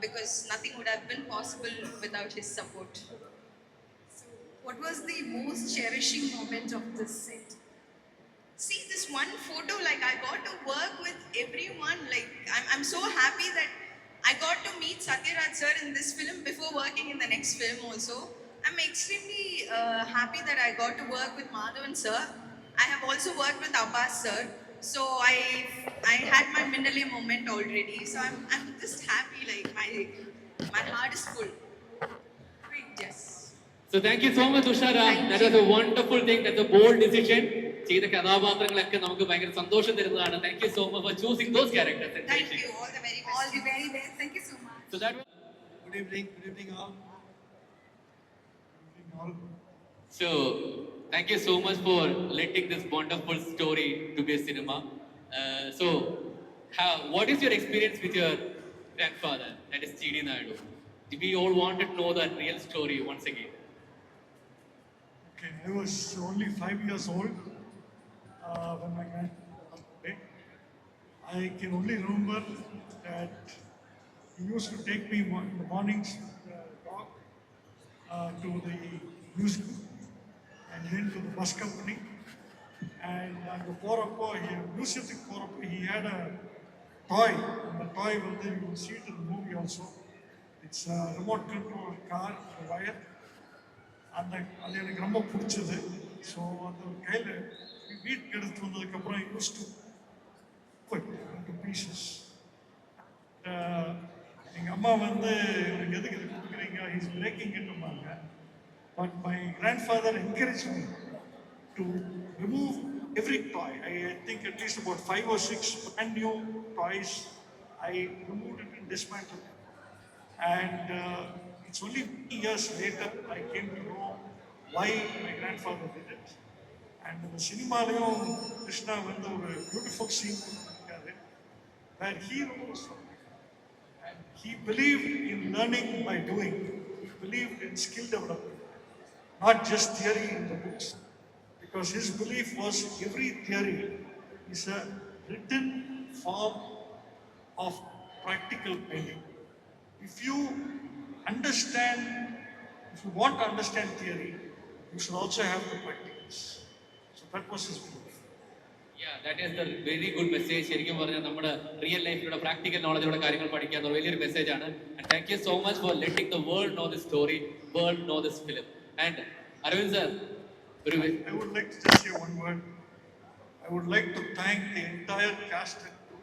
because nothing would have been possible without his support. So what was the most cherishing moment of this set? See this one photo, like I got to work with everyone. Like I'm so happy that I got to meet Satyaraj sir in this film before working in the next film also. I'm extremely happy that I got to work with Madhavan sir. I have also worked with Abbas sir. So I had my Minale moment already. So I'm just happy, like my heart is full. Yes. So thank you so much Tushara. That was a wonderful thing. That's a bold decision. ചെയ്ത കഥാപാത്രങ്ങളൊക്കെ നമുക്ക് ഭയങ്കര സന്തോഷം തരുന്നതാണ്. Thank you so much for choosing those characters. Thank you. All the very best. All the very best. Thank you so much. So that was... Good evening all. So thank you so much for letting this wonderful story to be a cinema. So what is your experience with your grandfather, that is GD Naidu? We all wanted to know that real story once again. Okay, I was only 5 years old when my grandfather passed away. I can only remember that he used to take me in the mornings walk to the musical and then to the bus company. And the Porappo, music Porappo, he had a toy, and the toy you will see it in the movie also. It's a remote control car, a wire. அது எனக்கு ரொம்ப பிடிச்சது. So அந்த கையில் வீட்டுக்கு எடுத்து வந்ததுக்கப்புறம் use to pieces. எங்கள் அம்மா வந்து எனக்கு எதுக்கு இது கொடுக்குறீங்க ஹீஸ் பிரேக்கிங் இட்டுமாங்க. But my grandfather encouraged me to remove every toy. I think at least about 5 or 6 brand new toys. I removed it and dismantled it. And it's only many years later I came to know why my grandfather did it. And in the cinemalayum Krishna வந்து ஒரு beautiful scene கொடுத்திருக்காரு where he rose from it. And he believed in learning by doing. He believed in skill development, not just theory in the books. Because his belief was every theory is a written form of practical painting. If you understand, if you want to understand theory, you should also have the practicals. So that was his belief. Yeah, that is the very good message. ശരിക്കും പറഞ്ഞാൽ നമ്മുടെ real ലൈഫിലൂടെ practical നോളജിലൂടെ കാര്യങ്ങൾ പഠിക്കുക എന്നുള്ള വലിയൊരു message ആണ്. And thank you so much for letting the world know this story, world know this film. And Arvind sir, I would like to just say one word. I would like to thank the entire cast and crew.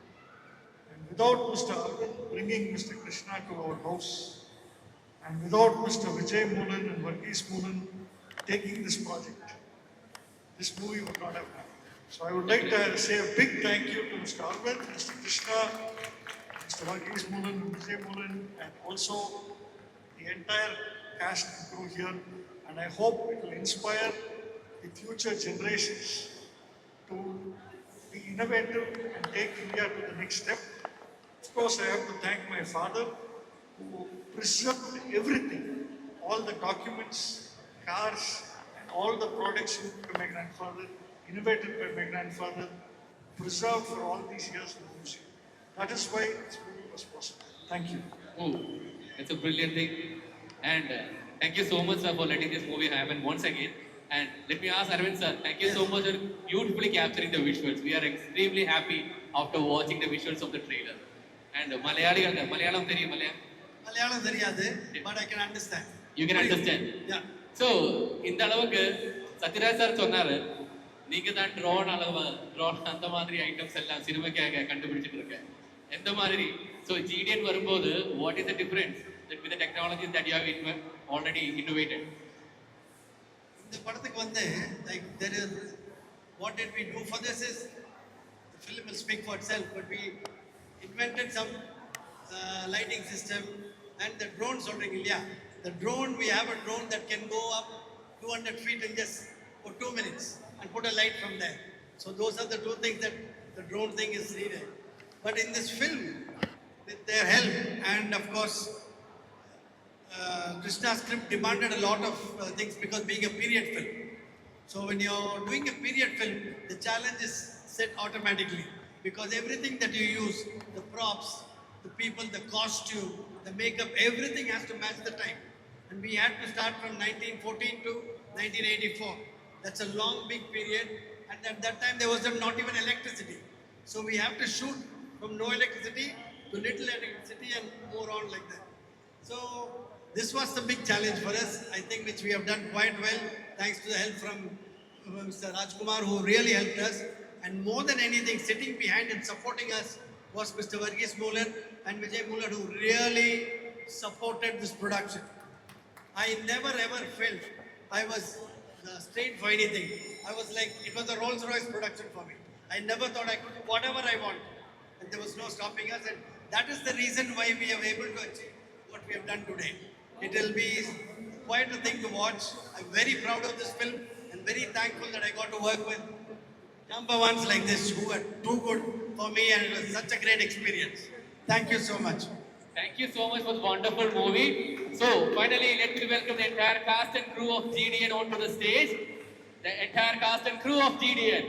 And without Mr. Arvind bringing Mr. Krishna to our house, and without Mr. Vijay Moolan and Varghese Moolan taking this project, this movie would not have happened. So I would like to say a big thank you to Mr. Arvind, Mr. Krishna, Mr. Varghese Moolan, Vijay Moolan, and also the entire cast and crew here. And I hope it will inspire the future generations to be innovative and take India to the next step. Of course, I have to thank my father who preserved everything, all the documents, cars, and all the products by my grandfather, innovated by my grandfather, preserved for all these years in the museum. That is why this movie was possible. Thank you. oh, it's a brilliant thing. And thank you so much sir for letting this movie happen once again. And let me ask Arvind sir, thank you so much for beautifully capturing the visuals. We are extremely happy after watching the visuals of the trailer. And മലയാളികൾക്ക് മലയാളം தெரியும் மலையாளம் தெரியாது, but I can understand. You can understand. Yeah. So இந்த அளவுக்கு Sathyaraj sir சொன்னாரு, நீங்க தான் drone அந்த மாதிரி ஐட்டம்ஸ் எல்லாம் சினிமாக்காக கண்டுபிடிச்சிட்டு இருக்க எந்த மாதிரி. So GDN வரும்போது what is the difference with the technologies that you have already innovated? இந்த படத்துக்கு வந்து like there is what did we do for this is the film will speak for itself, but we invented some lighting system and the drone சொல்றீங்க இல்லையா, the drone, we have a drone that can go up 200 feet in just for 2 minutes and put a light from there. So those are the two things that the drone thing is needed. But in this film, with their help and of course Krishna's script demanded a lot of things because being a period film. So when you're doing a period film, the challenge is set automatically because everything that you use, the props, the people, the costume, the makeup, everything has to match the time. And we had to start from 1914 to 1984. That's a long, big period. And at that time, there was not even electricity. So we have to shoot from no electricity to little electricity and more on like that. So this was the big challenge for us, I think, which we have done quite well, thanks to the help from Mr. Rajkumar, who really helped us. And more than anything, sitting behind and supporting us was Mr. Varghese Moolan and Vijay Moolan, who really supported this production. I never ever felt I was strained for anything. I was like, it was a Rolls-Royce production for me. I never thought I could do whatever I want. And there was no stopping us. And that is the reason why we are able to achieve what we have done today. It will be quite a thing to watch. I'm very proud of this film and very thankful that I got to work with number ones like this who are too good for me, and it was such a great experience. Thank you so much. Thank you so much for the wonderful movie. So finally, let me welcome the entire cast and crew of GDN onto the stage. The entire cast and crew of GDN.